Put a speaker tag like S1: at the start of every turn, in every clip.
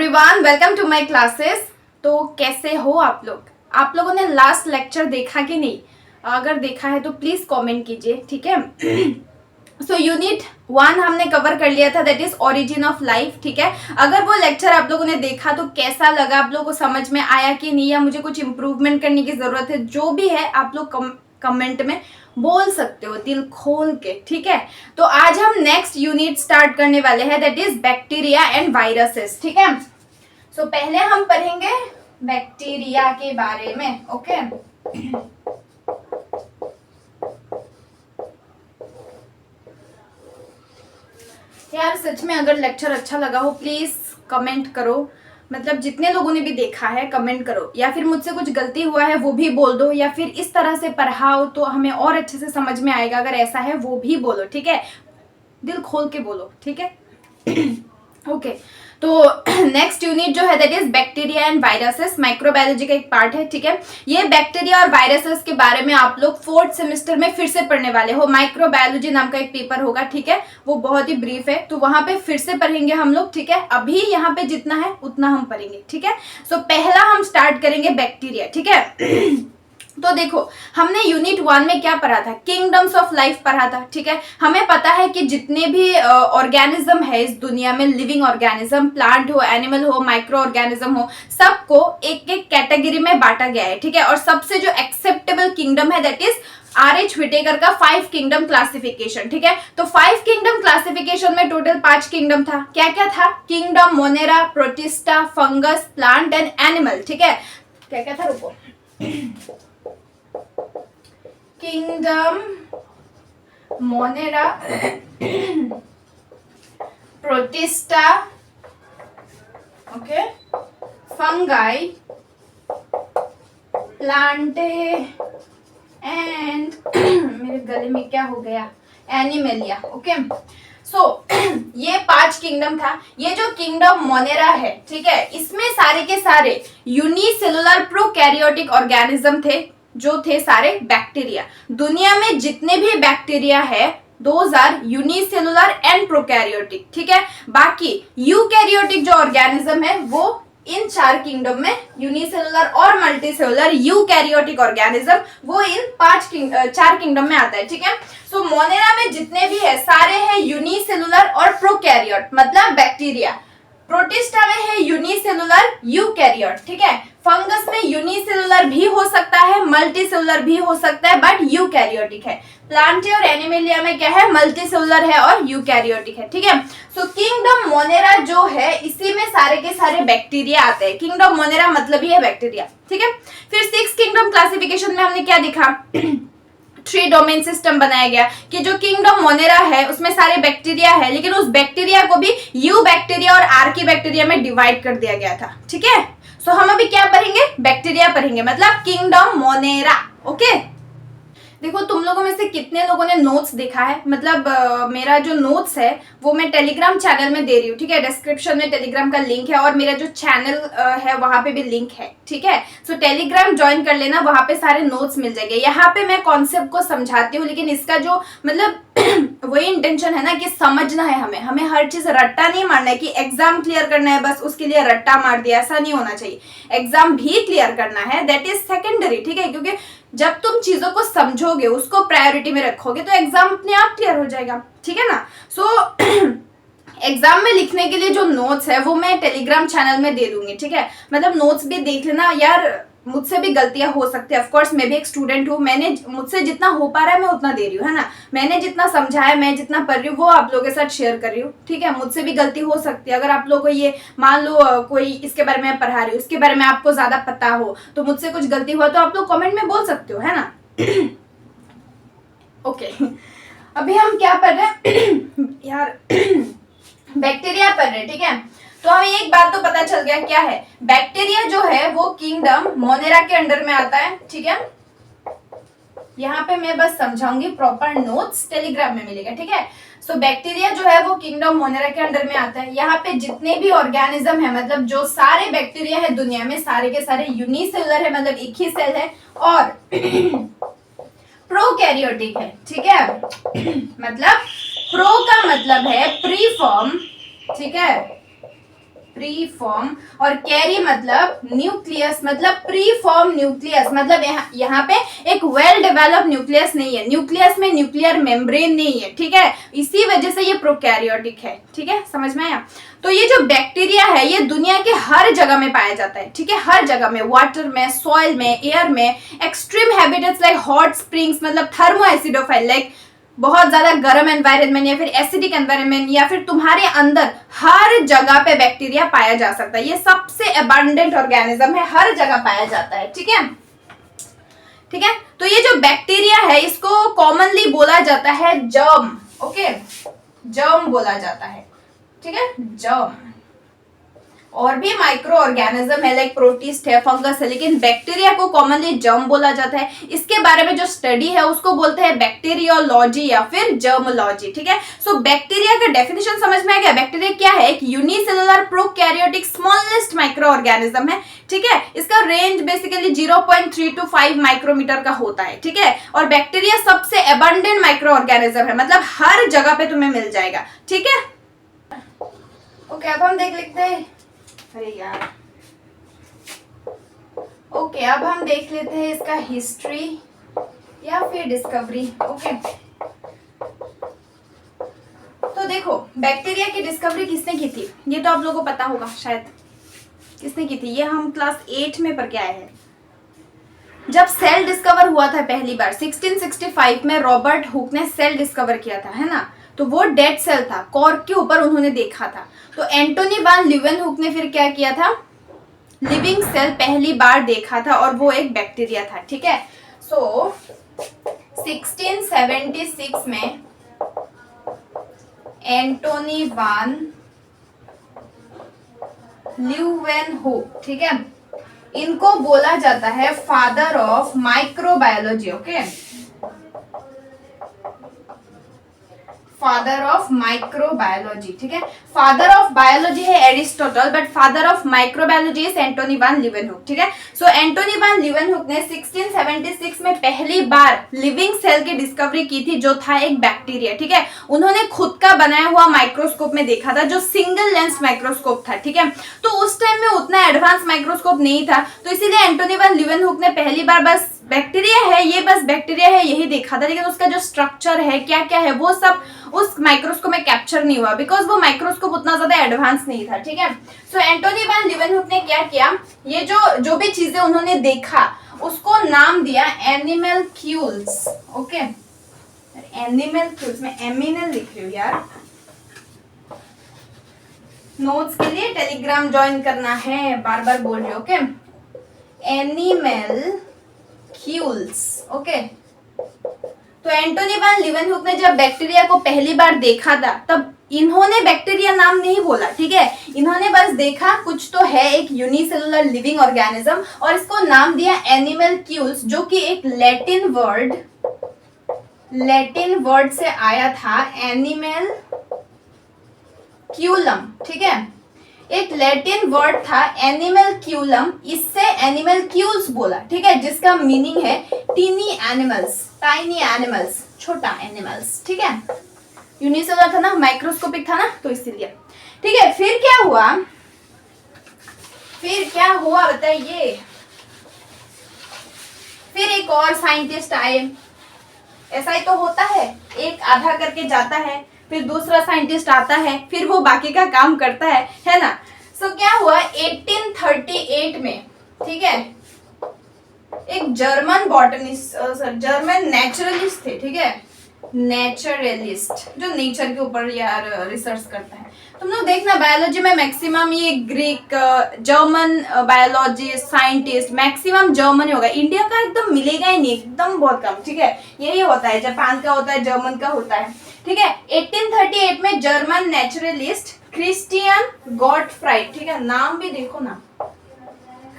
S1: Everyone, welcome to my classes. तो कैसे हो आप लोग? आप लोगों ने लास्ट लेक्चर देखा कि नहीं? अगर देखा है तो प्लीज कमेंट कीजिए, ठीक है। सो यूनिट 1 हमने कवर कर लिया था, that is origin of life, ठीक है। अगर वो लेक्चर आप लोगों ने देखा तो कैसा लगा, आप लोगों को समझ में आया कि नहीं, या मुझे कुछ इम्प्रूवमेंट करने की जरूरत है, जो भी है आप लोग कमेंट में बोल सकते हो दिल खोल के, ठीक है। तो आज हम नेक्स्ट यूनिट स्टार्ट करने वाले हैं, that is bacteria and viruses, ठीक है। सो पहले हम पढ़ेंगे बैक्टीरिया के बारे में, ओके। यार सच में अगर लेक्चर अच्छा लगा हो प्लीज कमेंट करो, मतलब जितने लोगों ने भी देखा है कमेंट करो, या फिर मुझसे कुछ गलती हुआ है वो भी बोल दो, या फिर इस तरह से पढ़ाओ तो हमें और अच्छे से समझ में आएगा, अगर ऐसा है वो भी बोलो, ठीक है। दिल खोल के बोलो, ठीक है। ओके तो नेक्स्ट यूनिट जो है that is bacteria and viruses, microbiology का एक पार्ट है, ठीक है। ये बैक्टीरिया और वायरसेस के बारे में आप लोग 4th सेमेस्टर में फिर से पढ़ने वाले हो। माइक्रोबायोलॉजी नाम का एक पेपर होगा, ठीक है, वो बहुत ही ब्रीफ है, तो वहां पे फिर से पढ़ेंगे हम लोग, ठीक है। अभी यहाँ पे जितना है उतना हम पढ़ेंगे, ठीक है। सो पहला हम स्टार्ट करेंगे बैक्टीरिया, ठीक है। तो देखो हमने यूनिट 1 में क्या पढ़ा था, किंगडम्स ऑफ लाइफ पढ़ा था, ठीक है। हमें पता है कि जितने भी ऑर्गेनिज्म है इस दुनिया में, लिविंग ऑर्गेनिज्म, प्लांट हो, एनिमल हो, माइक्रो ऑर्गेनिज्म हो, सबको एक एक कैटेगरी में बांटा गया है, ठीक है। और सबसे जो एक्सेप्टेबल किंगडम है दैट इज RH व्हिटेकर का 5 किंगडम क्लासिफिकेशन, ठीक है। तो 5 किंगडम क्लासिफिकेशन में टोटल 5 किंगडम था। क्या क्या था? Kingdom Monera, protista, fungus, plant and animal, ठीक है। क्या क्या था, रुको। Kingdom Monera, protista, okay, fungi, Plantae and मेरे गले में क्या हो गया, एनिमलिया, ओके। सो ये 5 किंगडम था। ये जो किंगडम मोनेरा है, ठीक है, इसमें सारे के सारे यूनिसेलुलर प्रोकैरियोटिक ऑर्गेनिज्म थे, जो थे सारे बैक्टीरिया। दुनिया में जितने भी बैक्टीरिया है those are unicellular and prokaryotic, ठीक है। बाकी यूकैरियोटिक जो ऑर्गेनिज्म है वो इन 4 किंगडम में, यूनिसेलुलर और मल्टीसेलुलर यूकैरियोटिक ऑर्गेनिज्म, वो इन 4 किंगडम में आता है, ठीक है। सो मोनेरा में जितने भी है सारे हैं यूनिसेलुलर और प्रोकैरियोट, मतलब बैक्टीरिया। प्रोटिस्टा में है यूनिसेलुलर यूकैरियोट, ठीक है। फंगस में यूनिसेलुलर भी हो सकता है, मल्टीसेलुलर भी हो सकता है, बट यूकैरियोटिक है। प्लांटे और एनिमलिया में क्या है, मल्टीसेलुलर है और यूकैरियोटिक है, ठीक है। सो किंगडम मोनेरा जो है इसी में सारे के सारे बैक्टीरिया आते हैं। किंगडम मोनेरा मतलब ही है बैक्टीरिया, ठीक है। फिर 6 किंगडम क्लासिफिकेशन में हमने क्या देखा, 3 डोमेन सिस्टम बनाया गया कि जो किंगडम मोनेरा है उसमें सारे बैक्टीरिया है, लेकिन उस बैक्टीरिया को भी यू बैक्टीरिया और आर्की बैक्टीरिया में डिवाइड कर दिया गया था, ठीक है। सो हम अभी क्या पढ़ेंगे, बैक्टीरिया पढ़ेंगे, मतलब किंगडम मोनेरा, ओके। देखो तुम लोगों में से कितने लोगों ने नोट्स देखा है, मतलब मेरा जो नोट्स है वो मैं टेलीग्राम चैनल में दे रही हूँ, ठीक है। डिस्क्रिप्शन में टेलीग्राम का लिंक है और मेरा जो चैनल है वहां पे भी लिंक है, ठीक है। सो टेलीग्राम ज्वाइन कर लेना, वहां पे सारे नोट्स मिल जाएंगे। यहाँ पे मैं कॉन्सेप्ट को समझाती हूँ, लेकिन इसका जो मतलब वही इंटेंशन है ना कि समझना है हमें हर चीज रट्टा नहीं मारना है कि एग्जाम क्लियर करना है बस उसके लिए रट्टा मार दिया, ऐसा नहीं होना चाहिए। एग्जाम भी क्लियर करना है, दैट इज सेकेंडरी, ठीक है। क्योंकि जब तुम चीजों को समझोगे, उसको प्रायोरिटी में रखोगे, तो एग्जाम अपने आप क्लियर हो जाएगा, ठीक है ना। सो एग्जाम में लिखने के लिए जो नोट्स है वो मैं टेलीग्राम चैनल में दे दूंगी, ठीक है। मतलब नोट्स भी देख लेना यार, मुझसे भी गलतियां हो सकती है, ऑफ कोर्स मैं भी एक स्टूडेंट हूँ, मैंने मुझसे जितना हो पा रहा है मैं उतना दे रही हूँ, है ना। मैंने जितना समझाया, मैं जितना पढ़ रही हूँ वो आप लोगों के साथ शेयर कर रही हूँ, ठीक है। मुझसे भी गलती हो सकती है, अगर आप लोगों को ये मान लो कोई इसके बारे में पढ़ा रही हूँ, इसके बारे में आपको ज्यादा पता हो, तो मुझसे कुछ गलती हुआ तो आप लोग कमेंट में बोल सकते हो, है ना। ओके अभी हम क्या पढ़ रहे हैं यार, बैक्टीरिया पढ़ रहे हैं, ठीक है। तो हमें एक बात तो पता चल गया, क्या है, बैक्टीरिया जो है वो किंगडम मोनेरा के अंडर में आता है, ठीक है। यहाँ पे मैं बस समझाऊंगी, प्रॉपर नोट्स टेलीग्राम में मिलेगा, ठीक है। सो बैक्टीरिया जो है वो किंगडम मोनेरा के अंडर में आता है। यहाँ पे जितने भी ऑर्गेनिज्म है, मतलब जो सारे बैक्टीरिया है दुनिया में, सारे के सारे यूनिसेलुलर है, मतलब एक ही सेल है, और प्रोकैरियोटिक है, ठीक है। मतलब प्रो का मतलब है प्री फॉर्म, ठीक है, प्री फॉर्म, और कैरी मतलब न्यूक्लियस, मतलब प्री फॉर्म न्यूक्लियस, मतलब यहाँ पे एक वेल डेवलप्ड न्यूक्लियस नहीं है, न्यूक्लियस में न्यूक्लियर मेम्ब्रेन नहीं है, ठीक है, इसी वजह से ये प्रोकैरियोटिक है, ठीक है, समझ में आया। तो ये जो बैक्टीरिया है ये दुनिया के हर जगह में पाया जाता है, ठीक है, हर जगह में, वाटर में, सॉइल में, एयर में, extreme habitats like hot springs मतलब थर्मो एसिडोफाइल, लाइक बहुत ज्यादा गर्म एनवायरनमेंट या फिर एसिडिक एनवायरनमेंट या फिर तुम्हारे अंदर, हर जगह पे बैक्टीरिया पाया जा सकता है। ये सबसे अबंडेंट ऑर्गेनिज्म है, हर जगह पाया जाता है, ठीक है, ठीक है। तो ये जो बैक्टीरिया है इसको कॉमनली बोला जाता है जर्म, ओके, जर्म बोला जाता है, ठीक है, जर्म। और भी माइक्रो ऑर्गेनिज्म है लाइक प्रोटिस्ट है, फंगस है, लेकिन बैक्टीरिया को कॉमनली जर्म बोला जाता है। इसके बारे में जो स्टडी है उसको बोलते हैं बैक्टीरियोलॉजी या फिर जर्मोलॉजी, ठीक है। सो बैक्टीरिया का डेफिनेशन समझ में आ गया। बैक्टीरिया क्या है? एक unicellular prokaryotic smallest micro organism है, ठीक है। इसका रेंज बेसिकली 0.3 to 5 माइक्रोमीटर का होता है, ठीक है। और बैक्टीरिया सबसे अबंडेंट माइक्रो ऑर्गेनिज्म है, मतलब हर जगह पे तुम्हें मिल जाएगा, ठीक है। ओके, अब हम देख लेते हैं, अरे यार, ओके, अब हम देख लेते हैं इसका हिस्ट्री या फिर डिस्कवरी, ओके। तो देखो, बैक्टीरिया की डिस्कवरी किसने की थी, ये तो आप लोगों को पता होगा शायद, किसने की थी, ये हम क्लास 8 में पढ़ के आए हैं। जब सेल डिस्कवर हुआ था पहली बार 1665 में, रॉबर्ट हुक ने सेल डिस्कवर किया था, है ना। तो वो डेड सेल था, कॉर्क के ऊपर उन्होंने देखा था। तो एंटोनी वान लीeuwenhoek ने फिर क्या किया था, लिविंग सेल पहली बार देखा था और वो एक बैक्टीरिया था, ठीक है। सो 1676 में एंटोनी वान लीeuwenhoek, ठीक है, इनको बोला जाता है father of microbiology, okay, father of microbiology, ठीक है। फादर ऑफ बायोलॉजी है Aristotle, but father of microbiology is Antonie van लीeuwenhoek, ठीक है। सो एंटोनी वान लीeuwenhoek ने 1676 में पहली बार लिविंग सेल की डिस्कवरी की थी, जो था एक बैक्टीरिया, ठीक है। उन्होंने खुद का बनाया हुआ माइक्रोस्कोप में देखा था, जो सिंगल लेंस माइक्रोस्कोप था, ठीक है। तो उस टाइम में उतना एडवांस माइक्रोस्कोप नहीं था, तो इसीलिए एंटोनी वान लीeuwenhoek ने पहली बार बस बैक्टीरिया है, ये बस बैक्टीरिया है यही देखा था, लेकिन उसका जो स्ट्रक्चर है, क्या क्या है, वो सब उस माइक्रोस्कोप में कैप्चर नहीं हुआ, बिकॉज वो माइक्रोस्कोप उतना ज्यादा एडवांस नहीं था, ठीक है। सो एंटोनी वान लीeuwenhoek ने क्या किया, ये जो भी चीजें उन्होंने देखा उसको नाम दिया एनिमलक्यूल्स, ओके। एनिमलक्यूल्स, मैं एमिनल लिख रही हूँ यार, नोट्स के लिए टेलीग्राम ज्वाइन करना है, बार बार बोल रही हूँ, ओके। एनिमलक्यूल्स, ओके। तो एंटोनी वान लीeuwenhoek ने जब बैक्टीरिया को पहली बार देखा था, तब इन्होंने बैक्टीरिया नाम नहीं बोला, ठीक है। इन्होंने बस देखा कुछ तो है, एक यूनिसेलुलर लिविंग ऑर्गेनिज्म, और इसको नाम दिया एनिमलक्यूल्स, जो कि एक लैटिन वर्ड से आया था, एनिमलक्यूलम, ठीक है। एक लैटिन वर्ड था एनिमलक्यूलम, इससे एनिमलक्यूल्स बोला, ठीक है, जिसका मीनिंग है टीनी एनिमल्स, टाइनी एनिमल्स, छोटा एनिमल्स, ठीक है। यूनिसेलुलर था ना, माइक्रोस्कोपिक था ना, तो इसीलिए, ठीक है। फिर क्या हुआ बताइए। फिर एक और साइंटिस्ट आए, ऐसा ही तो होता है, एक आधा करके जाता है, फिर दूसरा साइंटिस्ट आता है, फिर वो बाकी का काम करता है ना। सो क्या हुआ 1838 में, ठीक है, एक जर्मन बॉटनिस्ट, जर्मन नेचुरलिस्ट थे, ठीक है, नेचुरलिस्ट, जो नेचर के ऊपर यार रिसर्च करता है। तुम लोग देखना बायोलॉजी में मैक्सिमम ये Greek, German biologist, scientist maximum German ही होगा, इंडिया का एकदम मिलेगा ही नहीं, एकदम बहुत कम, ठीक है। यही होता है, जापान का होता है, जर्मन का होता है, ठीक है। 1838 में जर्मन नेचुरलिस्ट क्रिस्टियन गॉटफ्राइड, ठीक है, नाम भी देखो ना,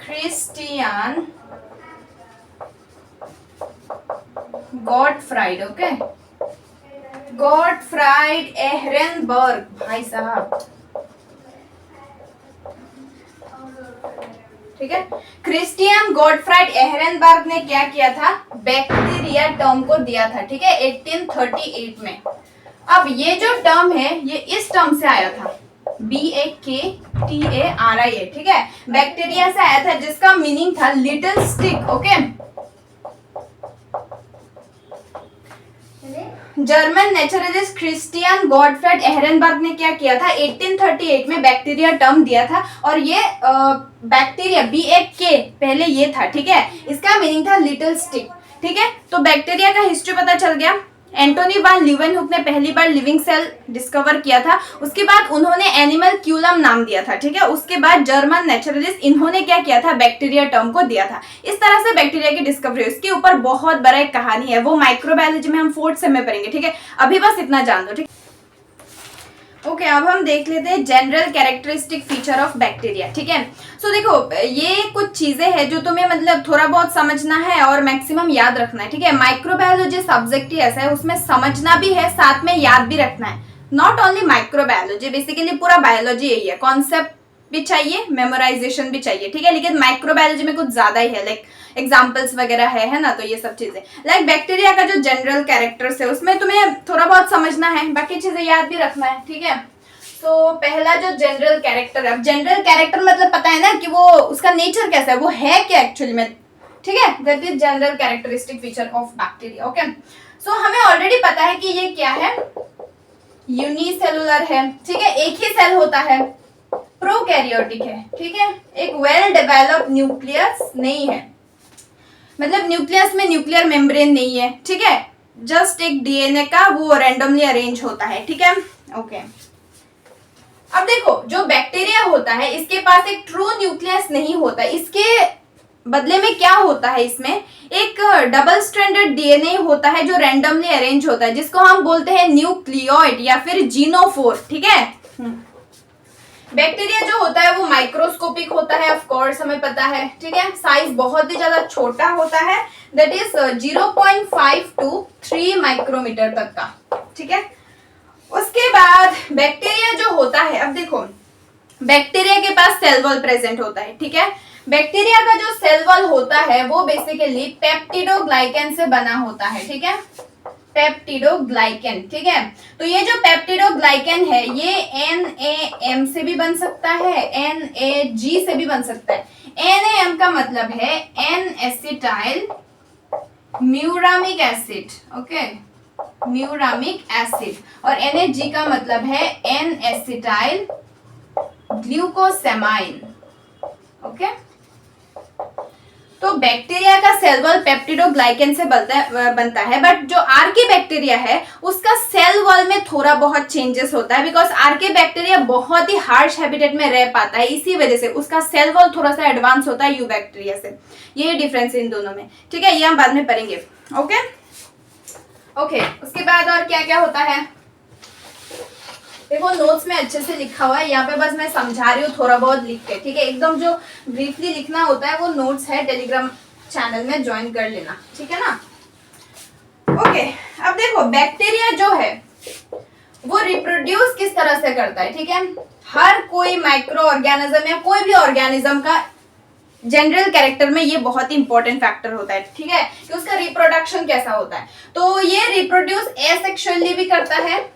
S1: क्रिस्टियन गॉटफ्राइड, ओके, गॉटफ्राइड एहरेनबर्ग, भाई साहब, ठीक है। क्रिस्टियन गॉटफ्राइड एहरेनबर्ग ने क्या किया था, बैक्टीरिया टर्म को दिया था, ठीक है, 1838 में। अब ये जो टर्म है ये इस टर्म से आया था, BAK BACTERIA, ठीक है। बैक्टीरिया से आया था जिसका मीनिंग था little stick, okay. German naturalist Christian Gottfried Ehrenberg ने क्या किया था, 1838 में बैक्टीरिया टर्म दिया था, और ये बैक्टीरिया BAK पहले ये था, ठीक है। इसका मीनिंग था लिटिल स्टिक, ठीक है। तो बैक्टीरिया का हिस्ट्री पता चल गया। एंटोनी वान ल्यूवेनहुक ने पहली बार लिविंग सेल डिस्कवर किया था, उसके बाद उन्होंने एनिमल क्यूलम नाम दिया था, ठीक है। उसके बाद जर्मन नेचुरलिस्ट इन्होंने क्या किया था, बैक्टीरिया टर्म को दिया था। इस तरह से बैक्टीरिया की डिस्कवरी, इसके ऊपर बहुत बड़ा एक कहानी है, वो माइक्रोबायोलॉजी में हम 4th सेम में पढ़ेंगे, ठीक है। अभी बस इतना जान दो, ठीक। ओके, अब हम देख लेते हैं general characteristic feature of bacteria, ठीक है। सो देखो, ये कुछ चीजें हैं जो तुम्हें मतलब थोड़ा बहुत समझना है और मैक्सिमम याद रखना है, ठीक है। माइक्रोबायोलॉजी सब्जेक्ट ही ऐसा है, उसमें समझना भी है, साथ में याद भी रखना है। नॉट ओनली माइक्रोबायोलॉजी, बेसिकली पूरा बायोलॉजी यही है, कॉन्सेप्ट भी चाहिए, मेमोराइजेशन भी चाहिए, ठीक है। लेकिन माइक्रोबायोलॉजी में कुछ ज्यादा ही है, लाइक एग्जाम्पल्स वगैरह है ना, तो ये सब चीजें लाइक बैक्टीरिया का जो जनरल कैरेक्टर्स है उसमें तुम्हें थोड़ा बहुत समझना है, बाकी चीजें याद भी रखना है, ठीक है। तो पहला जो जनरल कैरेक्टर है, अब जनरल कैरेक्टर मतलब पता है ना कि वो उसका नेचर कैसा है, वो है क्या एक्चुअली में, ठीक है। That is general characteristic feature of bacteria, okay. So हमें ऑलरेडी पता है कि ये क्या है, यूनिसेलुलर है, ठीक है, एक ही सेल होता है, प्रोकैरियोटिक है, ठीक है। एक वेल डेवलप्ड न्यूक्लियस नहीं है, मतलब न्यूक्लियस में न्यूक्लियर मेम्ब्रेन नहीं है, ठीक है। जस्ट एक डीएनए का वो रैंडमली अरेंज होता है, ठीक है, ओके। अब देखो, जो बैक्टीरिया होता है इसके पास एक ट्रू न्यूक्लियस नहीं होता, इसके बदले में क्या होता है, इसमें एक डबल स्ट्रैंडेड डीएनए होता है जो रैंडमली अरेंज होता है, जिसको हम बोलते हैं न्यूक्लियोइड या फिर जीनोफोर, ठीक है। बैक्टीरिया जो होता है वो माइक्रोस्कोपिक होता है, ऑफ कोर्स हमें पता है, ठीक है। साइज बहुत ही ज्यादा छोटा होता है, दैट इज 0.5 to 3 माइक्रोमीटर तक का, ठीक है। उसके बाद बैक्टीरिया जो होता है, अब देखो बैक्टीरिया के पास सेल वॉल प्रेजेंट होता है, ठीक है। बैक्टीरिया का जो सेल वॉल होता है वो बेसिकली पेप्टिडोग्लाइकेन से बना होता है, ठीक है, पेप्टिडोग्लाइकेन, ठीक है। तो ये जो पेप्टिडोग्लाइकेन है ये NAM से भी बन सकता है, NAG से भी बन सकता है। NAM का मतलब है N acetyl muramic acid, okay, muramic acid, और NAG का मतलब है N एसिटाइल ग्लूकोसेमाइन, ओके। तो बैक्टीरिया का सेल वॉल पेप्टिडोग्लाइकेन से बनता है, बट जो आर्के बैक्टीरिया है उसका सेल वॉल में थोड़ा बहुत चेंजेस होता है, बिकॉज आर्के बैक्टीरिया बहुत ही हार्श हैबिटेट में रह पाता है, इसी वजह से उसका सेल वॉल थोड़ा सा एडवांस होता है यू बैक्टीरिया से। ये डिफरेंस इन दोनों में, ठीक है, ये हम बाद में पढ़ेंगे, ओके। उसके बाद और क्या क्या होता है, देखो नोट्स में अच्छे से लिखा हुआ है, यहाँ पे बस मैं समझा रही हूँ थोड़ा बहुत लिख के, ठीक है। एकदम जो ब्रीफली लिखना होता है वो नोट्स है, टेलीग्राम चैनल में ज्वाइन कर लेना, ठीक है ना। ओके, अब देखो बैक्टीरिया जो है वो रिप्रोड्यूस किस तरह से करता है, ठीक है। हर कोई माइक्रो ऑर्गेनिज्म या कोई भी ऑर्गेनिज्म का जनरल कैरेक्टर में ये बहुत ही इंपॉर्टेंट फैक्टर होता है, ठीक है, कि उसका रिप्रोडक्शन कैसा होता है। तो ये रिप्रोड्यूस एसेक्सुअली भी करता है,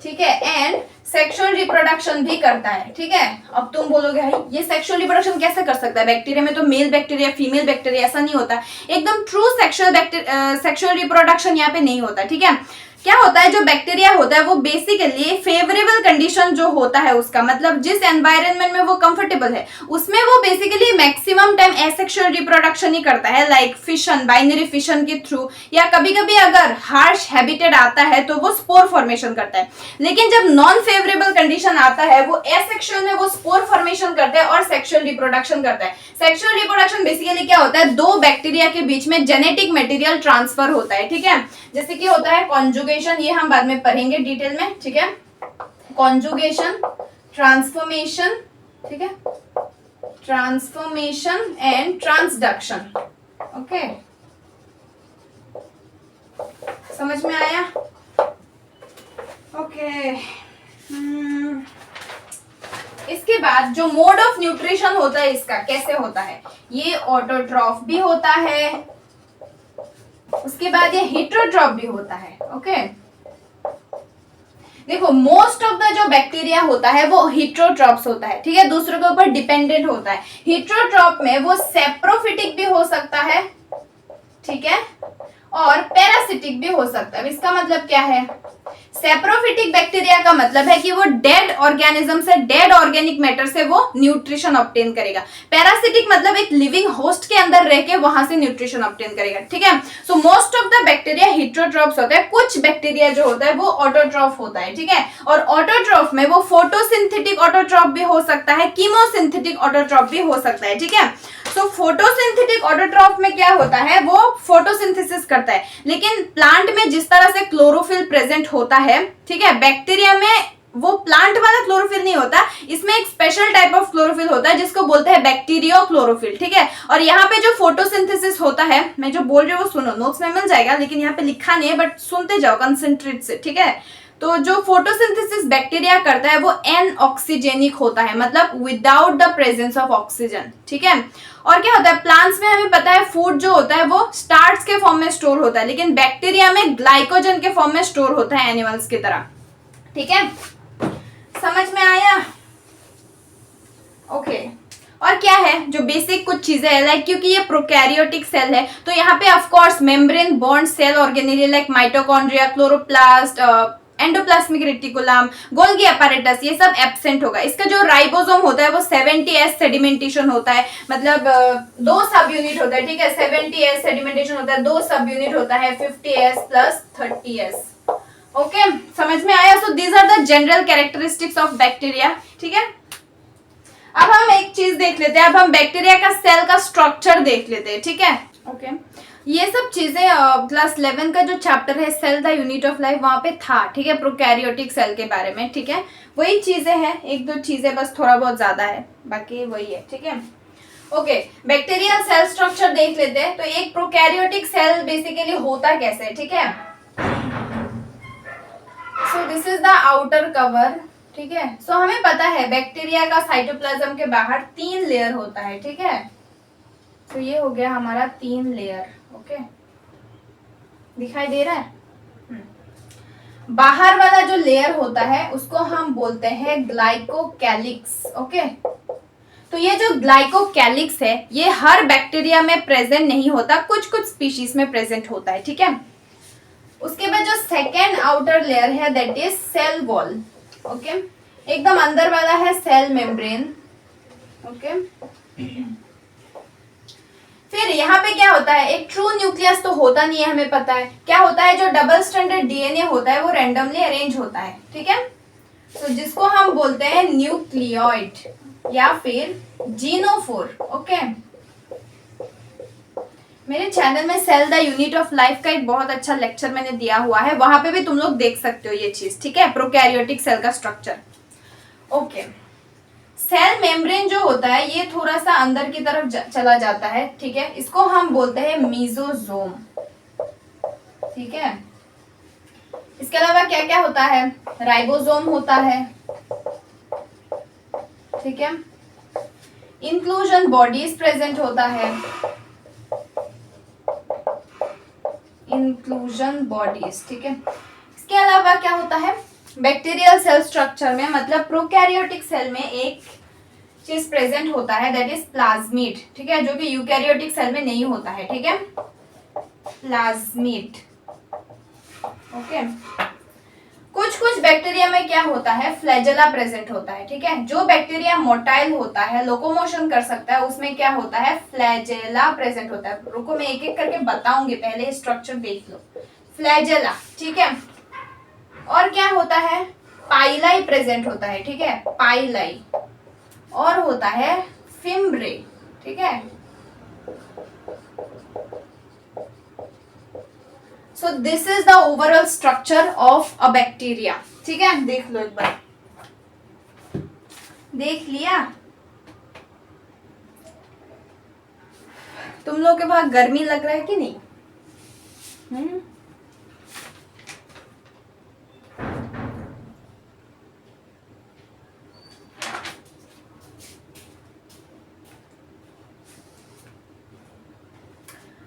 S1: ठीक है, एंड सेक्सुअल रिप्रोडक्शन भी करता है, ठीक है। अब तुम बोलोगे भाई ये सेक्सुअल रिप्रोडक्शन कैसे कर सकता है, बैक्टीरिया में तो मेल बैक्टीरिया फीमेल बैक्टीरिया ऐसा नहीं होता, एकदम ट्रू सेक्सुअल रिप्रोडक्शन यहाँ पे नहीं होता, ठीक है। क्या होता है, जो बैक्टीरिया होता है वो बेसिकली फेवरेबल कंडीशन जो होता है उसका मतलब जिस एनवायरनमेंट में वो कंफर्टेबल है उसमें वो basically maximum time asexual reproduction ही करता है, लाइक फिशन, बाइनरी फिशन के थ्रू, या कभी कभी अगर हार्श हैबिटेट आता है तो वो स्पोर फॉर्मेशन करता है। लेकिन जब नॉन फेवरेबल कंडीशन आता है वो एसेक्सुअल में वो स्पोर फॉर्मेशन करता है और सेक्सुअल रिप्रोडक्शन करता है। सेक्सुअल रिप्रोडक्शन बेसिकली क्या होता है, दो बैक्टीरिया के बीच में जेनेटिक मटेरियल ट्रांसफर होता है, ठीक है। जैसे कि होता है कॉन्जुगेशन, ये हम बाद में पढ़ेंगे डिटेल में, ठीक है। कॉन्जुगेशन, ट्रांसफॉर्मेशन, ठीक है, ट्रांसफॉर्मेशन एंड ट्रांसडक्शन, ओके, समझ में आया, ओके। इसके बाद जो मोड ऑफ न्यूट्रिशन होता है इसका कैसे होता है, ये ऑटोट्रॉफ भी होता है, उसके बाद ये हेटेरोट्रॉफ भी होता है, ओके। देखो मोस्ट ऑफ द जो बैक्टीरिया होता है वो हिट्रोट्रॉप्स होता है, ठीक है, दूसरों के ऊपर डिपेंडेंट होता है। हिट्रोट्रॉप में वो सेप्रोफिटिक भी हो सकता है, ठीक है, और पैरासिटिक भी हो सकता है। इसका मतलब क्या है? सेप्रोफिटिक बैक्टीरिया का मतलब है कि वो डेड ऑर्गेनिज्म से, डेड ऑर्गेनिक मैटर से वो न्यूट्रिशन ऑब्टेन करेगा। पैरासिटिक मतलब एक लिविंग होस्ट के अंदर रह के वहां से न्यूट्रिशन ऑब्टेन करेगा, ठीक है। So most of the bacteria heterotrophs होता है। कुछ बैक्टीरिया जो होता है वो ऑटोट्रॉफ होता है, ठीक है, और ऑटोट्रॉफ में वो फोटोसिंथेटिक ऑटोट्रॉफ भी हो सकता है, कीमोसिंथेटिक ऑटोट्रॉफ भी हो सकता है, ठीक है। तो फोटोसिंथेटिक ऑटोट्रॉफ में क्या होता है? वो फोटोसिंथेसिस करता है, लेकिन प्लांट में जिस तरह से क्लोरोफिल प्रेजेंट होता है, ठीक है, बैक्टीरिया में वो प्लांट वाला क्लोरोफिल नहीं होता, इसमें एक स्पेशल टाइप ऑफ क्लोरोफिल होता है जिसको बोलते हैं बैक्टीरियो क्लोरोफिल, ठीक है। और यहाँ पे जो फोटोसिंथेसिस होता है, मैं जो बोल रही हूँ वो सुनो, नोट्स में मिल जाएगा, लेकिन यहाँ पे लिखा नहीं है, बट सुनते जाओ कंसंट्रेट से, ठीक है। तो जो फोटोसिंथेसिस बैक्टीरिया करता है वो एन ऑक्सीजेनिक होता है, मतलब without the presence of oxygen, ठीक है। और क्या होता है प्लांट्स में? हमें पता है फूड जो होता है वो स्टार्च के फॉर्म में स्टोर होता है, लेकिन बैक्टीरिया में ग्लाइकोजन के फॉर्म में स्टोर होता है, एनिमल्स की तरह, ठीक है। समझ में आया? ओके। और क्या है जो बेसिक कुछ चीजें है, लाइक क्योंकि ये प्रोकैरियोटिक सेल है तो यहाँ पे of course membrane bound cell organelle like mitochondria, chloroplast, endoplasmic reticulum, Golgi apparatus, ये सब एब्सेंट होगा। इसका जो राइबोसोम होता है वो 70S सेडिमेंटेशन होता है, मतलब 2 सब यूनिट होता है, ठीक है, 70S सेडिमेंटेशन होता है, 2 सब यूनिट होता है, 50S प्लस 30S। ओके, समझ में आया? So these are the general characteristics of bacteria, ठीक है। अब हम एक चीज देख लेते हैं, अब हम बैक्टीरिया का सेल का स्ट्रक्चर देख लेते हैं, ठीक है। ओके, ये सब चीजें क्लास 11 का जो चैप्टर है cell the unit of life वहां पे था, ठीक है, प्रोकैरियोटिक सेल के बारे में, ठीक है। वही चीजें हैं, एक दो चीजें बस थोड़ा बहुत ज्यादा है, बाकी वही है, ठीक है। ओके, बैक्टीरियल सेल स्ट्रक्चर देख लेते हैं। तो एक प्रोकैरियोटिक सेल बेसिकली होता कैसे है, ठीक है। So this is the outer cover, ठीक है। सो हमें पता है बैक्टीरिया का साइटोप्लाज्म के बाहर 3 लेयर होता है, ठीक है। तो ये हो गया हमारा 3 लेयर, ओके, दिखाई दे रहा है। बाहर वाला जो लेयर होता है उसको हम बोलते हैं ग्लाइकोकैलिक्स, ओके। तो ये जो ग्लाइकोकैलिक्स है ये हर बैक्टीरिया में प्रेजेंट नहीं होता, कुछ कुछ स्पीशीज में प्रेजेंट होता है, ठीक है। उसके बाद जो सेकेंड आउटर लेयर है that is cell wall, okay, एकदम अंदर वाला है सेल मेम्ब्रेन, ओके। फिर यहाँ पे क्या होता है, एक ट्रू न्यूक्लियस तो होता नहीं है, हमें पता है क्या होता है, जो डबल स्ट्रैंडेड डीएनए होता है वो रैंडमली अरेंज होता है, ठीक है। तो जिसको हम बोलते हैं न्यूक्लियोइड या फिर जीनोफोर, ओके। मेरे चैनल में cell the unit of life का एक बहुत अच्छा लेक्चर मैंने दिया हुआ है, वहां पे भी तुम लोग देख सकते हो ये चीज, ठीक है, प्रोकैरियोटिक सेल का स्ट्रक्चर, ओके। सेल मेम्ब्रेन जो होता है ये थोड़ा सा अंदर की तरफ चला जाता है, ठीक है, इसको हम बोलते हैं मीजोजोम, ठीक है। इसके अलावा क्या क्या होता है, राइबोसोम होता है, ठीक है, इंक्लूजन बॉडीज प्रेजेंट होता है, इंक्लूजन बॉडीज, ठीक है। इसके अलावा क्या होता है बैक्टीरियल सेल स्ट्रक्चर में, मतलब प्रोकैरियोटिक सेल में एक चीज प्रेजेंट होता है दैट इज प्लाज्मिड, ठीक है, जो कि यूकैरियोटिक सेल में नहीं होता है, ठीक है, प्लाज्मिड, ओके। कुछ कुछ बैक्टीरिया में क्या होता है, फ्लैजेला प्रेजेंट होता है, ठीक है। जो बैक्टीरिया मोटाइल होता है, लोकोमोशन कर सकता है, उसमें क्या होता है, फ्लैजेला प्रेजेंट होता है। रुको मैं एक एक करके बताऊंगी, पहले स्ट्रक्चर देख लो। फ्लैजेला, ठीक है। और क्या होता है, पाइलाई प्रेजेंट होता है, ठीक है, पाइलाई। और होता है फिम्ब्रे, ठीक है। So this is the overall structure of a bacteria, ठीक है। देख लो एक बार, देख लिया? तुम लोग के पास गर्मी लग रहा है कि नहीं?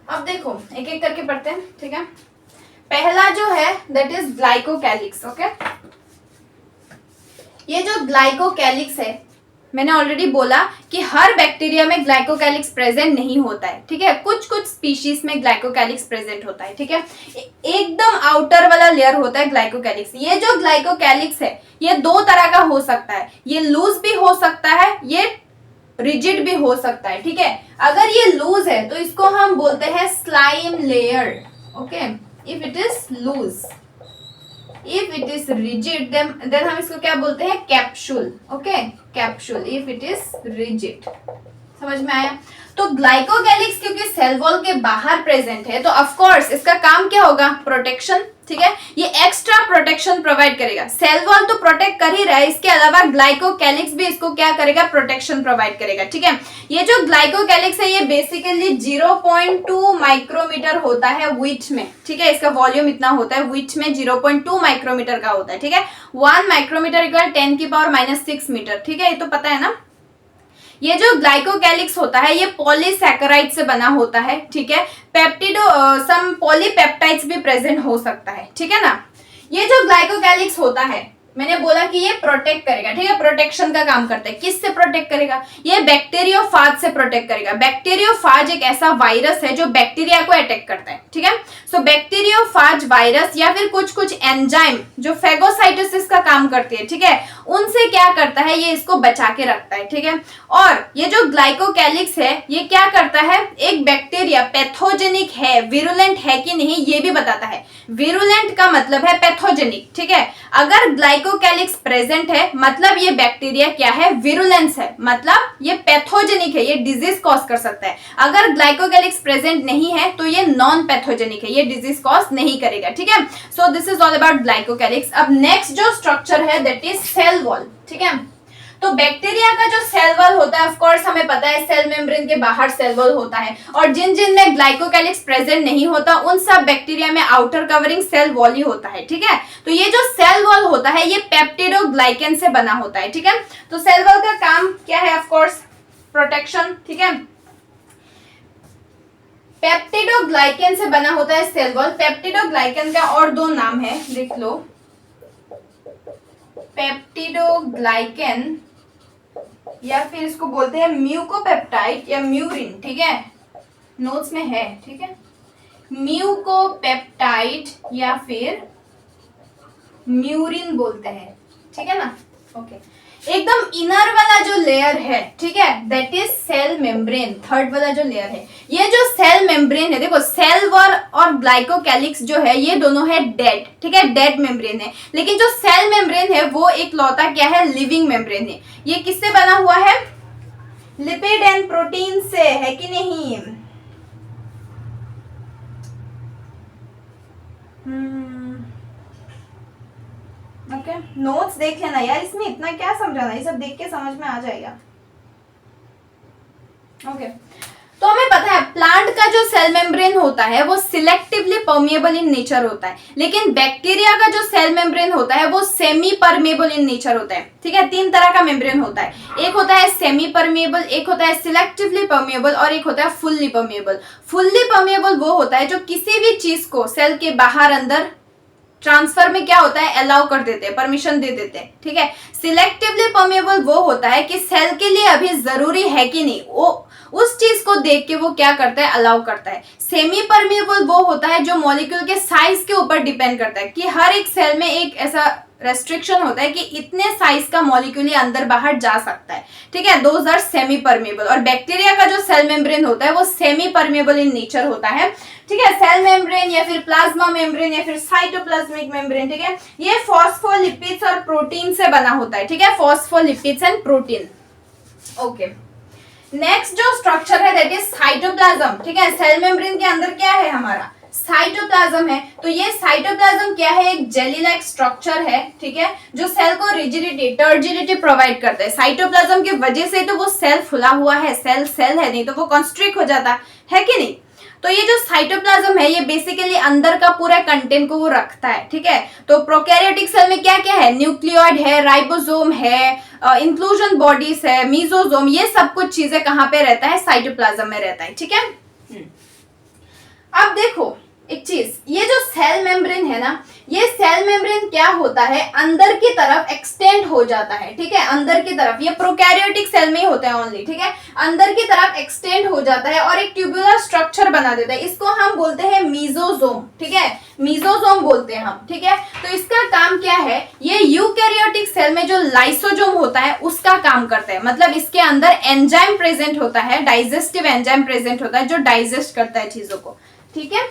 S1: अब देखो एक एक करके पढ़ते हैं, ठीक है। पहला जो है दैट इज ग्लाइकोकैलिक्स, ओके। ये जो ग्लाइकोकैलिक्स है, मैंने ऑलरेडी बोला कि हर बैक्टीरिया में ग्लाइकोकैलिक्स प्रेजेंट नहीं होता है, ठीक है। कुछ कुछ स्पीशीज में ग्लाइकोकैलिक्स प्रेजेंट होता है, ठीक है। एकदम आउटर वाला लेयर होता है ग्लाइकोकैलिक्स। ये जो ग्लाइकोकैलिक्स है ये दो तरह का हो सकता है, ये लूज भी हो सकता है, ये रिजिड भी हो सकता है, ठीक है। अगर ये लूज है तो इसको हम बोलते हैं slime layer, okay. If it is loose, if it is rigid then हम इसको क्या बोलते हैं, capsule, okay, capsule if it is rigid. समझ में आया? तो ग्लाइकोकैलिक्स क्योंकि सेल वॉल के बाहर प्रेजेंट है तो ऑफ कोर्स इसका काम क्या होगा, प्रोटेक्शन, ठीक है। ये एक्स्ट्रा प्रोटेक्शन प्रोवाइड करेगा। सेल वॉल तो प्रोटेक्ट कर ही रहा है, इसके अलावा ग्लाइकोकैलिक्स भी इसको क्या करेगा, प्रोटेक्शन प्रोवाइड करेगा, ठीक है। ये जो ग्लाइकोकैलिक्स है ये बेसिकली 0.2 माइक्रोमीटर होता है विड्थ में, ठीक है। इसका वॉल्यूम इतना होता है, विड्थ में 0.2 माइक्रोमीटर का होता है, ठीक है। 1 माइक्रोमीटर इक्वल 10⁻⁻6 मीटर, ठीक है। ये तो पता है ना। ये जो ग्लाइकोकैलिक्स होता है ये पॉलीसैकेराइड से बना होता है, ठीक है। पेप्टिडो सम पॉलीपेप्टाइड्स भी प्रेजेंट हो सकता है, ठीक है ना। ये जो ग्लाइकोकैलिक्स होता है मैंने बोला कि ये प्रोटेक्ट करेगा, ठीक है, प्रोटेक्शन का काम करता है। किससे प्रोटेक्ट करेगा, ये बैक्टीरियोफाज से प्रोटेक्ट करेगा। बैक्टीरियोफाज एक ऐसा वायरस है जो बैक्टीरिया को अटैक करता है, ठीक है। सो बैक्टीरियोफाज वायरस या फिर कुछ कुछ एंजाइम जो फेगोसाइटोसिस का काम करती है, ठीक है, उनसे क्या करता है, ये इसको बचा के रखता है, ठीक है। और ये जो ग्लाइकोकैलिक्स है ये क्या करता है, एक बैक्टीरिया पैथोजेनिक है, विरुलेंट है कि नहीं ये भी बताता है। विरुलेंट का मतलब है पैथोजेनिक, ठीक है। अगर ग्लाइकोकैलिक्स प्रेजेंट है मतलब ये बैक्टीरिया क्या है, विरुलेंस है, मतलब ये पैथोजेनिक है, ये डिजीज कॉज कर सकता है। अगर ग्लाइकोकैलिक्स प्रेजेंट नहीं है तो ये नॉन पैथोजेनिक है, ये डिजीज कॉज नहीं करेगा, ठीक है। So this is all about glycocalyx. अब नेक्स्ट जो स्ट्रक्चर है दैट इज सेल वॉल, ठीक है। तो बैक्टीरिया का जो सेल वॉल होता है ऑफ कोर्स हमें पता है सेल मेम्ब्रेन के बाहर सेल वॉल होता है, और जिन जिन में ग्लाइकोकैलिक्स प्रेजेंट नहीं होता उन सब बैक्टीरिया में आउटर कवरिंग सेल वॉल ही होता है, ठीक है। तो ये जो सेल वॉल होता है ये पेप्टिडोग्लाइकेन से बना होता है, ठीक है। तो सेल वॉल का काम क्या है, ऑफ कोर्स प्रोटेक्शन, ठीक है। पेप्टिडोग्लाइकेन से बना होता है सेल वॉल। पेप्टिडोग्लाइकेन का और दो नाम है, लिख लो, पेप्टिडोग्लाइकेन या फिर इसको बोलते हैं म्यूकोपेप्टाइड या म्यूरिन, ठीक है, नोट्स में है, ठीक है। म्यूकोपेप्टाइड या फिर म्यूरिन बोलते हैं, ठीक है ना, ओके। एकदम इनर वाला जो लेयर है, ठीक है, that is cell membrane. Third वाला जो लेयर है, ये जो सेल मेम्ब्रेन है, देखो सेल वॉल और ग्लाइकोकैलिक्स जो है ये दोनों है डेड, ठीक है, डेड मेम्ब्रेन है। लेकिन जो सेल मेम्ब्रेन है वो एक लौता क्या है, लिविंग मेम्ब्रेन है। ये किससे बना हुआ है, लिपिड एंड प्रोटीन से, है कि नहीं। ओके, नोट्स देख लेना यार, इसमें इतना क्या समझाना, ये सब देख के समझ में आ जाएगा, ओके। तो हमें पता है प्लांट का जो सेल मेम्ब्रेन होता है वो सिलेक्टिवली परमिएबल इन नेचर होता है, लेकिन बैक्टीरिया का जो सेल मेम्ब्रेन होता है वो सेमी परमिएबल इन नेचर होता है, ठीक है। तीन तरह का मेम्ब्रेन होता है, एक होता है सेमी परमिएबल, एक होता है सिलेक्टिवली परमिएबल और एक होता है फुल्ली परमिएबल। फुल्ली परमिएबल वो होता है जो किसी भी चीज को सेल के बाहर अंदर ट्रांसफर में क्या होता है, अलाउ कर देते हैं, परमिशन दे देते हैं, ठीक है। सिलेक्टिवली परमिएबल वो होता है कि सेल के लिए अभी जरूरी है कि नहीं, वो उस चीज को देख के वो क्या करता है, अलाउ करता है। सेमी परमिएबल वो होता है जो मॉलिक्यूल के साइज के ऊपर डिपेंड करता है, कि हर एक सेल में एक ऐसा रेस्ट्रिक्शन होता है कि इतने साइज का मॉलिक्यूल अंदर बाहर जा सकता है, ठीक है। Those are semi permeable. और बैक्टीरिया का जो सेल मेम्ब्रेन होता है वो सेमी परमिएबल इन नेचर होता है, ठीक है। सेल मेम्ब्रेन या फिर प्लाज्मा मेम्ब्रेन या फिर साइटोप्लाज्मिक मेम्ब्रेन, ठीक है, ये फॉस्फोलिपिड्स और प्रोटीन से बना होता है, ठीक है, phospholipids and protein, okay. Next जो स्ट्रक्चर है दैट इज साइटोप्लाज्म, ठीक है। सेल मेम्ब्रेन के अंदर क्या है, हमारा साइटोप्लाज्म है। तो ये साइटोप्लाज्म क्या है, एक जेली लाइक स्ट्रक्चर है, ठीक है, जो सेल को रिजिडिटी, टर्जिडिटी प्रोवाइड करता है। साइटोप्लाज्म की वजह से तो वो सेल फुला हुआ है, सेल सेल है, नहीं तो वो कॉन्स्ट्रिक्ट हो जाता है कि नहीं। तो ये जो साइटोप्लाज्म है ये बेसिकली अंदर का पूरा कंटेंट को वो रखता है, ठीक है। तो प्रोकैरियोटिक सेल में क्या क्या है, न्यूक्लियोइड है, राइबोसोम है, इंक्लूजन बॉडीज है, मीजोसोम, ये सब कुछ चीजें कहाँ पे रहता है, साइटोप्लाज्म में रहता है, ठीक है। अब देखो एक चीज, ये जो सेल मेम्ब्रेन है ना, ये सेल मेम्ब्रेन क्या होता है, अंदर की तरफ एक्सटेंड हो जाता है, ठीक है, अंदर की तरफ, ये प्रोकैरियोटिक सेल में ही होता है ओनली, ठीक है, अंदर की तरफ एक्सटेंड हो जाता है और एक ट्यूबुलर स्ट्रक्चर बना देता है, इसको हम बोलते हैं मीजोजोम, ठीक है, मीजोजोम बोलते हैं हम, ठीक है। तो इसका काम क्या है, ये यूकैरियोटिक सेल में जो लाइसोजोम होता है उसका काम करता है, मतलब इसके अंदर एंजाइम प्रेजेंट होता है, डाइजेस्टिव एंजाइम प्रेजेंट होता है जो डाइजेस्ट करता है चीजों को, ठीक है।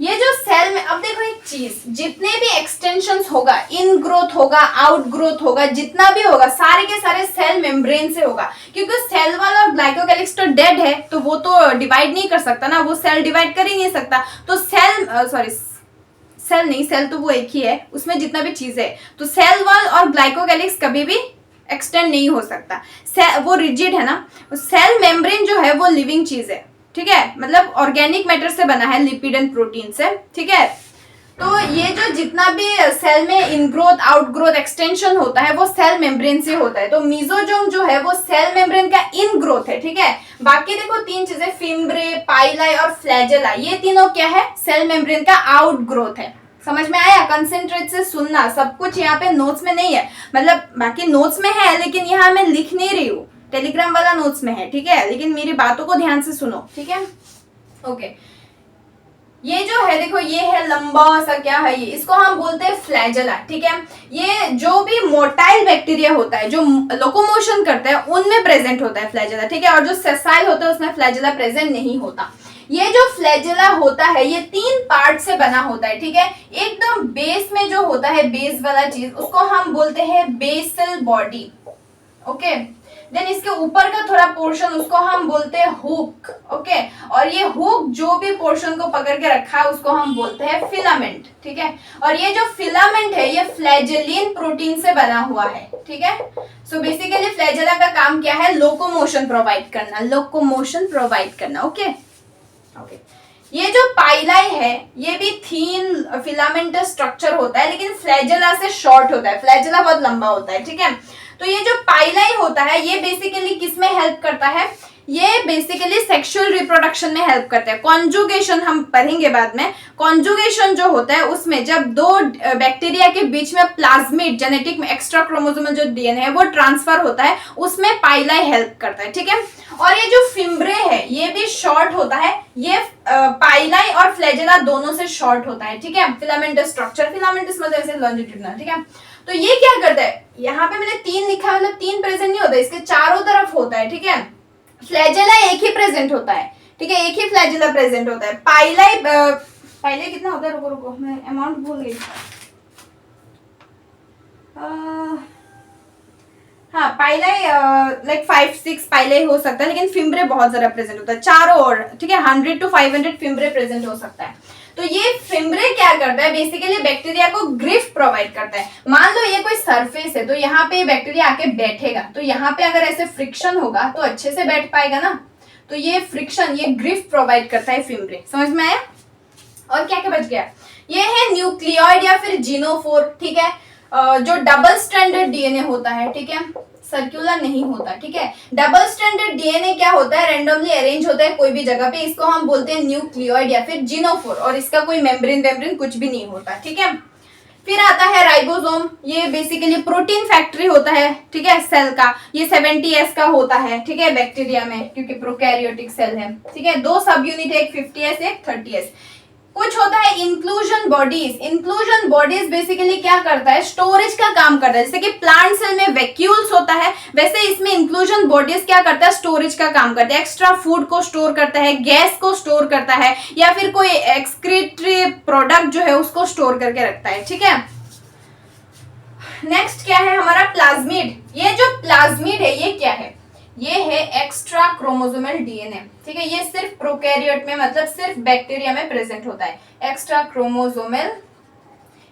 S1: ये जो सेल में, अब देखो एक चीज, जितने भी एक्सटेंशंस होगा, इन ग्रोथ होगा, आउट ग्रोथ होगा, जितना भी होगा सारे के सारे सेल मेम्ब्रेन से होगा, क्योंकि सेल वाल और ग्लाइकोकैलिक्स तो डेड है, तो वो तो डिवाइड नहीं कर सकता ना, वो सेल डिवाइड कर ही नहीं सकता, तो सेल तो वो एक ही है, उसमें जितना भी चीज है, तो सेल वाल और ग्लाइकोकैलिक्स कभी भी एक्सटेंड नहीं हो सकता, वो रिजिड है ना। सेल मेम्ब्रेन जो है वो लिविंग चीज है, ठीक है, मतलब ऑर्गेनिक मैटर से बना है, लिपिड एंड प्रोटीन से, ठीक है। तो ये जो जितना भी सेल में इनग्रोथ, आउटग्रोथ, एक्सटेंशन होता है वो सेल मेम्ब्रेन से होता है। तो मीजोजोम जो है वो सेल मेम्ब्रेन का इनग्रोथ है, ठीक है। बाकी देखो तीन चीजें, फिम्ब्रे, पाइलाई और फ्लैजेला, ये तीनों क्या है, सेल मेम्ब्रेन का आउटग्रोथ है। समझ में आया? कंसेंट्रेट से सुनना, सब कुछ यहाँ पे नोट्स में नहीं है, मतलब बाकी नोट्स में है लेकिन यहाँ मैं लिख नहीं रही हूँ, टेलीग्राम वाला नोट्स में है, ठीक है, लेकिन मेरी बातों को ध्यान से सुनो, ठीक है। ओके, ये जो है देखो, ये है लंबा सा, क्या है ये, इसको हम बोलते हैं फ्लैजेला, ठीक है। ये जो भी मोटाइल बैक्टीरिया होता है, जो लोकोमोशन करता है, उनमें प्रेजेंट होता है फ्लैजेला, ठीक है, और जो सेसाइल होता है उसमें फ्लैजेला प्रेजेंट नहीं होता। ये जो फ्लैजेला होता है ये 3 पार्ट से बना होता है, ठीक है। एकदम बेस में जो होता है, बेस वाला चीज, उसको हम बोलते हैं बेसल बॉडी, ओके। देन इसके ऊपर का थोड़ा पोर्शन, उसको हम बोलते हैं हुक, ओके। और ये हुक जो भी पोर्शन को पकड़ के रखा है उसको हम बोलते हैं फिलामेंट, ठीक है। और ये जो फिलामेंट है ये फ्लैजेलिन प्रोटीन से बना हुआ है, ठीक है। सो बेसिकली फ्लैजेला का काम क्या है, लोकोमोशन प्रोवाइड करना, लोकोमोशन प्रोवाइड करना, ओके ओके। ये जो पाइलाई है ये भी थीन फिलामेंटस स्ट्रक्चर होता है, लेकिन फ्लैजेला से शॉर्ट होता है, फ्लैजेला बहुत लंबा होता है, ठीक है। तो ये जो पाइलाई होता है ये बेसिकली किस में हेल्प करता है, ये बेसिकली सेक्सुअल रिप्रोडक्शन में हेल्प करता है। कॉन्जुगेशन हम पढ़ेंगे बाद में, कॉन्जुगेशन जो होता है उसमें जब दो बैक्टीरिया के बीच में प्लाज्मिड जेनेटिक में एक्स्ट्रा क्रोमोसोमल जो डीएनए है वो ट्रांसफर होता है, उसमें पाइलाई हेल्प करता है, ठीक है। और ये जो फिम्ब्रे है ये भी शॉर्ट होता है, ये पाइलाई और फ्लैजेला दोनों से शॉर्ट होता है, ठीक है। फिलामेंटस स्ट्रक्चर, फिलामेंटस मतलब ऐसे लॉन्जिट्यूडिनल, ठीक है। तो ये क्या करता है, यहाँ पे मैंने 3 लिखा है, मतलब 3 प्रेजेंट नहीं होता, इसके चारों तरफ होता है, ठीक है। फ्लैजेला एक ही प्रेजेंट होता है, ठीक है, एक ही फ्लैजेला प्रेजेंट होता है। पाइलाई कितना होता है, रुको रुको मैं अमाउंट भूल गई, हाँ पाइलाई लाइक 5-6 पाइलाई हो सकता है, लेकिन फिम्ब्रे बहुत ज्यादा प्रेजेंट होता है चारों ओर, ठीक है। 100 to 500 फिम्ब्रे प्रेजेंट हो सकता है। तो ये फिम्ब्रे क्या करता है, बेसिकली बैक्टीरिया को ग्रिप प्रोवाइड करता है। मान लो ये कोई सरफेस है तो यहाँ पे बैक्टीरिया आके बैठेगा, तो यहाँ पे अगर ऐसे फ्रिक्शन होगा तो अच्छे से बैठ पाएगा ना, तो ये फ्रिक्शन, ये ग्रिप प्रोवाइड करता है फिम्ब्रे। समझ में आया? और क्या क्या बच गया, ये है न्यूक्लियोइड या फिर जीनोफोर, ठीक है, जो डबल स्ट्रैंडेड डीएनए होता है, ठीक है, सर्कुलर नहीं होता, ठीक है। डबल स्ट्रैंडेड डीएनए क्या होता है, रैंडमली अरेंज होता है कोई भी जगह पे, इसको हम बोलते हैं न्यूक्लियोइड या फिर जीनोफोर, और इसका कोई मेम्ब्रेन कुछ भी नहीं होता, ठीक है। फिर आता है राइबोसोम, ये बेसिकली प्रोटीन फैक्ट्री होता है, ठीक है, सेल का, ये 70S का होता है, ठीक है, बैक्टीरिया में, क्योंकि प्रोकैरियोटिक सेल है, ठीक है। 2 सब यूनिट है, एक 50S एक 30S। कुछ होता है inclusion bodies, inclusion bodies basically क्या करता है, स्टोरेज का काम करता है। जैसे कि प्लांट सेल में वैक्यूल्स होता है, वैसे इसमें इंक्लूजन बॉडीज क्या करता है, स्टोरेज का काम करता है। एक्स्ट्रा फूड को स्टोर करता है, गैस को स्टोर करता है, या फिर कोई एक्सक्रीटरी प्रोडक्ट जो है उसको स्टोर करके रखता है, ठीक है। नेक्स्ट क्या है हमारा, प्लाज्मिड। ये जो प्लाज्मिड है ये क्या है, ये है एक्स्ट्रा क्रोमोसोमल डीएनए, ठीक है। ये सिर्फ प्रोकैरियोट में, मतलब सिर्फ बैक्टीरिया में प्रेजेंट होता है, एक्स्ट्रा क्रोमोसोमल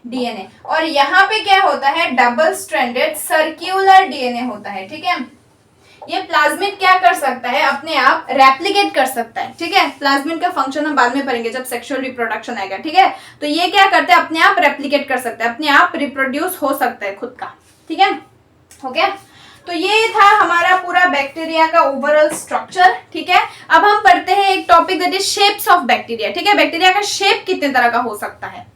S1: डीएनए। और यहाँ पे क्या होता है, डबल स्ट्रैंडेड सर्कुलर डीएनए होता है, ठीक है। ये प्लाज्मिड क्या कर सकता है, अपने आप रेप्लिकेट कर सकता है, ठीक है। प्लाज्मिड का फंक्शन हम बाद में पढ़ेंगे जब सेक्सुअल रिप्रोडक्शन आएगा, ठीक है। तो ये क्या करता है, अपने आप रेप्लिकेट कर सकता है, अपने आप रिप्रोड्यूस हो सकता है खुद का, ठीक है, हो गया। तो ये था हमारा पूरा बैक्टीरिया का ओवरऑल स्ट्रक्चर, ठीक है। अब हम पढ़ते हैं एक topic that is shapes of bacteria, ठीक है। बैक्टीरिया का शेप कितने तरह का हो सकता है?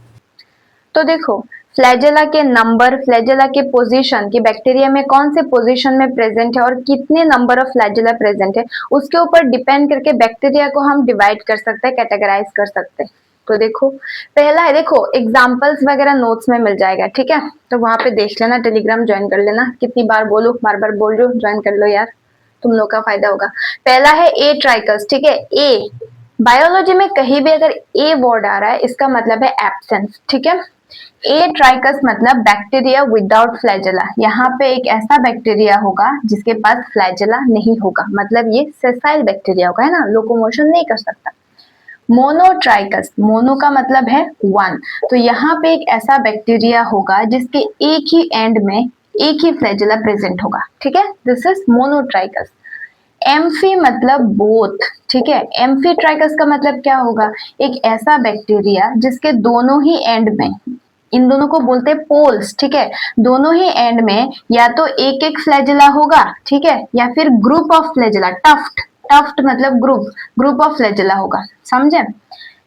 S2: तो देखो, फ्लैजेला के नंबर, फ्लैजेला के पोजीशन, कि बैक्टीरिया में कौन से पोजीशन में प्रेजेंट है और कितने नंबर ऑफ फ्लैजेला प्रेजेंट है, उसके ऊपर डिपेंड करके बैक्टीरिया को हम डिवाइड कर सकते हैं, कैटेगराइज कर सकते हैं। तो देखो, पहला है, देखो एग्जांपल्स वगैरह नोट्स में मिल जाएगा, ठीक है। तो वहां पे देख लेना, टेलीग्राम ज्वाइन कर लेना। कितनी बार बोलूं, बार बार बोल रही हूँ, ज्वाइन कर लो यार, तुम लोग का फायदा होगा। पहला है ए ट्राइकस, ठीक है। ए बायोलॉजी में कहीं भी अगर ए वर्ड आ रहा है, इसका मतलब है एब्सेंस, ठीक है। ए ट्राइकस मतलब बैक्टीरिया विदाउट फ्लैजेला। यहाँ पे एक ऐसा बैक्टीरिया होगा जिसके पास फ्लैजेला नहीं होगा, मतलब ये सेसाइल बैक्टीरिया होगा, है ना, लोकोमोशन नहीं कर सकता। मोनोट्राइकस, मोनो का मतलब है वन, तो यहाँ पे एक ऐसा बैक्टीरिया होगा जिसके एक ही एंड में एक ही फ्लैजेला प्रेजेंट होगा, ठीक है। This is monotrichous. एम्फी मतलब बोथ, ठीक है। एम्फीट्राइकस का मतलब क्या होगा? एक ऐसा बैक्टीरिया जिसके दोनों ही एंड में, इन दोनों को बोलते हैं पोल्स, ठीक है, दोनों ही एंड में या तो एक एक फ्लैजेला होगा, ठीक है, या फिर group of flagella, tuft, tuft मतलब ग्रुप, ग्रुप ऑफ फ्लैजेला होगा, समझे।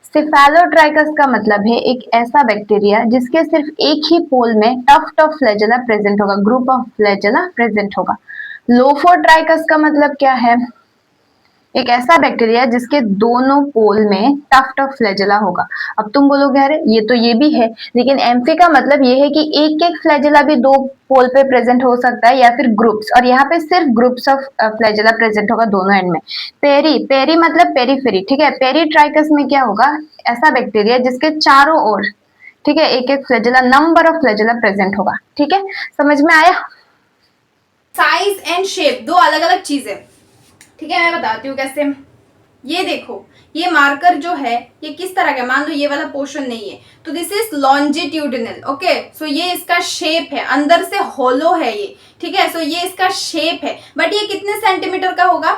S2: सिफेलोट्राइकस का मतलब है एक ऐसा बैक्टीरिया जिसके सिर्फ एक ही पोल में टफ्ट ऑफ फ्लैजेला प्रेजेंट होगा, ग्रुप ऑफ फ्लैजेला प्रेजेंट होगा। लोफोट्राइकस का मतलब क्या है? एक ऐसा बैक्टीरिया जिसके दोनों पोल में टफ्ट ऑफ फ्लैजेला होगा। अब तुम बोलोगे अरे ये तो ये भी है, लेकिन एम्फी का मतलब ये है कि एक एक फ्लैजेला भी दो पोल पे प्रेजेंट हो सकता है या फिर ग्रुप्स, और यहाँ पे सिर्फ ग्रुप्स ऑफ फ्लैजेला प्रेजेंट होगा दोनों एंड में। पेरी, पेरी मतलब पेरीफेरी, ठीक है। पेरीट्राइकस में क्या होगा? ऐसा बैक्टीरिया जिसके चारों ओर, ठीक है, एक एक flagella, number of flagella present होगा, ठीक है। समझ में आया?
S1: साइज एंड शेप दो अलग अलग चीजें, ठीक है। मैं बताती हूँ कैसे। ये देखो, ये मार्कर जो है ये किस तरह का, मान लो ये वाला पोर्शन नहीं है तो दिस इज लॉन्जिट्यूडिनल, ओके। सो ये इसका शेप है, अंदर से होलो है ये, ठीक है। सो ये इसका शेप है, बट ये कितने सेंटीमीटर का होगा?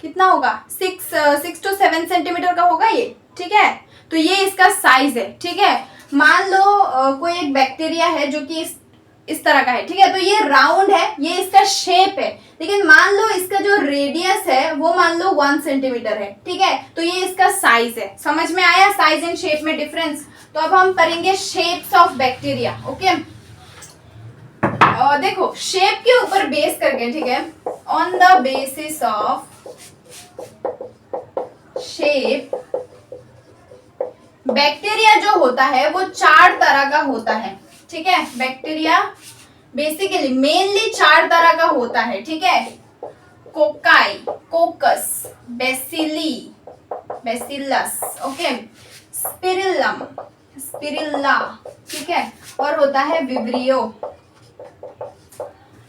S1: कितना होगा? 6 to 7 सेंटीमीटर का होगा ये, ठीक है। तो ये इसका साइज है, ठीक है। मान लो कोई एक बैक्टीरिया है जो कि इस तरह का है, ठीक है। तो ये राउंड है, ये इसका शेप है, लेकिन मान लो इसका जो रेडियस है वो मान लो 1 सेंटीमीटर है, ठीक है। तो ये इसका साइज है। समझ में आया साइज एंड शेप में डिफरेंस? तो अब हम पढ़ेंगे शेप्स ऑफ बैक्टीरिया, ओके। देखो, शेप के ऊपर बेस करके, ठीक है, on the basis of shape, bacteria जो होता है वो 4 तरह का होता है, ठीक है। बैक्टीरिया बेसिकली मेनली 4 तरह का होता है, ठीक है। Cocci, coccus, bacilli, bacillus, okay, spirillum, spirilla, ठीक है, और होता है विब्रियो,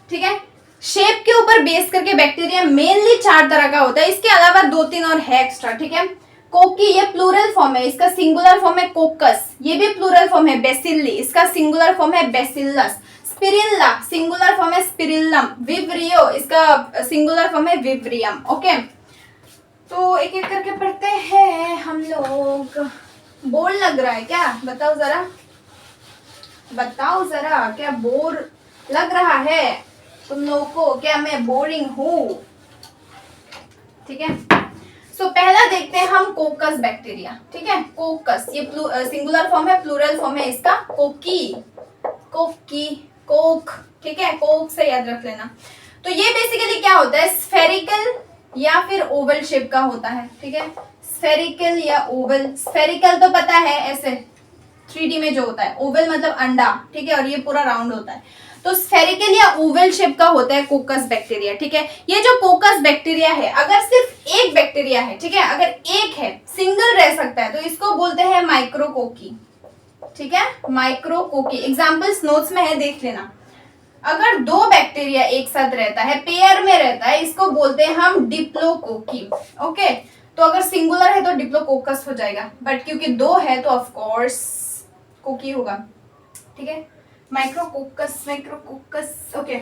S1: ठीक है। शेप के ऊपर बेस करके बैक्टीरिया मेनली 4 तरह का होता है, इसके अलावा 2-3 और है एक्स्ट्रा, ठीक है। कोकी, ये प्लूरल फॉर्म है, इसका सिंगुलर फॉर्म है कोकस, ये भी प्लूरल फॉर्म है बेसिली, इसका सिंगुलर फॉर्म है बेसिलस। स्पिरिल्ला, सिंगुलर फॉर्म है स्पिरिल्लम। विब्रियो, इसका सिंगुलर फॉर्म है विब्रियम, ओके। तो एक एक करके पढ़ते हैं हम लोग। बोर लग रहा है क्या? बताओ जरा, बताओ जरा, क्या बोर लग रहा है तुम लोगों को? क्या मैं बोरिंग हूँ? ठीक है। सो पहला देखते हैं हम कोकस बैक्टीरिया, ठीक है। कोकस, ये सिंगुलर फॉर्म है, प्लूरल फॉर्म है इसका कोकी, कोकी, कोक, ठीक है, कोक से याद रख लेना। तो ये बेसिकली क्या होता है? स्फेरिकल या फिर ओवल शेप का होता है, ठीक है। स्फेरिकल या ओवल, स्फेरिकल तो पता है ऐसे 3D में जो होता है, ओवल मतलब अंडा, ठीक है, और ये पूरा राउंड होता है। तो स्फेरिकल या ओवल शेप का होता है कोकस बैक्टीरिया, ठीक है। ये जो कोकस बैक्टीरिया है, अगर सिर्फ एक बैक्टीरिया है, ठीक है, अगर एक है, सिंगल रह सकता है, तो इसको बोलते हैं माइक्रोकोकी, ठीक है, माइक्रोकोकी। एग्जांपल्स नोट्स में है, देख लेना। अगर 2 बैक्टीरिया एक साथ रहता है, पेयर में रहता है, इसको बोलते हैं हम डिप्लोकोकी, ओके। तो अगर सिंगुलर है तो डिप्लोकोकस हो जाएगा, बट क्योंकि 2 है तो ऑफ कोर्स कोकी होगा, ठीक है। Micrococcus, micrococcus, okay.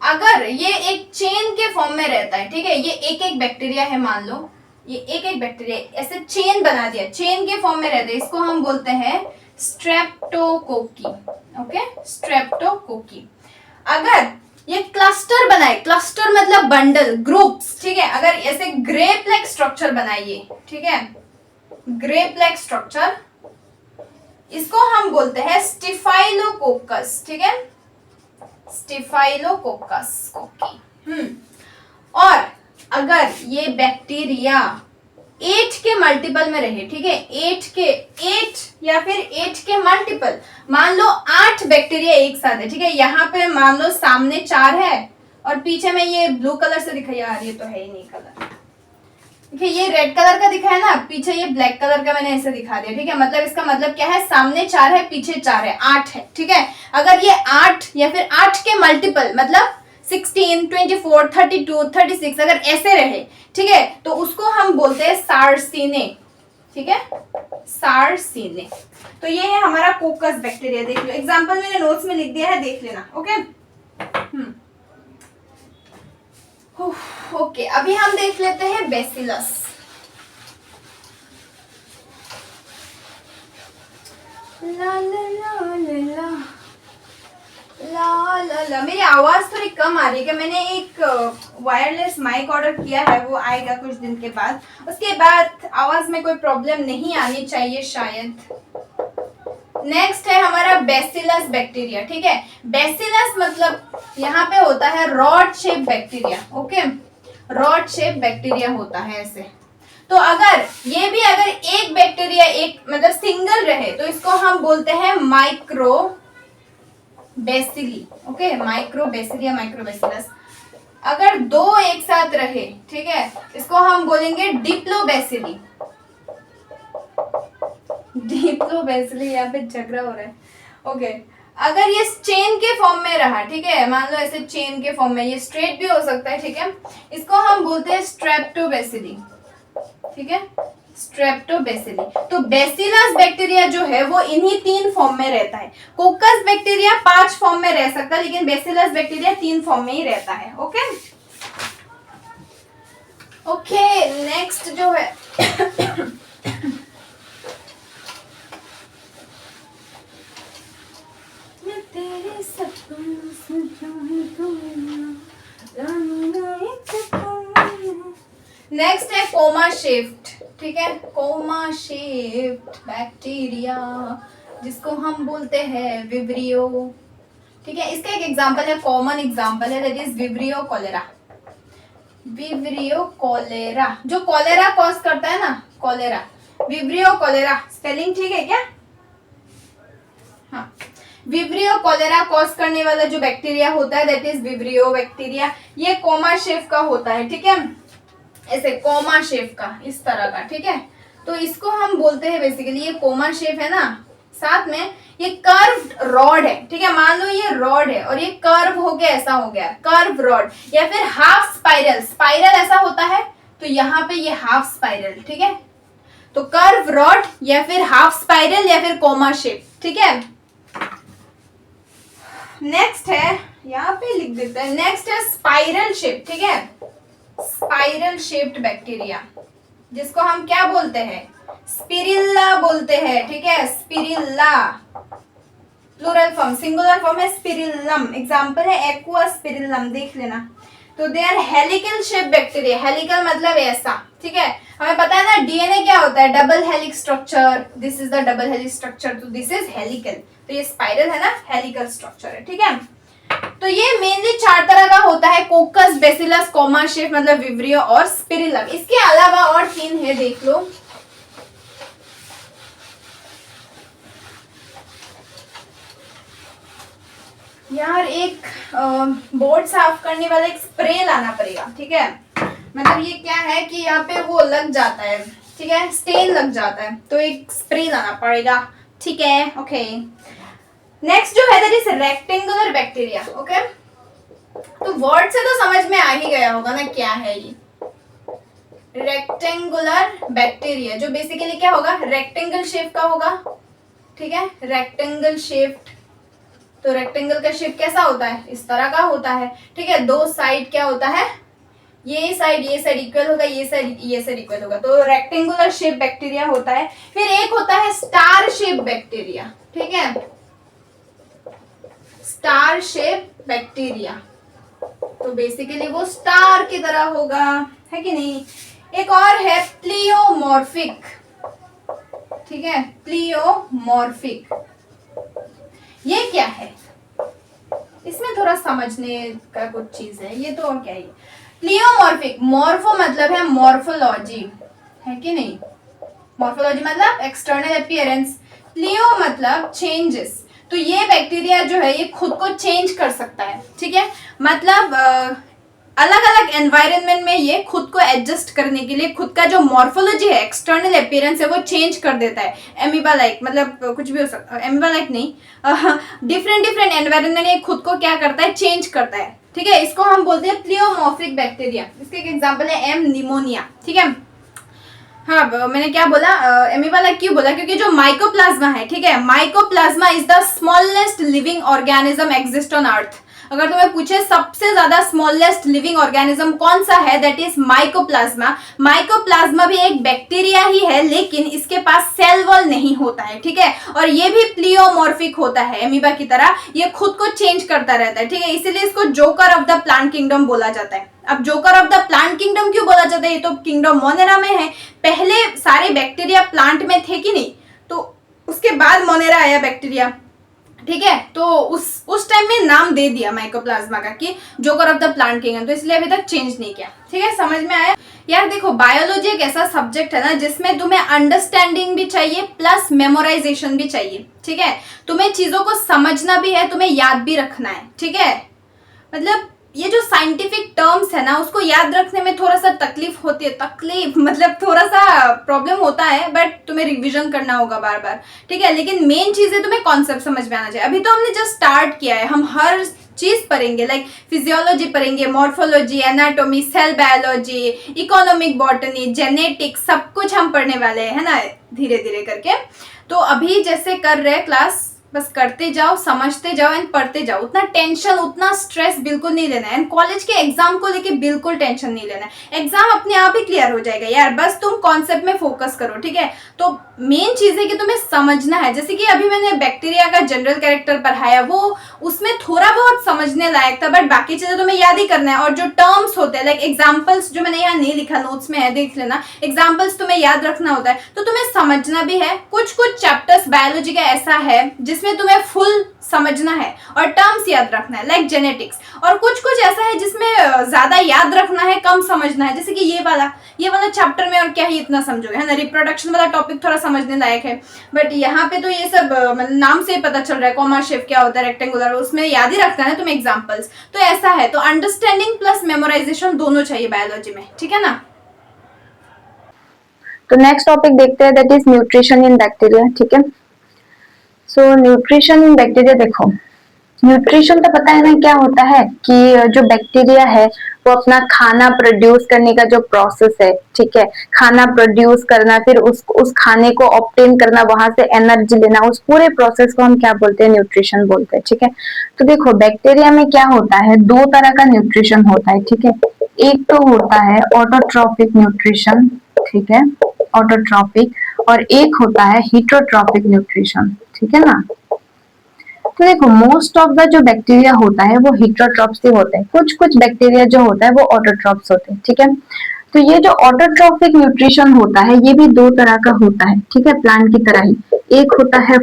S1: अगर ये एक चेन के फॉर्म में रहता है, ठीक है, ये एक एक बैक्टीरिया है, मान लो ये एक एक बैक्टीरिया ऐसे चेन बना दिया, चेन के फॉर्म में रहते हैं, इसको हम बोलते हैं स्ट्रेप्टोकोकी, ओके, स्ट्रेप्टोकोकी। अगर ये क्लस्टर बनाए, क्लस्टर मतलब बंडल, ग्रुप्स, ठीक है। अगर ऐसे ग्रेप लाइक स्ट्रक्चर बनाइए, ठीक है, ग्रेप लाइक स्ट्रक्चर, इसको हम बोलते हैं स्टिफाइलोकोकस, ठीक है, स्टिफाइलोकोकस कोकी। और अगर ये बैक्टीरिया 8 के मल्टीपल में रहे, ठीक है, 8 या फिर 8 के मल्टीपल, मान लो 8 बैक्टीरिया एक साथ है, ठीक है, यहाँ पे मान लो सामने 4 है और पीछे में ये ब्लू कलर से दिखाई, यार ये तो है ही नहीं कलर, ठीक है, ये रेड कलर का दिखा है ना, पीछे ये ब्लैक कलर का मैंने ऐसे दिखा दिया, ठीक है। मतलब इसका मतलब क्या है, सामने 4 है, पीछे 4 है, 8 है, ठीक है। अगर ये 8 या फिर 8 के मल्टीपल मतलब 16, 24, 32, 36 अगर ऐसे रहे, ठीक है, तो उसको हम बोलते हैं सार्सिने, ठीक है, सार्सिने। तो ये है हमारा कोकस बैक्टीरिया, देख लो, एग्जांपल मैंने नोट्स में लिख दिया है, देख लेना, ओके। ओके, अभी हम देख लेते हैं बेसिलस। ला ला ला ला ला ला ला, मेरी आवाज थोड़ी कम आ रही है, कि मैंने एक वायरलेस माइक ऑर्डर किया है, वो आएगा कुछ दिन के बाद, उसके बाद आवाज में कोई प्रॉब्लम नहीं आनी चाहिए शायद। नेक्स्ट है हमारा बेसिलस बैक्टीरिया, ठीक है। बेसिलस मतलब यहाँ पे होता है rod shape bacteria, okay, rod shape bacteria होता है ऐसे। तो अगर ये भी अगर एक बैक्टीरिया एक मतलब सिंगल रहे तो इसको हम बोलते हैं micro bacilli, okay, micro bacillia, micro bacillus. अगर 2 एक साथ रहे, ठीक है, इसको हम बोलेंगे डिप्लो बेसिली, डिप्लो बेसिली, यहाँ पे झगड़ा हो रहा है, ओके। अगर ये चेन के फॉर्म में रहा, ठीक है, मान लो ऐसे चेन के फॉर्म में, ये स्ट्रेट भी हो सकता है, ठीक है, इसको हम बोलते हैं स्ट्रेप्टोबेसिली, ठीक है, स्ट्रेप्टोबेसिली। तो बेसिलस बैक्टीरिया जो है वो इन्हीं 3 फॉर्म में रहता है। कोकस बैक्टीरिया 5 फॉर्म में रह सकता है, लेकिन बेसिलस बैक्टीरिया 3 फॉर्म में ही रहता है, ओके। ओके, नेक्स्ट जो है मैं तेरे सपनों से नेक्स्ट है कोमा शिफ्ट, ठीक है, कोमा शिफ्ट बैक्टीरिया, जिसको हम बोलते हैं विब्रियो, ठीक है। इसका एक एग्जांपल है, कॉमन एग्जांपल है, that is vibrio cholera, vibrio cholera, जो कॉलेरा कॉज करता है ना, कॉलेरा, विब्रियो कॉलेरा, स्पेलिंग ठीक है क्या? हाँ, विब्रियो कॉलेरा कॉज करने वाला जो बैक्टीरिया होता है दैट इज विब्रियो बैक्टीरिया। ये कोमा शेफ का होता है, ठीक है, ऐसे कोमा शेफ का, इस तरह का, ठीक है। तो इसको हम बोलते हैं बेसिकली, ये कोमा शेफ है ना, साथ में ये कर्व रॉड है, ठीक है, मान लो ये रॉड है और ये कर्व हो गया, ऐसा हो गया कर्व रॉड, या फिर हाफ स्पाइरल, स्पाइरल ऐसा होता है तो यहाँ पे ये हाफ स्पाइरल, ठीक है। तो कर्व रॉड या फिर हाफ स्पाइरल या फिर कोमा शेप, ठीक है। नेक्स्ट है, यहाँ पे लिख देते हैं, नेक्स्ट है स्पाइरल शेप, ठीक है, स्पाइरल शेप्ड बैक्टीरिया, जिसको हम क्या बोलते हैं, स्पिरिल्ला बोलते हैं, ठीक है, spirilla, plural form, singular form है स्पिरिल्लम, एग्जांपल है एक्वा स्पिरिल्लम, देख लेना। तो they are helical shape bacteria, helical मतलब ऐसा, ठीक है, हमें पता है ना डीएनए क्या होता है, double helix structure, this is the double helix structure, तो दिस इज हेलिकल, तो ये स्पाइरल है ना, हेलिकल स्ट्रक्चर है, ठीक है। तो ये मेनली 4 तरह का होता है, कोकस, बेसिलस, कोमा शेफ मतलब विब्रियो और स्पिरिलम। इसके अलावा और 3 है, देख लो। यार एक बोर्ड साफ करने वाला एक स्प्रे लाना पड़ेगा, ठीक है, मतलब ये क्या है कि यहाँ पे वो लग जाता है, ठीक है, स्टेन लग जाता है, तो एक स्प्रे लाना पड़ेगा, ठीक है, ओके। नेक्स्ट जो है that is rectangular bacteria, okay. तो वर्ड से तो समझ में आ ही गया होगा ना क्या है ये रेक्टेंगुलर बैक्टीरिया, जो बेसिकली क्या होगा, रेक्टेंगल शेप का होगा, ठीक है, रेक्टेंगल शेप्ड। तो रेक्टेंगल का शेप कैसा होता है, इस तरह का होता है, ठीक है, 2 साइड क्या होता है, ये साइड इक्वल होगा, ये साइड इक्वल होगा, तो रेक्टेंगुलर शेप बैक्टीरिया होता है। फिर एक होता है स्टार शेप बैक्टीरिया, ठीक है, स्टार शेप बैक्टीरिया, तो बेसिकली वो स्टार की तरह होगा, है कि नहीं। एक और है प्लियोमॉर्फिक, ठीक है, प्लियोमॉर्फिक। ये क्या है, इसमें थोड़ा समझने का कुछ चीज है ये तो, और क्या है प्लियोमॉर्फिक। मॉर्फो मतलब है मॉर्फोलॉजी, है कि नहीं। मॉर्फोलॉजी मतलब एक्सटर्नल अपीयरेंस, प्लियो मतलब चेंजेस। तो ये बैक्टीरिया जो है ये खुद को चेंज कर सकता है, ठीक है। मतलब अलग अलग एनवायरनमेंट में ये खुद को एडजस्ट करने के लिए खुद का जो मॉर्फोलॉजी है, एक्सटर्नल अपीयरेंस है, वो चेंज कर देता है। एमीबा लाइक मतलब कुछ भी हो सकता है, एमीबा लाइक नहीं, डिफरेंट डिफरेंट एनवायरनमेंट ये खुद को क्या करता है, चेंज करता है, ठीक है। इसको हम बोलते हैं प्लियोमॉर्फिक बैक्टीरिया। इसके एक एग्जाम्पल है एम निमोनिया, ठीक है। हाँ, मैंने क्या बोला, एमीबा लाइक क्यों बोला, क्योंकि जो माइकोप्लाज्मा है, ठीक है, mycoplasma is the smallest living organism exist on earth. अगर तुम्हें पूछे सबसे ज्यादा स्मॉलेस्ट लिविंग ऑर्गेनिज्म कौन सा है, दैट इज माइकोप्लाज्मा। माइकोप्लाज्मा भी एक बैक्टीरिया ही है, लेकिन इसके पास सेल वॉल नहीं होता है, ठीक है। और ये भी प्लियोमॉर्फिक होता है एमीबा की तरह, ये खुद को चेंज करता रहता है, ठीक है। इसीलिए इसको joker of the plant kingdom बोला जाता है। अब joker of the plant kingdom क्यों बोला जाता है, ये तो किंगडम मोनेरा में है। पहले सारे बैक्टीरिया प्लांट में थे कि नहीं, तो उसके बाद मोनेरा आया बैक्टीरिया, ठीक है। तो उस टाइम में नाम दे दिया माइकोप्लाज्मा का कि joker of the plant kingdom, तो इसलिए अभी तक चेंज नहीं किया, ठीक है। समझ में आया यार। देखो, बायोलॉजी एक ऐसा सब्जेक्ट है ना जिसमें तुम्हें अंडरस्टैंडिंग भी चाहिए प्लस मेमोराइजेशन भी चाहिए, ठीक है। तुम्हें चीजों को समझना भी है, तुम्हें याद भी रखना है, ठीक है। मतलब ये जो साइंटिफिक टर्म्स है ना, उसको याद रखने में थोड़ा सा तकलीफ होती है, तकलीफ मतलब थोड़ा सा प्रॉब्लम होता है, बट तुम्हें रिवीजन करना होगा बार बार, ठीक है। लेकिन मेन चीज है तुम्हें कॉन्सेप्ट समझ में आना चाहिए। अभी तो हमने जस्ट स्टार्ट किया है, हम हर चीज पढ़ेंगे, लाइक फिजियोलॉजी पढ़ेंगे, morphology, anatomy, cell biology, economic botany, genetics, सब कुछ हम पढ़ने वाले हैं, है ना, धीरे धीरे करके। तो अभी जैसे कर रहे हैं क्लास, बस करते जाओ, समझते जाओ एंड पढ़ते जाओ। उतना टेंशन, उतना स्ट्रेस बिल्कुल नहीं लेना है। एंड कॉलेज के एग्जाम को लेके बिल्कुल टेंशन नहीं लेना है, एग्जाम अपने आप ही क्लियर हो जाएगा यार, बस तुम कॉन्सेप्ट में फोकस करो, ठीक है। तो मेन चीज है कि तुम्हें समझना है। जैसे कि अभी मैंने बैक्टीरिया का जनरल कैरेक्टर पढ़ाया, वो उसमें थोड़ा बहुत समझने लायक था, बट बाकी चीजें तुम्हें याद ही करना है। और जो टर्म्स होते हैं, लाइक एग्जाम्पल्स, जो मैंने यहाँ नहीं लिखा, नोट्स में है, देख लेना, एग्जाम्पल्स तुम्हें याद रखना होता है, तो तुम्हें समझना भी है। कुछ कुछ चैप्टर्स बायोलॉजी का ऐसा है जिसमें तुम्हें फुल समझना है और टर्म्स याद रखना है, लाइक जेनेटिक्स। और कुछ कुछ ऐसा है जिसमें ज्यादा याद रखना है, कम समझना है, जैसे कि ये वाला चैप्टर में और क्या ही इतना समझोगे, है ना। रिप्रोडक्शन वाला टॉपिक थोड़ा समझने लायक है, बट यहाँ पे तो ये सब मतलब नाम से पता चल रहा है, कॉमा शेप क्या होता है, रेक्टेंगुलर, उसमें याद ही रखना है तुम्हें एग्जाम्पल्स। तो ऐसा है, तो अंडरस्टैंडिंग प्लस मेमोराइजेशन दोनों चाहिए बायोलॉजी में, ठीक है ना।
S2: तो नेक्स्ट टॉपिक देखते हैं, that is nutrition in bacteria, ठीक है। सो न्यूट्रिशन इन बैक्टीरिया, देखो न्यूट्रिशन तो पता है ना क्या होता है, कि जो बैक्टीरिया है वो अपना खाना प्रोड्यूस करने का जो प्रोसेस है, ठीक है, खाना प्रोड्यूस करना, फिर उस खाने को ऑब्टेन करना, वहां से एनर्जी लेना, उस पूरे प्रोसेस को हम क्या बोलते हैं, न्यूट्रिशन बोलते हैं, ठीक है। तो देखो बैक्टीरिया में क्या होता है, दो तरह का न्यूट्रिशन होता है, ठीक है। एक तो होता है ऑटोट्रॉपिक न्यूट्रिशन, ठीक है, ऑटोट्रॉपिक, और एक होता है हीटरोट्रॉपिक न्यूट्रिशन, ठीक है ना। तो देखो मोस्ट ऑफ द जो बैक्टीरिया होता है वो हीटरोट्रॉप्स ही होते हैं, कुछ कुछ बैक्टीरिया जो होता है वो ऑटोट्रॉप्स होते हैं, ठीक है। तो ये जो ऑटोट्रॉपिक न्यूट्रिशन होता है ये भी दो तरह का होता है, ठीक है, प्लांट की तरह ही। एक होता है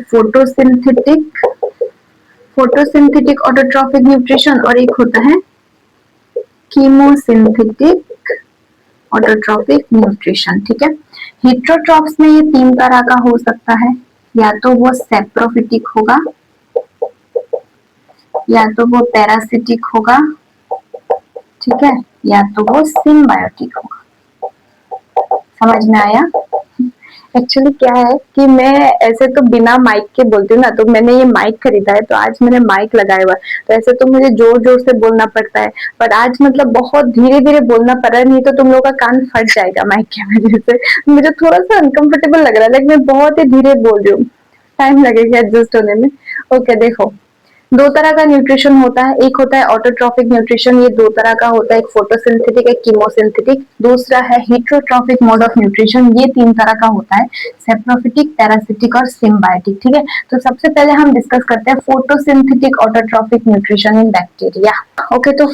S2: फोटोसिंथेटिक ऑटोट्रॉपिक न्यूट्रिशन, और एक होता है कीमोसिंथेटिक ऑटोट्रॉपिक न्यूट्रिशन, ठीक है। हीटरोट्रॉप्स में ये तीन तरह का हो सकता है, या तो वो सेप्रोफिटिक होगा, या तो वो पैरासिटिक होगा, ठीक है, या तो वो सिम्बायोटिक होगा। समझ में आया। एक्चुअली क्या है कि मैं ऐसे तो बिना माइक के बोलती हूँ ना, तो मैंने ये माइक खरीदा है, तो आज मैंने माइक लगाया हुआ है, तो ऐसे तो मुझे जोर जोर से बोलना पड़ता है, पर आज मतलब बहुत धीरे धीरे बोलना पड़ रहा है, नहीं तो तुम लोगों का कान फट जाएगा माइक की वजह से। मुझे थोड़ा सा अनकंफर्टेबल लग रहा है, लेकिन मैं बहुत ही धीरे बोल रही हूँ, टाइम लगेगा एडजस्ट होने में। ओके देखो, दो तरह का न्यूट्रिशन होता है, एक होता है ऑटोट्रॉफिक न्यूट्रिशन, ये दो तरह का होता है, एक फोटोसिंथेटिक, एक कीमोसिंथेटिक, दूसरा है हीटरोट्रॉफिक मोड ऑफ न्यूट्रिशन, ये तीन तरह का होता है, सेप्रोफिटिक, पैरासिटिक और सिम्बायोटिक। ठीक है, तो सबसे पहले हम डिस्कस करते हैं photosynthetic autotrophic nutrition in bacteria. Okay, तो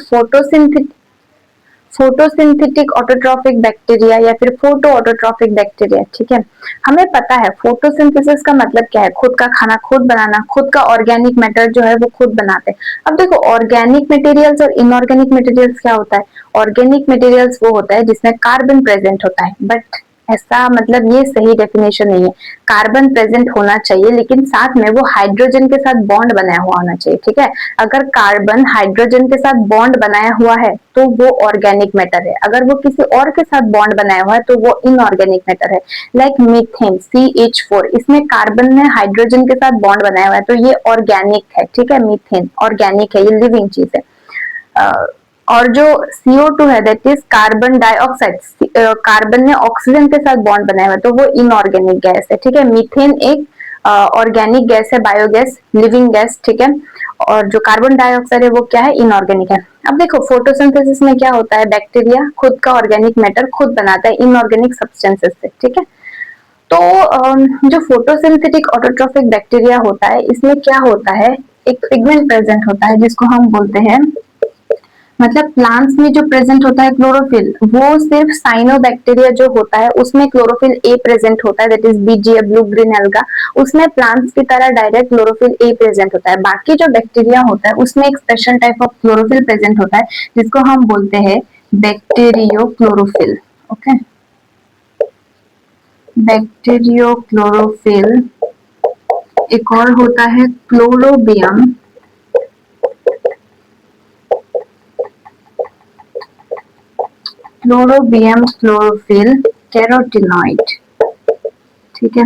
S2: फोटोसिंथेटिक ऑटोट्रॉफिक बैक्टीरिया या फिर फोटो ऑटोट्रॉफिक बैक्टीरिया। ठीक है, हमें पता है फोटोसिंथेसिस का मतलब क्या है, खुद का खाना खुद बनाना, खुद का ऑर्गेनिक मैटर जो है वो खुद बनाते हैं। अब देखो, ऑर्गेनिक मटेरियल्स और इनऑर्गेनिक मटेरियल्स क्या होता है, ऑर्गेनिक मटेरियल्स वो होता है जिसमें कार्बन प्रेजेंट होता है, बट ऐसा मतलब ये सही डेफिनेशन नहीं है। कार्बन प्रेजेंट होना चाहिए लेकिन साथ में वो हाइड्रोजन के साथ बॉन्ड बनाया हुआ होना चाहिए। ठीक है, अगर कार्बन हाइड्रोजन के साथ बॉन्ड बनाया हुआ है तो वो ऑर्गेनिक मैटर है, अगर वो किसी और के साथ बॉन्ड बनाया हुआ है तो वो इनऑर्गेनिक मैटर है। लाइक मीथेन CH4, इसमें कार्बन ने हाइड्रोजन के साथ बॉन्ड बनाया हुआ है तो ये ऑर्गेनिक है। ठीक है, मीथेन ऑर्गेनिक है, ये लिविंग चीज है। और जो CO2 है that is carbon dioxide, carbon ने ऑक्सीजन के साथ बॉन्ड बनाया हुआ है तो वो इनऑर्गेनिक गैस है। ठीक है, मीथेन एक ऑर्गेनिक गैस है, बायोगैस, लिविंग गैस। ठीक है, और जो कार्बन डाइऑक्साइड है वो क्या है, इनऑर्गेनिक है। अब देखो फोटोसिंथेसिस में क्या होता है, बैक्टीरिया खुद का ऑर्गेनिक मैटर खुद बनाता है इनऑर्गेनिक सब्सटेंसेस से। ठीक है, तो जो फोटोसिंथेटिक ऑटोट्रॉफिक बैक्टीरिया होता है इसमें क्या होता है, एक पिगमेंट प्रेजेंट होता है जिसको हम बोलते हैं, मतलब प्लांट्स में जो प्रेजेंट होता है क्लोरोफिल, वो सिर्फ साइनोबैक्टीरिया जो होता है उसमें क्लोरोफिल ए प्रेजेंट होता है, that is BGA, blue green alga, उसमें प्लांट्स की तरह डायरेक्ट क्लोरोफिल ए प्रेजेंट होता है। बाकी जो बैक्टीरिया होता है उसमें एक special type of chlorophyll present होता है जिसको हम बोलते हैं bacterio chlorophyll. Okay, bacterio chlorophyll. एक और होता है क्लोरोबियम, क्लोरोबियम क्लोरोफिल कैरोटिनॉइड। ठीक है,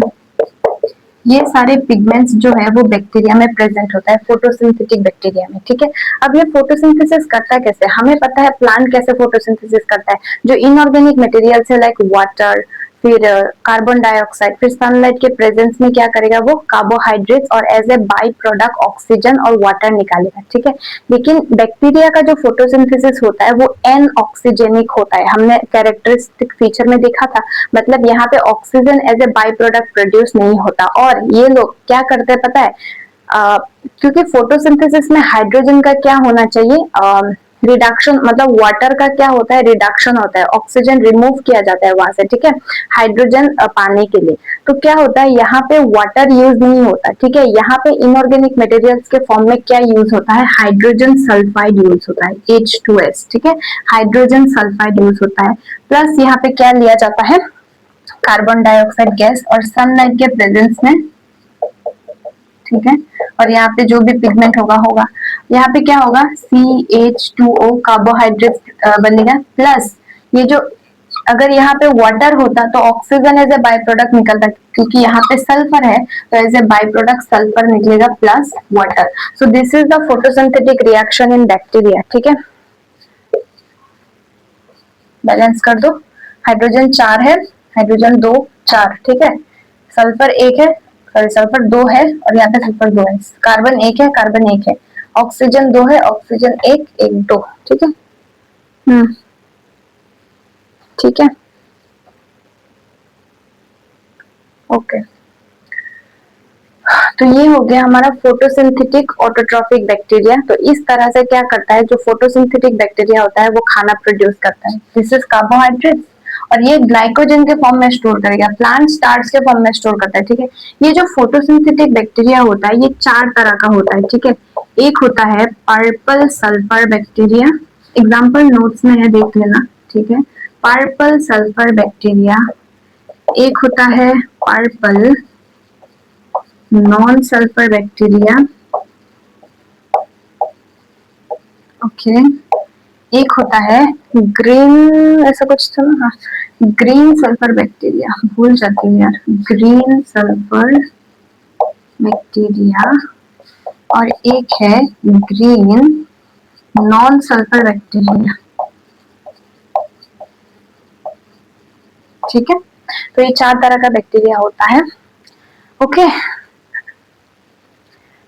S2: ये सारे पिगमेंट्स जो है वो बैक्टीरिया में प्रेजेंट होता है, फोटोसिंथेटिक बैक्टीरिया में। ठीक है, अब ये फोटोसिंथेसिस करता है कैसे, हमें पता है प्लांट कैसे फोटोसिंथेसिस करता है, जो इनऑर्गेनिक मटेरियल्स है लाइक वाटर, फिर कार्बन डाइऑक्साइड, फिर सनलाइट के प्रेजेंस में क्या करेगा, वो कार्बोहाइड्रेट्स और as a by product oxygen और वाटर निकालेगा। ठीक है, लेकिन बैक्टीरिया का जो फोटोसिंथेसिस होता है वो एन ऑक्सीजेनिक होता है, हमने कैरेक्टरिस्टिक फीचर में देखा था। मतलब यहाँ पे oxygen as a by product produce नहीं होता, और ये लोग क्या करते हैं पता है, क्योंकि फोटोसिंथेसिस में हाइड्रोजन का क्या होना चाहिए, रिडक्शन, मतलब वाटर का क्या होता है, रिडक्शन होता है, ऑक्सीजन रिमूव किया जाता है वहां से। ठीक है, हाइड्रोजन पाने के लिए। तो क्या होता है, यहाँ पे वाटर यूज नहीं होता। ठीक है, यहाँ पे इनऑर्गेनिक मटेरियल्स के फॉर्म में क्या यूज होता है, हाइड्रोजन सल्फाइड यूज होता है, H2S। ठीक है, हाइड्रोजन सल्फाइड यूज होता है, प्लस यहाँ पे क्या लिया जाता है, कार्बन डाइऑक्साइड गैस और सनलाइट के प्रेजेंस में। ठीक है, और यहाँ पे जो भी पिगमेंट होगा होगा, यहाँ पे क्या होगा, CH2O कार्बोहाइड्रेट बनेगा, प्लस ये जो, अगर यहाँ पे वाटर होता तो oxygen as a by product निकलता, क्योंकि यहाँ पे सल्फर है तो as a by product sulphur निकलेगा plus water. So this is the photosynthetic reaction in bacteria. ठीक है, बैलेंस कर दो, हाइड्रोजन 4 है, हाइड्रोजन 2 4। ठीक है, सल्फर 1 है, सॉरी सल्फर 2 है, और यहाँ पे सल्फर 2 है, कार्बन 1 है, कार्बन 1 है, ऑक्सीजन 2 है, ऑक्सीजन 1 1 2। ठीक है, ठीक है, ओके। तो ये हो गया हमारा फोटोसिंथेटिक ऑटोट्रॉफिक बैक्टीरिया। तो इस तरह से क्या करता है, जो फोटोसिंथेटिक बैक्टीरिया होता है वो खाना प्रोड्यूस करता है, दिस इज कार्बोहाइड्रेट, और ये ग्लाइकोजन के फॉर्म में स्टोर करेगा, प्लांट स्टार्च के फॉर्म में स्टोर करता है। ठीक है, ये जो फोटोसिंथेटिक बैक्टीरिया होता है ये 4 तरह का होता है। ठीक है, एक होता है purple sulphur bacteria, example notes में है, देख लेना। ठीक है, पर्पल सल्फर बैक्टीरिया। एक होता है purple non sulphur bacteria. Okay, एक होता है ग्रीन, ऐसा कुछ था ना, ग्रीन सल्फर बैक्टीरिया, भूल जाती हूँ यार, ग्रीन सल्फर बैक्टीरिया। और एक है ग्रीन नॉन सल्फर बैक्टीरिया। ठीक है, तो ये 4 तरह का बैक्टीरिया होता है। ओके,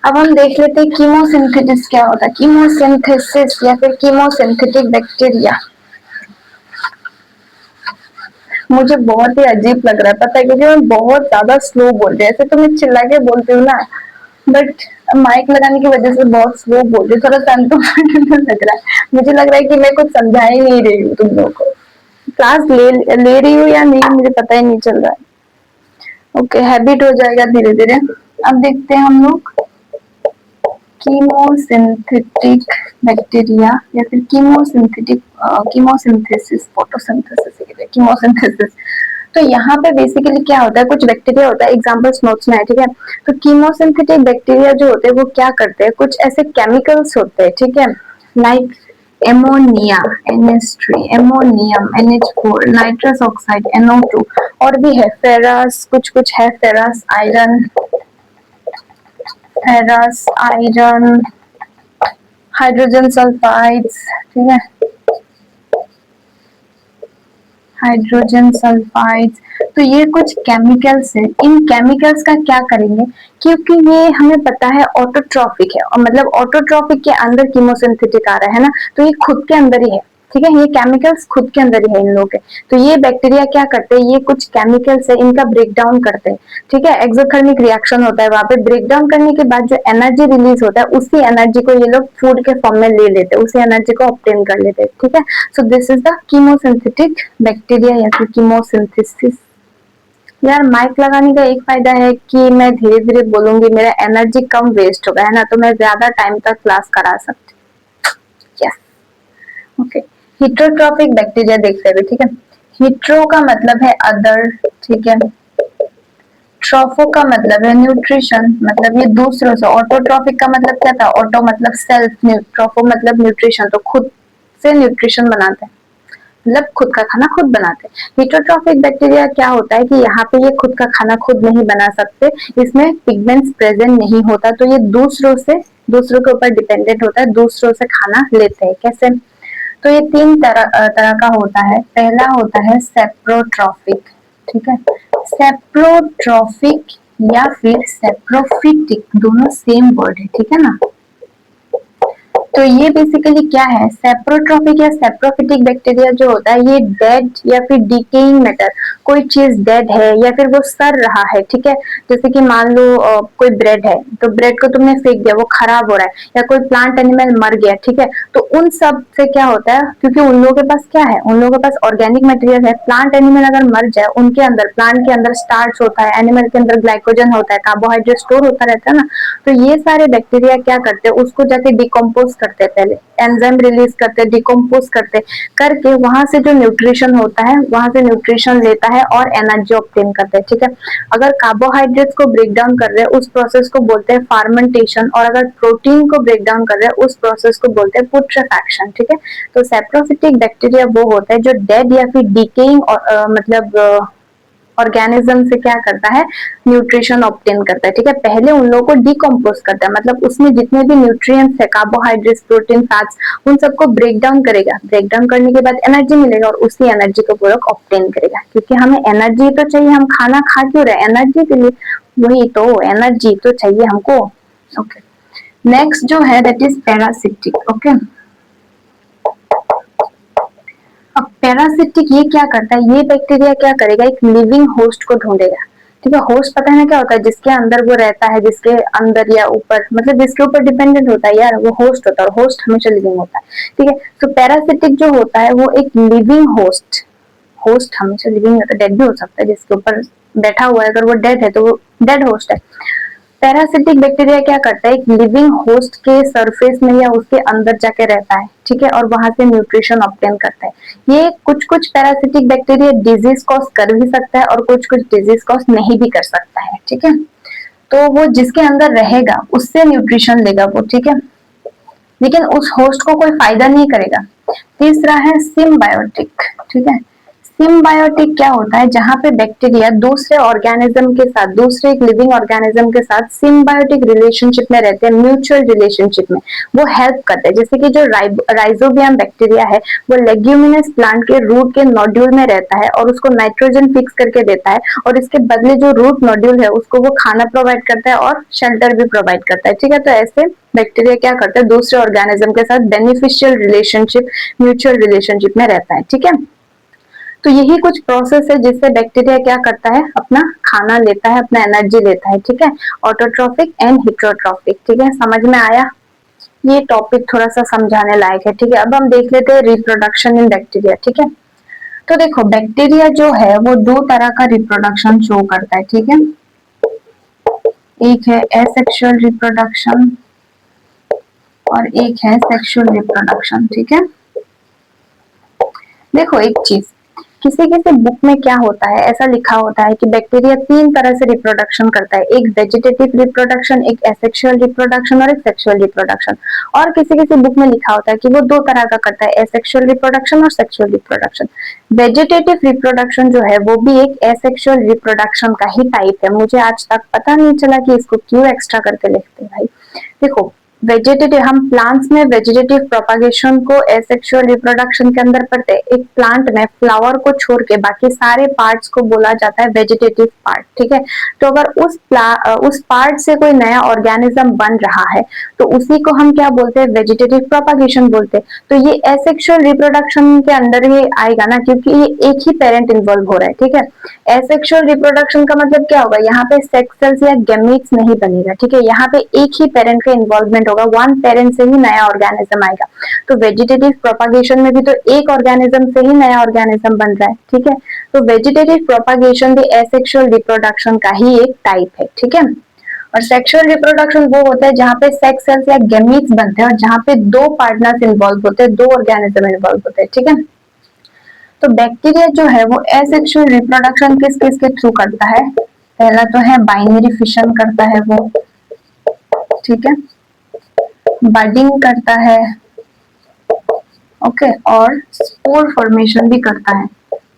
S2: अब हम देख लेते हैं कीमोसिंथेसिस क्या होता है। कीमोसिंथेसिस या फिर कीमोसिंथेटिक बैक्टीरिया मुझे बहुत ही अजीब लग रहा है, पता है, क्योंकि मैं बहुत ज्यादा स्लो बोल रही हूँ। ऐसे तो मैं चिल्ला के बोलती हूँ ना, बट माइक लगाने की वजह से बहुत स्लो बोल रही हूँ, थोड़ा सा अनकंफर्टेबल लग रहा है। मुझे लग रहा है कि मैं कुछ समझा ही नहीं रही हूँ तुम लोगों को। क्लास ले रही हूँ या नहीं मुझे पता ही नहीं चल रहा है। ओके, हैबिट हो जाएगा धीरे धीरे। अब देखते हैं हम लोग कीमोसिंथेटिक बैक्टीरिया या फिर कीमोसिंथेटिक कीमोसिंथेसिस, फोटोसिंथेसिस के लिए कीमोसिंथेसिस। तो यहाँ पे बेसिकली क्या होता है, कुछ बैक्टीरिया होता है, एग्जांपल्स नोट्स में है, ठीक है। तो कीमोसिंथेटिक बैक्टीरिया जो होते हैं वो क्या करते हैं, कुछ ऐसे केमिकल्स होते हैं, ठीक है, like ammonia NH3, ammonium NH4, nitrous oxide NO2, और भी है फेरस, कुछ कुछ है ferrous iron, ferrous iron, hydrogen sulphides, ठीक है, हाइड्रोजन सल्फाइड्स। तो ये कुछ केमिकल्स हैं। इन केमिकल्स का क्या करेंगे, क्योंकि ये हमें पता है ऑटोट्रॉफिक है, और मतलब ऑटोट्रॉफिक के अंदर कीमोसिंथेटिक आ रहा है ना, तो ये खुद के अंदर ही है, ठीक है, ये केमिकल्स खुद के अंदर ही है इन लोगों के। तो ये बैक्टीरिया क्या करते हैं, ये कुछ केमिकल्स है इनका ब्रेक डाउन करते हैं, ठीक है, एक्सोथर्मिक रिएक्शन होता है वहां पे। ब्रेक डाउन करने के बाद जो एनर्जी रिलीज होता है, उसी एनर्जी को ये लोग फूड के फॉर्म में ले लेते हैं, उसी एनर्जी को ऑब्टेन कर लेते हैं, ठीक है। So this is the chemosynthetic bacteria या फिर कीमोसिंथेसिस। यार माइक लगाने का एक फायदा है कि मैं धीरे धीरे बोलूंगी, मेरा एनर्जी कम वेस्ट होगा, है ना, तो मैं ज्यादा टाइम तक क्लास करा सकती हूँ। Yes, okay. हिट्रोट्रॉफिक बैक्टीरिया देखते हैं, ठीक है। हिट्रो का मतलब है अदर, ठीक है। ट्रोफो का मतलब है न्यूट्रिशन, मतलब ये दूसरों से। ऑटोट्रॉफिक का मतलब क्या था, ऑटो मतलब सेल्फ, ट्रोफो मतलब न्यूट्रिशन, तो खुद से न्यूट्रिशन बनाते हैं, मतलब खुद का खाना खुद बनाते हैं। हिटोट्रॉफिक बैक्टीरिया क्या होता है कि यहाँ पे ये खुद का खाना खुद नहीं बना सकते, इसमें पिगमेंट्स प्रेजेंट नहीं होता, तो ये दूसरों के ऊपर डिपेंडेंट होता है, दूसरों से खाना लेते हैं। कैसे, तो ये तीन तरह का होता है। पहला होता है सेप्रोट्रॉफिक, ठीक है, सेप्रोट्रॉफिक या फिर सेप्रोफिटिक, दोनों सेम वर्ड है, ठीक है ना। तो ये बेसिकली क्या है, सेप्रोट्रॉफिक या सेप्रोफिटिक बैक्टीरिया जो होता है, ये डेड या फिर डिकेइंग मैटर, कोई चीज डेड है या फिर वो सड़ रहा है, ठीक है। जैसे कि मान लो कोई ब्रेड है, तो ब्रेड को तुमने फेंक दिया, वो खराब हो रहा है, या कोई प्लांट एनिमल मर गया, ठीक है। तो उन सब से क्या होता है, क्योंकि उन लोगों के पास क्या है, उन लोगों के पास ऑर्गेनिक मटेरियल है। प्लांट एनिमल अगर मर जाए, उनके अंदर, प्लांट के अंदर स्टार्च होता है, एनिमल के अंदर ग्लाइकोजन होता है, कार्बोहाइड्रेट स्टोर होता रहता है ना। तो ये सारे बैक्टीरिया क्या करते हैं, उसको जाके डिकम्पोज करते हैं, पहले एंजाइम रिलीज करते हैं, डिकम्पोज करते करके वहां से जो न्यूट्रिशन होता है, वहां से न्यूट्रिशन लेता है और एनर्जी ऑब्टेन करते हैं, ठीक है। अगर कार्बोहाइड्रेट्स को ब्रेक डाउन कर रहे हैं, उस प्रोसेस को बोलते हैं फार्मेंटेशन, और अगर प्रोटीन को ब्रेक डाउन कर रहे हैं, उस प्रोसेस को बोलते हैं पुट्रेफैक्शन, ठीक है। तो सेप्रोफिटिक बैक्टीरिया वो होता है जो डेड या फिर डिकेइंग मतलब ऑर्गेनिज्म से क्या करता है, न्यूट्रिशन ऑब्टेन करता है, ठीक है। पहले उन लोगों को डिकम्पोज करता है, मतलब उसमें जितने भी न्यूट्रिएंट्स है, कार्बोहाइड्रेट्स, प्रोटीन, फैट्स, उन सबको ब्रेक डाउन करेगा। ब्रेक डाउन करने के बाद एनर्जी मिलेगा, और उसी एनर्जी को वो लोग ऑब्टेन करेगा, क्योंकि हमें एनर्जी तो चाहिए, हम खाना खा क्यों रहे, एनर्जी के लिए, वही तो, एनर्जी तो चाहिए हमको। ओके, नेक्स्ट जो है दैट इज पैरासिटिक। ओके, अब पैरासिटिक ये क्या करता है, ये बैक्टीरिया क्या करेगा, एक लिविंग होस्ट को ढूंढेगा, ठीक है। होस्ट पता है ना क्या होता है, जिसके अंदर वो रहता है, जिसके अंदर या ऊपर, मतलब जिसके ऊपर डिपेंडेंट होता है यार, वो होस्ट होता है, और होस्ट हमेशा लिविंग होता है, ठीक है। तो पैरासिटिक जो होता है वो एक लिविंग होस्ट, होस्ट हमेशा लिविंग होता है, डेड भी हो सकता है, जिसके ऊपर बैठा हुआ है, अगर वो डेड है तो वो डेड होस्ट है। पैरासिटिक बैक्टीरिया क्या करता है, एक लिविंग होस्ट के सरफेस में या उसके अंदर जाके रहता है, ठीक है, और वहां से न्यूट्रिशन ऑब्टेन करता है। ये कुछ कुछ पैरासिटिक बैक्टीरिया डिजीज कॉज कर भी सकता है, और कुछ कुछ डिजीज कॉज नहीं भी कर सकता है, ठीक है। तो वो जिसके अंदर रहेगा उससे न्यूट्रिशन लेगा वो, ठीक है, लेकिन उस होस्ट को कोई फायदा नहीं करेगा। तीसरा है सिम्बायोटिक, ठीक है। सिम्बायोटिक क्या होता है, जहां पे बैक्टीरिया दूसरे ऑर्गेनिज्म के साथ, दूसरे एक लिविंग ऑर्गेनिज्म के साथ सिम्बायोटिक रिलेशनशिप में रहते हैं, म्यूचुअल रिलेशनशिप में वो हेल्प करते हैं। जैसे कि जो राइजोबियम बैक्टीरिया है वो लेग्यूमिनस प्लांट के रूट के नोड्यूल में रहता है और उसको नाइट्रोजन फिक्स करके देता है, और इसके बदले जो रूट नोड्यूल है उसको वो खाना प्रोवाइड करता है और शेल्टर भी प्रोवाइड करता है। ठीक है, तो ऐसे बैक्टीरिया क्या करता है, दूसरे ऑर्गेनिज्म के साथ बेनिफिशियल रिलेशनशिप, म्यूचुअल रिलेशनशिप में रहता है। ठीक है, तो यही कुछ प्रोसेस है जिससे बैक्टीरिया क्या करता है, अपना खाना लेता है, अपना एनर्जी लेता है। ठीक है, ऑटोट्रॉफिक एंड हिटरोट्रॉफिक। ठीक है, समझ में आया? ये टॉपिक थोड़ा सा समझाने लायक है। ठीक है, अब हम देख लेते हैं रिप्रोडक्शन इन बैक्टीरिया। ठीक है, तो देखो बैक्टीरिया जो है वो दो तरह का रिप्रोडक्शन शो करता है। ठीक है, एक है एसेक्सुअल रिप्रोडक्शन और एक है सेक्सुअल रिप्रोडक्शन। ठीक है, देखो एक चीज, किसी किसी बुक में क्या होता है, ऐसा लिखा होता है कि बैक्टीरिया तीन तरह से रिप्रोडक्शन करता है, एक वेजिटेटिव रिप्रोडक्शन, एक एसेक्सुअल रिप्रोडक्शन और एक सेक्सुअल रिप्रोडक्शन। और किसी किसी बुक में लिखा होता है कि वो दो तरह का करता है, एसेक्सुअल रिप्रोडक्शन और सेक्सुअल रिप्रोडक्शन। वेजिटेटिव रिप्रोडक्शन जो है वो भी एक एसेक्सुअल रिप्रोडक्शन का ही टाइप है। मुझे आज तक पता नहीं चला कि इसको क्यों एक्स्ट्रा करके लिखते हैं भाई। देखो वेजिटेटिव, हम प्लांट्स में वेजिटेटिव प्रोपागेशन को एसेक्सुअल रिप्रोडक्शन के अंदर पढ़ते हैं। एक प्लांट में फ्लावर को छोड़ के बाकी सारे पार्ट्स को बोला जाता है वेजिटेटिव पार्ट। ठीक है, तो अगर उस पार्ट से कोई नया ऑर्गेनिज्म बन रहा है तो उसी को हम क्या बोलते हैं, वेजिटेटिव प्रोपागेशन बोलते हैं। तो ये एसेक्सुअल रिप्रोडक्शन के अंदर ही आएगा ना, क्योंकि ये एक ही पेरेंट इन्वॉल्व हो रहा है। ठीक है, एसेक्सुअल रिप्रोडक्शन का मतलब क्या होगा, यहाँ पे सेक्स सेल्स या गैमीट्स नहीं बनेगा। ठीक है, यहाँ पे एक ही पेरेंट का इन्वॉल्वमेंट होगा, वन पेरेंट से ही नया ऑर्गेनिज्म आएगा। तो वेजिटेटिव प्रोपागेशन में भी तो एक ऑर्गेनिज्म से ही नया ऑर्गेनिज्म बन रहा है। ठीक है, तो वेजिटेटिव प्रोपागेशन भी एसेक्सुअल रिप्रोडक्शन का ही एक टाइप है। ठीक है, और सेक्सुअल रिप्रोडक्शन वो होता है जहाँ पे सेक्स सेल्स या गैमीट्स बनते हैं और जहाँ पे दो पार्टनर्स इन्वॉल्व होते हैं, दो ऑर्गेनिज्म इन्वॉल्व होते हैं। ठीक है, तो बैक्टीरिया जो है वो एसेक्सुअल रिप्रोडक्शन किस किस के थ्रू करता है, पहला तो है बाइनरी फिशन करता है वो। ठीक है, बडिंग करता है, ओके, और स्पोर फॉर्मेशन भी करता है।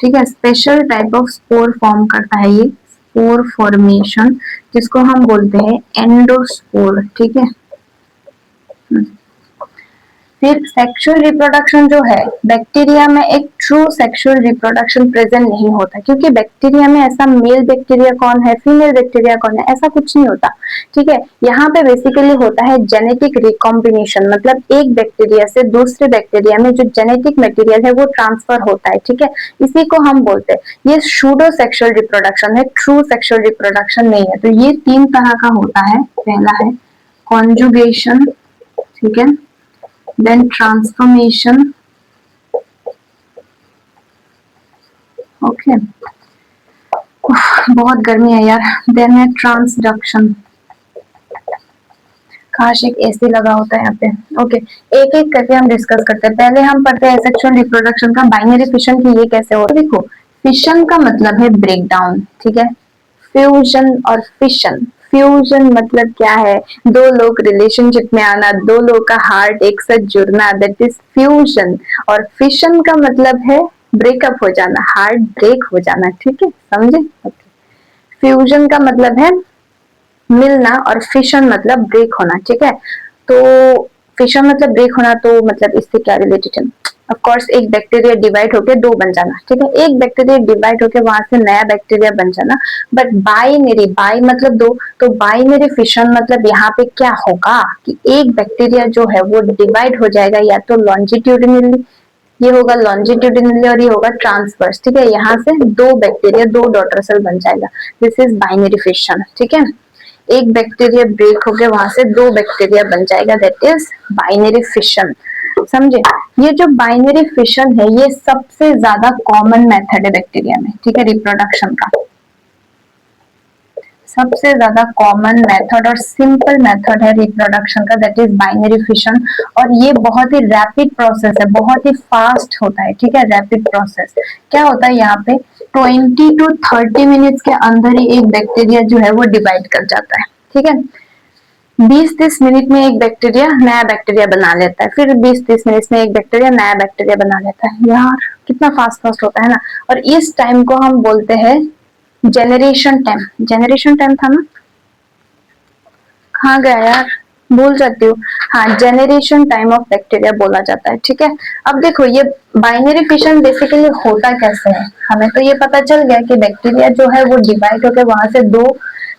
S2: ठीक है, special type of spore form करता है ये, स्पोर फॉर्मेशन, जिसको हम बोलते हैं एंडोस्पोर। ठीक है, फिर सेक्सुअल रिप्रोडक्शन जो है, बैक्टीरिया में एक ट्रू सेक्सुअल रिप्रोडक्शन प्रेजेंट नहीं होता, क्योंकि बैक्टीरिया में ऐसा मेल बैक्टीरिया कौन है, फीमेल बैक्टीरिया कौन है, ऐसा कुछ नहीं होता। ठीक है, यहाँ पे बेसिकली होता है जेनेटिक रिकॉम्बिनेशन, मतलब एक बैक्टीरिया से दूसरे बैक्टीरिया में जो जेनेटिक मटेरियल है वो ट्रांसफर होता है। ठीक है, इसी को हम बोलते हैं, ये सूडो सेक्सुअल रिप्रोडक्शन है, ट्रू सेक्सुअल रिप्रोडक्शन नहीं है। तो ये तीन तरह का होता है, पहला है कॉन्जुगेशन, ठीक है, then transformation, okay, बहुत गर्मी है यार, then है ट्रांसडक्शन, काश एक एसी लगा होता है यहाँ पे। ओके, एक एक करके हम डिस्कस करते हैं। पहले हम पढ़ते हैं सेक्सुअल रिप्रोडक्शन का, बाइनरी फिशन की ये कैसे हो। देखो फिशन का मतलब है ब्रेक डाउन, ठीक है, फ्यूजन और फिशन, फ्यूजन मतलब क्या है, दो लोग रिलेशनशिप में आना, दो लोग का हार्ट एक साथ जुड़ना, दैट इज फ्यूजन। और फिशन का मतलब है ब्रेकअप हो जाना, हार्ट ब्रेक हो जाना। ठीक है, समझे? फ्यूजन का मतलब है मिलना और फिशन मतलब ब्रेक होना। ठीक है, तो फिशन मतलब ब्रेक होना, तो मतलब इससे क्या रिलेटेड है, ऑफ कोर्स एक बैक्टीरिया डिवाइड होके दो बन जाना। ठीक है, एक बैक्टीरिया डिवाइड होके वहां से नया बैक्टीरिया बन जाना। बट बाइनरी, बाई मतलब दो, तो बाइनरी फिशन मतलब यहाँ पे क्या होगा कि एक बैक्टीरिया जो है वो डिवाइड हो जाएगा, या तो लॉन्जिट्यूडिनली, ये होगा लॉन्जिट्यूडिनली और ये होगा ट्रांसवर्स। ठीक है, यहाँ से दो बैक्टीरिया, दो डॉटर सेल बन जाएगा, दिस इज बाइनरी फिशन। ठीक है, एक बैक्टीरिया ब्रेक होकर वहां से दो बैक्टीरिया बन जाएगा, दैट इज बाइनरी फिशन। समझे? ये जो बाइनरी फिशन है ये सबसे ज्यादा कॉमन मेथड है बैक्टीरिया में। ठीक है, रिप्रोडक्शन का सबसे ज्यादा कॉमन मेथड और सिंपल मेथड है रिप्रोडक्शन का, दैट इज बाइनरी फिशन। और ये बहुत ही रैपिड प्रोसेस है, बहुत ही फास्ट होता है। ठीक है, रैपिड प्रोसेस क्या होता है, यहाँ पे 20 to 30 मिनट्स के अंदर ही एक बैक्टीरिया जो है वो डिवाइड कर जाता है। ठीक है, 20-30 मिनट में एक बैक्टीरिया नया बैक्टीरिया बना लेता है, फिर 20-30 मिनट में एक बैक्टीरिया नया बैक्टीरिया बना लेता है। यार कितना फास्ट फास्ट होता है ना। और इस टाइम को हम बोलते हैं जेनरेशन टाइम। जेनरेशन टाइम था ना, कहाँ गया यार, भूल जाती हूँ। हाँ, जेनरेशन टाइम ऑफ बैक्टीरिया बोला जाता है, ठीक है। अब देखो ये बाइनरी फिशन बेसिकली होता कैसे है, हमें तो ये पता चल गया कि बैक्टीरिया जो है वो डिवाइड होकर वहां से दो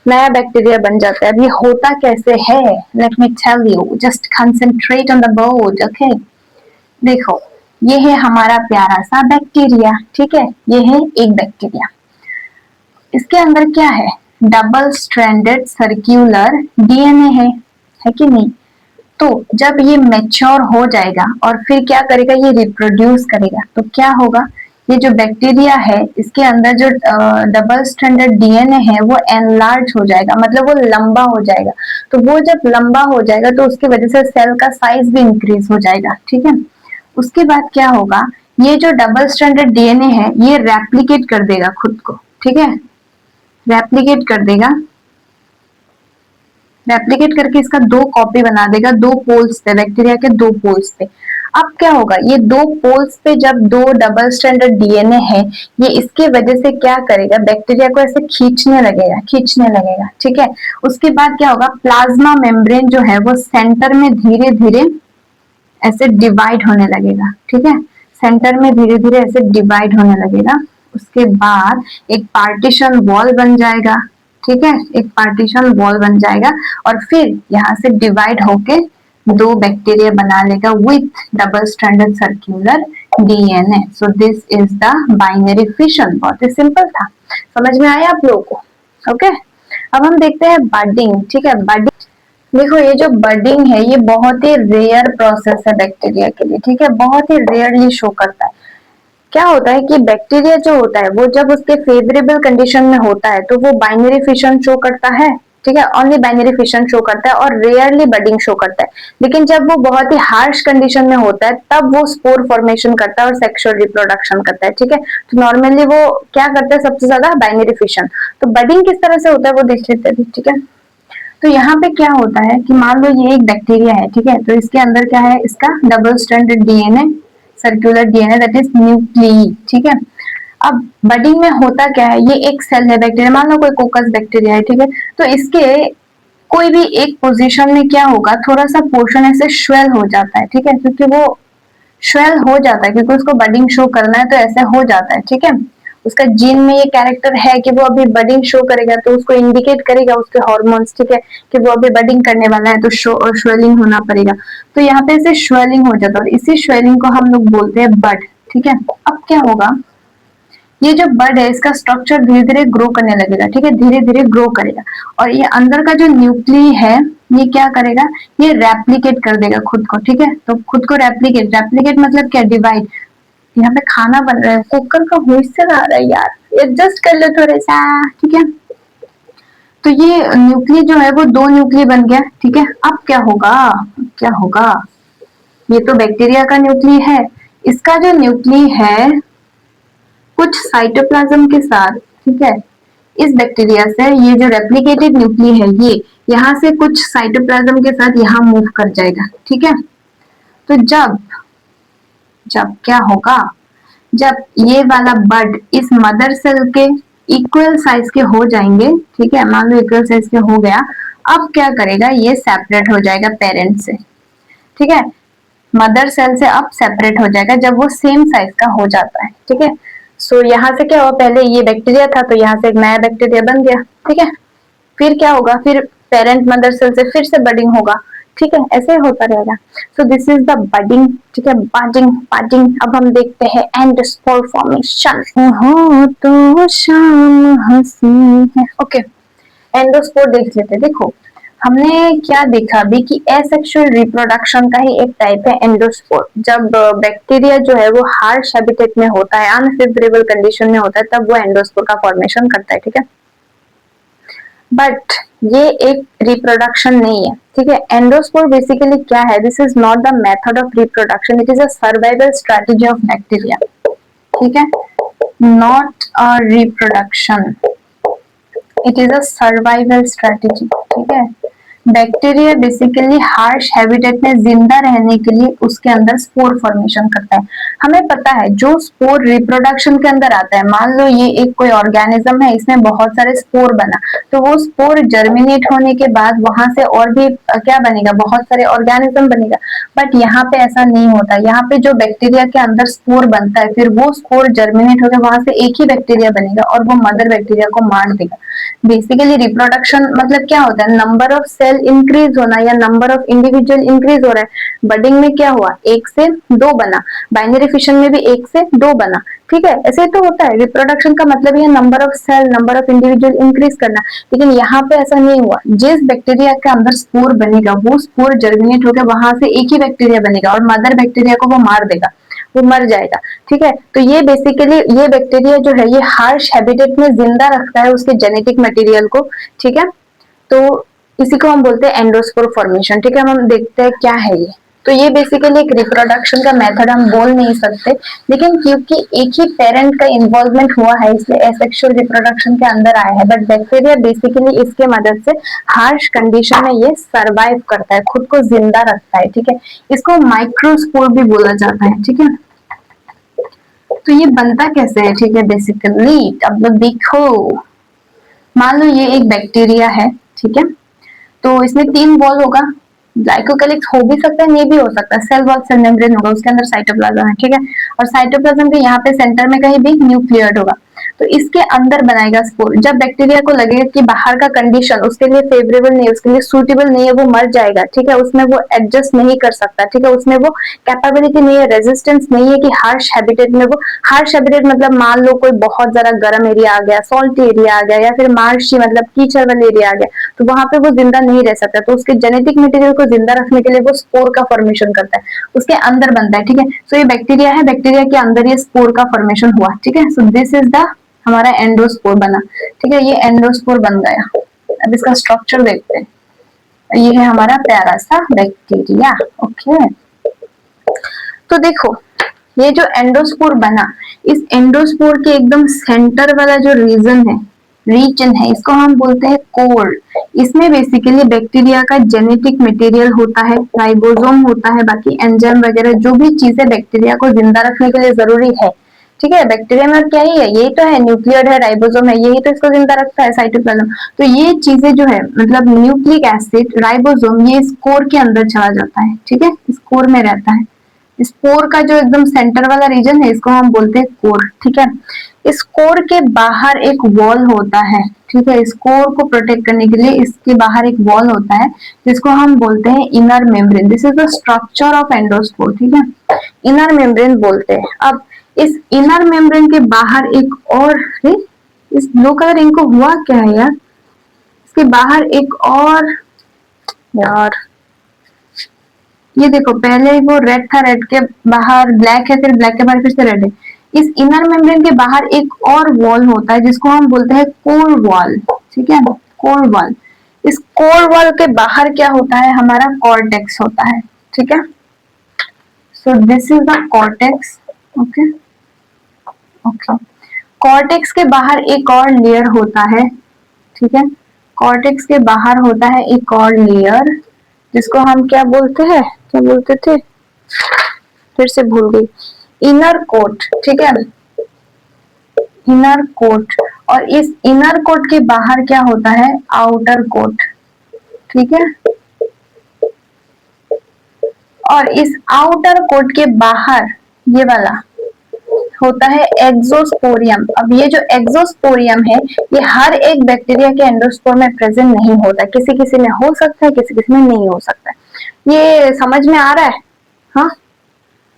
S2: नया बैक्टीरिया बन जाता है। अब ये होता कैसे है, let me tell you, just concentrate on the board, okay. देखो ये है हमारा प्यारा सा बैक्टीरिया, ठीक है, ये है एक बैक्टीरिया। इसके अंदर क्या है, डबल स्ट्रैंडेड सर्क्यूलर डीएनए है कि नहीं। तो जब ये मैच्योर हो जाएगा और फिर क्या करेगा, ये रिप्रोड्यूस करेगा, तो क्या होगा, ये जो बैक्टीरिया है इसके अंदर जो डबल स्ट्रैंडेड डीएनए है वो एनलार्ज हो जाएगा, मतलब वो लंबा हो जाएगा। तो वो जब लंबा हो जाएगा तो उसकी वजह से सेल का साइज भी इंक्रीज हो जाएगा, ठीक है। उसके बाद क्या होगा, ये जो डबल स्ट्रैंडेड डीएनए है ये रेप्लिकेट कर देगा खुद को, ठीक है, रेप्लिकेट कर देगा। रेप्लिकेट करके इसका दो कॉपी बना देगा, दो पोल्स पे, बैक्टीरिया के दो पोल्स पे। अब क्या होगा, ये दो पोल्स पे जब दो डबल स्ट्रैंडेड डीएनए है, ये इसके वजह से क्या करेगा, बैक्टीरिया को ऐसे खींचने लगेगा, खींचने लगेगा, ठीक है। उसके बाद क्या होगा, प्लाज्मा मेम्ब्रेन जो है वो सेंटर में धीरे धीरे ऐसे डिवाइड होने लगेगा, ठीक है, सेंटर में धीरे धीरे ऐसे डिवाइड होने लगेगा। उसके बाद एक पार्टीशन वॉल बन जाएगा, ठीक है, एक पार्टीशन वॉल बन जाएगा और फिर यहाँ से डिवाइड होके दो बैक्टीरिया बना लेगा with double stranded circular DNA. So this is the binary fission. बहुत ही सिंपल था, समझ में आया आप लोगों को, ओके। अब हम देखते हैं बडिंग, ठीक है। बडिंग, देखो ये जो बडिंग है ये बहुत ही रेयर प्रोसेस है बैक्टीरिया के लिए, ठीक है, बहुत ही रेयरली शो करता है। क्या होता है कि बैक्टीरिया जो होता है वो जब उसके फेवरेबल कंडीशन में होता है तो वो बाइनरी फिशन शो करता है, ठीक है, ओनली बाइनरी फिशन शो करता है और रेयरली बडिंग शो करता है। लेकिन जब वो बहुत ही हार्श कंडीशन में होता है तब वो स्पोर फॉर्मेशन करता है और सेक्सुअल रिप्रोडक्शन करता है, ठीक है। तो नॉर्मली वो क्या करता है, सबसे ज्यादा बाइनरी फिशन। तो बडिंग किस तरह से होता है वो देख लेते हैं, ठीक है। तो यहाँ पे क्या होता है कि मान लो ये एक बैक्टीरिया है, ठीक है, तो इसके अंदर क्या है, इसका double stranded DNA, circular DNA, that is nuclei, ठीक है। अब बडिंग में होता क्या है, ये एक सेल है बैक्टीरिया, मान लो कोई कोकस बैक्टीरिया है, ठीक है, तो इसके कोई भी एक पोजीशन में क्या होगा, थोड़ा सा पोर्शन ऐसे श्वेल हो जाता है, ठीक है, क्योंकि वो श्वेल हो जाता है क्योंकि उसको बडिंग शो करना है तो ऐसे हो जाता है, ठीक है। उसका जीन में ये कैरेक्टर है कि वो अभी बडिंग शो करेगा तो उसको इंडिकेट करेगा उसके हार्मोन्स, ठीक है, कि वो अभी बडिंग करने वाला है तो शो और स्वेलिंग होना पड़ेगा। तो यहाँ पे ऐसे स्वेलिंग हो जाता है और इसी स्वेलिंग को हम लोग बोलते हैं बड, ठीक है। अब क्या होगा, ये जो बड है इसका स्ट्रक्चर धीरे धीरे ग्रो करने लगेगा, ठीक है, धीरे धीरे ग्रो करेगा और ये अंदर का जो न्यूक्लियस है ये क्या करेगा, ये रेप्लिकेट कर देगा खुद को, ठीक है। तो खुद को रेप्लिकेट, रेप्लिकेट मतलब क्या, डिवाइड। यहाँ पे खाना बन रहा है, कुकर का व्हिसल आ रहा है यार, एडजस्ट कर लो थोड़ा सा, ठीक है। तो ये न्यूक्लियस जो है वो दो न्यूक्लियस बन गया, ठीक है। अब क्या होगा, अब क्या होगा, ये तो बैक्टीरिया का न्यूक्लियस है, इसका जो न्यूक्लियस है कुछ साइटोप्लाज्म के साथ, ठीक है, इस बैक्टीरिया से ये जो रेप्लिकेटेड न्यूक्लियस है ये यहाँ से कुछ साइटोप्लाज्म के साथ यहाँ मूव कर जाएगा, ठीक है। तो जब जब क्या होगा, जब ये वाला बड इस मदर सेल के इक्वल साइज के हो जाएंगे, ठीक है, मान लो इक्वल साइज के हो गया, अब क्या करेगा, ये सेपरेट हो जाएगा पेरेंट से, ठीक है, मदर सेल से अब सेपरेट हो जाएगा जब वो सेम साइज का हो जाता है, ठीक है। सो यहाँ से क्या हुआ, पहले ये बैक्टीरिया था तो यहाँ से एक नया बैक्टीरिया बन गया, ठीक है। फिर क्या होगा, फिर पेरेंट मदर सेल से फिर से बडिंग होगा, ठीक है, ऐसे होता रहेगा। सो दिस इज द बडिंग, ठीक है, बडिंग बडिंग। अब हम देखते हैं एंडोस्पोर फॉर्मेशन। हो तो शाम हंसी है, ओके, एंडोस्पोर देख लेते हैं। देखो हमने क्या देखा अभी कि एसेक्सुअल रिप्रोडक्शन का ही एक टाइप है एंडोस्पोर। जब बैक्टीरिया जो है वो हार्श हैबिटेट में होता है, अनफेवरेबल कंडीशन में होता है, तब वो एंडोस्पोर का फॉर्मेशन करता है, ठीक है। बट ये एक रिप्रोडक्शन नहीं है, ठीक है। एंडोस्पोर बेसिकली क्या है, this is not the method of reproduction, it is a survival strategy of bacteria, ठीक है, not a reproduction, it is a survival strategy, ठीक है। बैक्टीरिया बेसिकली हार्श हैबिटेट में जिंदा रहने के लिए उसके अंदर स्पोर फॉर्मेशन करता है। हमें पता है जो स्पोर रिप्रोडक्शन के अंदर आता है, मान लो ये एक कोई ऑर्गेनिज्म है, इसमें बहुत सारे स्पोर बना, तो वो स्पोर जर्मिनेट होने के बाद वहां से और भी क्या बनेगा, बहुत सारे ऑर्गेनिज्म बनेगा। बट यहाँ पे ऐसा नहीं होता, यहाँ पे जो बैक्टीरिया के अंदर स्पोर बनता है, फिर वो स्पोर जर्मिनेट होकर वहां से एक ही बैक्टीरिया बनेगा और वो मदर बैक्टीरिया को मार देगा। बेसिकली रिप्रोडक्शन मतलब क्या होता है, नंबर ऑफ सेल इंक्रीज होना या नंबर ऑफ इंडिविजुअल इंक्रीज हो रहा है। बडिंग में क्या हुआ, एक से दो बना, बाइनरी फिशन में भी एक से दो बना, ठीक है, ऐसे तो होता है। रिप्रोडक्शन का मतलब ये number of cell, number of individual increase करना, लेकिन यहाँ पे ऐसा नहीं हुआ। जिस बैक्टीरिया के अंदर स्पोर बनेगा वो स्पोर जर्मिनेट होकर वहां से एक ही बैक्टीरिया बनेगा और मदर बैक्टीरिया को वो मार देगा, वो मर जाएगा, ठीक है। तो ये बेसिकली ये बैक्टीरिया जो है ये हार्श हैबिटेट में जिंदा रखता है उसके जेनेटिक मटेरियल को, ठीक है। तो इसी को हम बोलते हैं एंडोस्पोर फॉर्मेशन, ठीक है। हम देखते हैं क्या है ये। तो ये बेसिकली एक रिप्रोडक्शन का मेथड हम बोल नहीं सकते, लेकिन क्योंकि एक ही पेरेंट का इन्वॉल्वमेंट हुआ है इसलिए एसेक्सुअल रिप्रोडक्शन के अंदर आया है। बट बैक्टीरिया बेसिकली इसके मदद से हार्श कंडीशन में ये सरवाइव करता है, खुद को जिंदा रखता है, ठीक है। इसको माइक्रोस्पोर भी बोला जाता है, ठीक है। तो ये बनता कैसे है, ठीक है, बेसिकली अब लोग देखो, मान लो ये एक बैक्टीरिया है, ठीक है। तो इसमें 3 वॉल होगा, ग्लाइकोकैलिक्स हो भी सकता है, नहीं भी हो सकता, सेल वॉल सेल मेम्ब्रेन होगा, उसके अंदर साइटोप्लाज्म है, ठीक है। और साइटोप्लाज्म के यहाँ पे सेंटर में कहीं भी न्यूक्लियड होगा, तो इसके अंदर बनाएगा स्पोर। जब बैक्टीरिया को लगेगा कि बाहर का कंडीशन उसके लिए फेवरेबल नहीं है, उसके लिए सूटेबल नहीं है, वो मर जाएगा, ठीक है, उसमें वो एडजस्ट नहीं कर सकता, ठीक है, उसमें वो कैपेबिलिटी नहीं है, रेजिस्टेंस नहीं है कि हार्श हैबिटेट में वो, हार्श हैबिटेट मतलब मान लो कोई बहुत ज्यादा गर्म एरिया आ गया, सॉल्ट एरिया आ गया, या फिर मार्शी मतलब कीचड़ वाले एरिया आ गया, तो वहां पे वो जिंदा नहीं रह सकता। तो उसके जेनेटिक मटेरियल को जिंदा रखने के लिए वो स्पोर का फॉर्मेशन करता है, उसके अंदर बनता है, ठीक है। सो ये बैक्टीरिया है, बैक्टीरिया के अंदर ये स्पोर का फॉर्मेशन हुआ, ठीक है। सो दिस इज द हमारा एंडोस्पोर बना, ठीक है, ये एंडोस्पोर बन गया। अब इसका स्ट्रक्चर देखते हैं, ये है हमारा प्यारा सा बैक्टीरिया, ओके। तो देखो ये जो एंडोस्पोर बना, इस एंडोस्पोर के एकदम सेंटर वाला जो रीजन है, इसको हम बोलते हैं कोर। इसमें बेसिकली बैक्टीरिया का जेनेटिक मटेरियल होता है, राइबोसोम होता है, बाकी एंजाइम वगैरह जो भी चीजें बैक्टीरिया को जिंदा रखने के लिए जरूरी है, ठीक है। बैक्टीरिया में क्या ही है, यही तो है, न्यूक्लियड है, राइबोसोम है, यही तो इसको जिंदा रखता है, साइटोप्लाज्म। तो ये चीजें जो है मतलब न्यूक्लिक एसिड, राइबोसोम, ये इस कोर के अंदर चला जाता है, ठीक है, इस कोर में रहता है। इस कोर का जो एकदम सेंटर वाला रीजन है इसको हम बोलते हैं कोर, ठीक है। इस कोर के बाहर एक वॉल होता है, ठीक है, इस कोर को प्रोटेक्ट करने के लिए इसके बाहर एक वॉल होता है जिसको हम बोलते हैं inner membrane. This is the structure of endospore, ठीक है, इनर मेम्ब्रेन बोलते हैं। अब इस इनर मेम्ब्रेन के बाहर एक और, इस ब्लू कलर इनको हुआ क्या है यार, इसके बाहर एक और, यार ये देखो पहले वो रेड था, रेड के बाहर ब्लैक है, फिर ब्लैक के बाहर फिर से रेड है। इस इनर मेम्ब्रेन के बाहर एक और वॉल होता है जिसको हम बोलते हैं कोर वॉल, ठीक है, कोर वॉल। इस कोर वॉल के बाहर क्या होता है, हमारा कॉर्टेक्स होता है, ठीक है। So this is the cortex, okay okay. Cortex के बाहर एक और लेयर होता है, ठीक है, कॉर्टेक्स के बाहर होता है एक और लेयर जिसको हम क्या बोलते हैं, क्या बोलते थे, फिर से भूल गई, इनर कोट, ठीक है, इनर कोट। और इस इनर कोट के बाहर क्या होता है, आउटर कोट, ठीक है। और इस आउटर कोट के बाहर ये वाला होता है एक्सोस्पोरियम। अब ये जो एक्सोस्पोरियम है ये हर एक बैक्टीरिया के एंडोस्पोर में प्रेजेंट नहीं होता, किसी किसी में हो सकता है, किसी किसी में नहीं हो सकता है। ये समझ में आ रहा है, हाँ,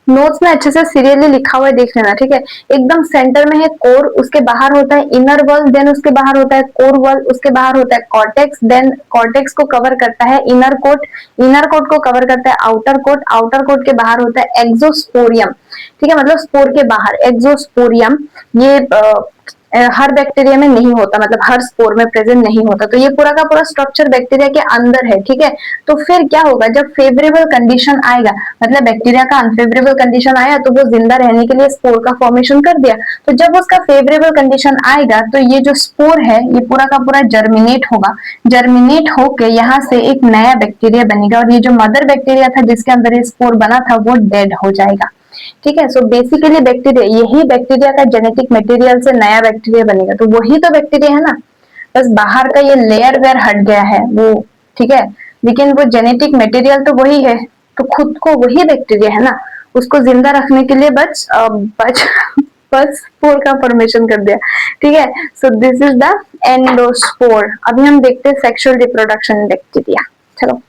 S2: नोट्स में अच्छे से सीरियली लिखा हुआ है, देख लेना, ठीक है। एकदम सेंटर में है कोर, उसके बाहर होता है इनर वॉल, देन उसके बाहर होता है कोर वॉल, उसके बाहर होता है कॉर्टेक्स, देन कॉर्टेक्स को कवर करता है इनर कोट, इनर कोट को कवर करता है आउटर कोट, आउटर कोट के बाहर होता है एक्सोस्पोरियम, ठीक है, मतलब स्पोर के बाहर एक्सोस्पोरियम। ये हर बैक्टीरिया में नहीं होता, मतलब हर स्पोर में प्रेजेंट नहीं होता। तो ये पूरा का पूरा स्ट्रक्चर बैक्टीरिया के अंदर है, ठीक है। तो फिर क्या होगा, जब फेवरेबल कंडीशन आएगा, मतलब बैक्टीरिया का अनफेवरेबल कंडीशन आया तो वो जिंदा रहने के लिए स्पोर का फॉर्मेशन कर दिया। तो जब उसका फेवरेबल कंडीशन आएगा तो ये जो स्पोर है ये पूरा का पूरा जर्मिनेट होगा। जर्मिनेट होके यहाँ से एक नया बैक्टीरिया बनेगा, और ये जो मदर बैक्टीरिया था जिसके अंदर ये स्पोर बना था वो डेड हो जाएगा, ठीक है। सो बेसिकली बैक्टीरिया, यही बैक्टीरिया का जेनेटिक मटेरियल से नया बैक्टीरिया बनेगा। तो वही तो बैक्टीरिया है ना, बस बाहर का ये लेयर वेयर हट गया है वो, ठीक है। लेकिन वो जेनेटिक मटेरियल तो वही है, तो खुद को वही बैक्टीरिया है ना, उसको जिंदा रखने के लिए बस बस स्पोर का फॉर्मेशन कर दिया, ठीक है। So this is the endospore. अभी हम देखते हैं सेक्सुअल रिप्रोडक्शन बैक्टीरिया। चलो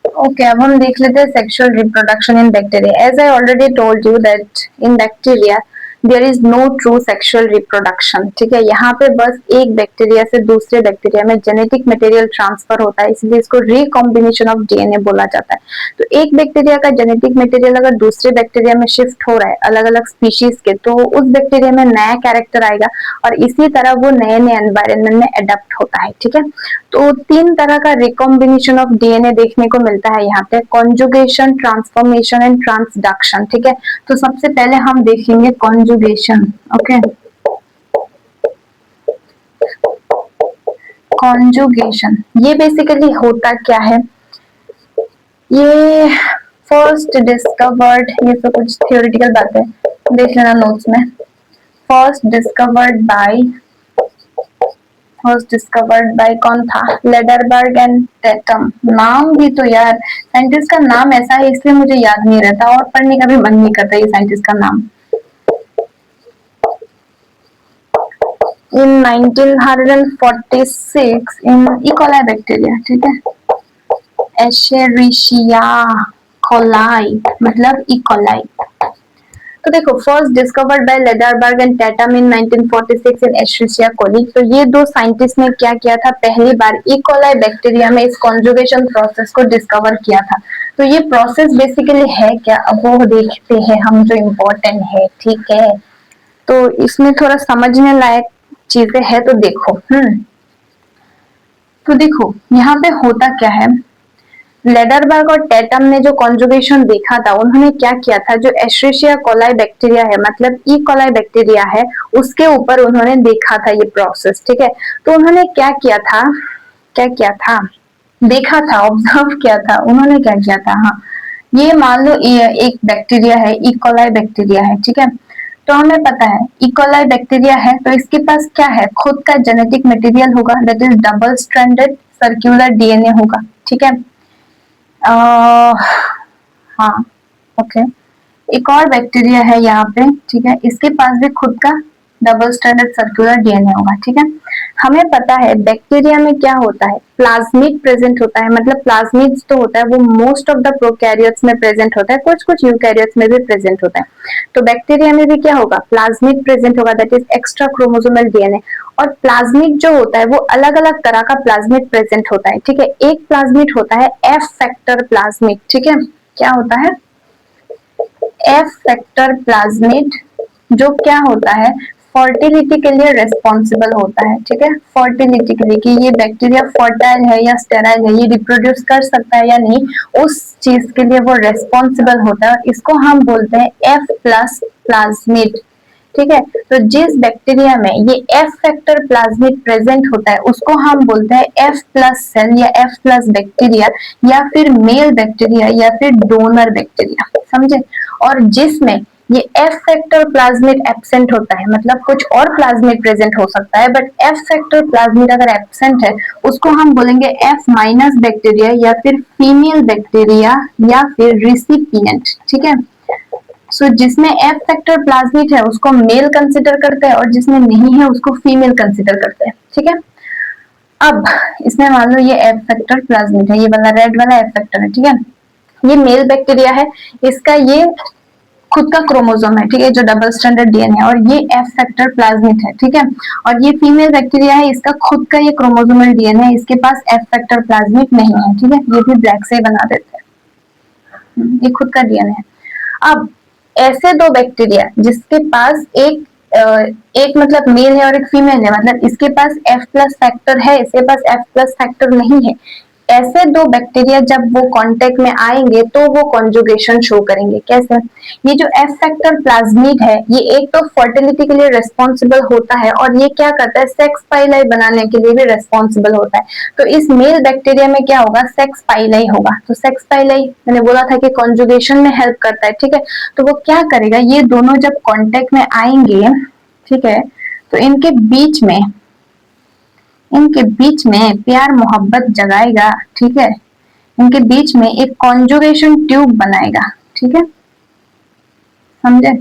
S2: ओके, अब हम देख लेते हैं sexual reproduction in bacteria. As I already told you that in bacteria there is no true sexual reproduction, ठीक है। यहाँ पे बस एक बैक्टीरिया से दूसरे बैक्टीरिया में जेनेटिक मटेरियल ट्रांसफर होता है, इसलिए इसको रिकॉम्बिनेशन ऑफ डीएनए बोला जाता है। तो एक बैक्टीरिया का जेनेटिक मटेरियल अगर दूसरे बैक्टीरिया में शिफ्ट हो रहा है अलग अलग स्पीशीज के, तो उस बैक्टीरिया में नया कैरेक्टर आएगा, और इसी तरह वो नए नए एनवायरनमेंट में अडेप्ट होता है, ठीक है। तो 3 तरह का रिकॉम्बिनेशन ऑफ डीएनए देखने को मिलता है यहाँ पे, कॉन्जुगेशन, ट्रांसफॉर्मेशन एंड ट्रांसडक्शन, ठीक है। तो सबसे पहले हम देखेंगे कॉन्जुगेशन, ओके। कॉन्जुगेशन ये बेसिकली होता क्या है, ये फर्स्ट डिस्कवर्ड, ये तो कुछ थियोरेटिकल बात है, देख लेना नोट्स में। फर्स्ट डिस्कवर्ड बाय कौन था, लेडरबर्ग एंड टेटम। नाम भी तो यार, साइंटिस्ट का नाम ऐसा है इसलिए मुझे याद नहीं रहता, और पढ़ने का भी मन नहीं करता ये साइंटिस्ट का नाम। इन 1946 इन इकोलाई बैक्टीरिया, ठीक है, एशेरिशिया कोलाई, मतलब इकोलाई। तो देखो, first discovered by Lederberg and Tatum in 1946 in Escherichia coli. तो ये दो साइंटिस्ट ने क्या किया था, पहली बार इकोलाई बैक्टीरिया में इस कॉन्जुगेशन प्रोसेस को डिस्कवर किया था। तो ये प्रोसेस बेसिकली है क्या, अब वो देखते हैं हम, जो इम्पोर्टेंट है, ठीक है। तो इसमें थोड़ा समझने लायक चीजें है, तो देखो। तो देखो यहाँ पे होता क्या है, लेडरबर्ग और टेटम ने जो कॉन्जुगेशन देखा था, उन्होंने क्या किया था, जो एशेरिशिया कोलाई बैक्टीरिया है, मतलब ई कोलाई बैक्टीरिया है, उसके ऊपर उन्होंने देखा था ये प्रोसेस, ठीक है। तो उन्होंने क्या किया था, देखा था, ऑब्जर्व किया था। उन्होंने क्या किया था, हाँ, ये मान लो एक बैक्टीरिया है, ई कोलाई बैक्टीरिया है, ठीक है। तो हमें पता है इकोलाई बैक्टीरिया है, तो इसके पास क्या है, खुद का जेनेटिक मटेरियल होगा, that is double stranded circular DNA होगा, ठीक है। हाँ, ओके। एक और बैक्टीरिया है यहाँ पे, ठीक है, इसके पास भी खुद का डबल स्ट्रैंडेड सर्कुलर डीएनए होगा, ठीक है। हमें पता है बैक्टीरिया में क्या होता है, प्लाज्मिड प्रेजेंट होता है, मतलब प्लाज्मिड तो होता है वो मोस्ट ऑफ द प्रोकैरियोट्स में प्रेजेंट होता है, कुछ कुछ यूकैरियोट्स में भी प्रेजेंट होता है। तो बैक्टीरिया में भी क्या होगा, प्लाज्मिड प्रेजेंट होगा, that is extra chromosomal DNA. और प्लाज्मिड जो होता है वो अलग अलग तरह का प्लाज्मिड प्रेजेंट होता है, ठीक है। एक प्लाज्मिड होता है एफ फैक्टर प्लाज्मिड, ठीक है। क्या होता है, एफ फैक्टर प्लाज्मिड, जो क्या होता है, फर्टिलिटी के लिए रेस्पॉन्सिबल होता है, ठीक है। फर्टिलिटी के लिए, कि ये बैक्टीरिया फर्टाइल है या स्टेराइल है, ये रिप्रोड्यूस कर सकता है या नहीं, उस चीज के लिए वो रेस्पॉन्सिबल होता है। इसको हम बोलते हैं एफ प्लस प्लाज्मिड, ठीक है। तो जिस बैक्टीरिया में ये एफ फैक्टर प्लाज्मिड प्रेजेंट होता है उसको हम बोलते हैं एफ प्लस सेल या एफ प्लस बैक्टीरिया, या फिर मेल बैक्टीरिया, या फिर डोनर बैक्टीरिया, समझे। और जिसमें ये एफ फैक्टर प्लाज्मिड एब्सेंट होता है, मतलब कुछ और प्लाज्मिड प्रेजेंट हो सकता है, बट एफ फैक्टर प्लाज्मिड अगर एब्सेंट है उसको हम बोलेंगे एफ माइनस बैक्टीरिया, या फिर फीमेल बैक्टीरिया, या फिर रिसिपिएंट, ठीक है। सो जिसमें एफ फैक्टर प्लाज्मिड है उसको मेल कंसिडर करते हैं, और जिसमें नहीं है उसको फीमेल कंसिडर करते हैं, ठीक है। अब इसमें मान लो ये एफ फैक्टर प्लाज्मिड है, ये वाला रेड वाला एफ फैक्टर है, ठीक है। ये मेल बैक्टीरिया है, इसका ये खुद का क्रोमोसोम है, ठीक है, जो डबल स्ट्रैंडेड डीएनए, और ये एफ फैक्टर प्लाज्मिड है, ठीक है। और ये फीमेल बैक्टीरिया है, इसका खुद का ये क्रोमोसोमल डीएनए है, इसके पास एफ फैक्टर प्लाज्मिड नहीं है, ठीक है। ये भी ब्लैक से बना देते हैं, ये खुद का डीएनए है। अब ऐसे दो बैक्टीरिया जिसके पास एक मतलब मेल है और एक फीमेल है, मतलब इसके पास F प्लस फैक्टर है, इसके पास F प्लस फैक्टर नहीं है, ऐसे दो बैक्टीरिया जब वो कांटेक्ट में आएंगे तो वो कॉन्जुगेशन शो करेंगे। कैसे? ये जो F फैक्टर प्लाज्मिड है, ये एक तो फर्टिलिटी के लिए रिस्पॉन्सिबल होता है और ये क्या करता है, सेक्स पाइलाई बनाने के लिए भी रिस्पॉन्सिबल होता है। तो इस मेल बैक्टीरिया में क्या होगा, सेक्स पाइलाई होगा। तो सेक्स पाइलाई मैंने बोला था कि कॉन्जुगेशन में हेल्प करता है, ठीक है। तो वो क्या करेगा, ये दोनों जब कांटेक्ट में आएंगे, ठीक है, तो इनके बीच में प्यार मोहब्बत जगाएगा, ठीक है। इनके बीच में एक कॉन्जुगेशन ट्यूब बनाएगा, ठीक है, समझे।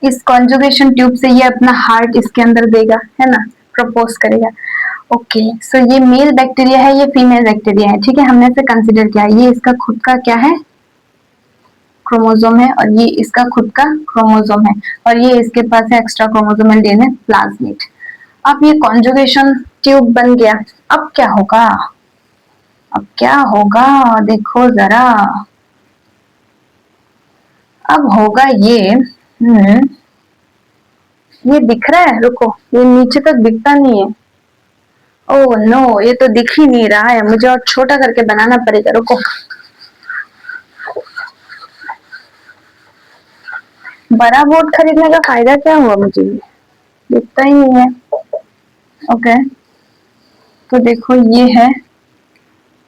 S2: इस कॉन्जुगेशन ट्यूब से ये अपना हार्ट इसके अंदर देगा, है ना, प्रपोज करेगा। ओके, सो ये मेल बैक्टीरिया है, ये फीमेल बैक्टीरिया है, ठीक है, हमने इसे कंसिडर किया। ये इसका खुद का क्या है, क्रोमोसोम है, और ये इसका खुद का क्रोमोसोम है, और ये इसके पास है एक्स्ट्रा क्रोमोसोमल डीएनए प्लाज्मिड। अब ये कॉन्जुगेशन ट्यूब बन गया। अब क्या होगा, अब क्या होगा, देखो जरा। अब होगा ये, ये दिख रहा है, रुको, ये नीचे तक दिखता नहीं है। ओह नो, ये तो दिख ही नहीं रहा है, मुझे और छोटा करके बनाना पड़ेगा, रुको। बड़ा बोर्ड खरीदने का फायदा क्या हुआ मुझे, दिखता ही नहीं है। ओके, तो देखो ये है,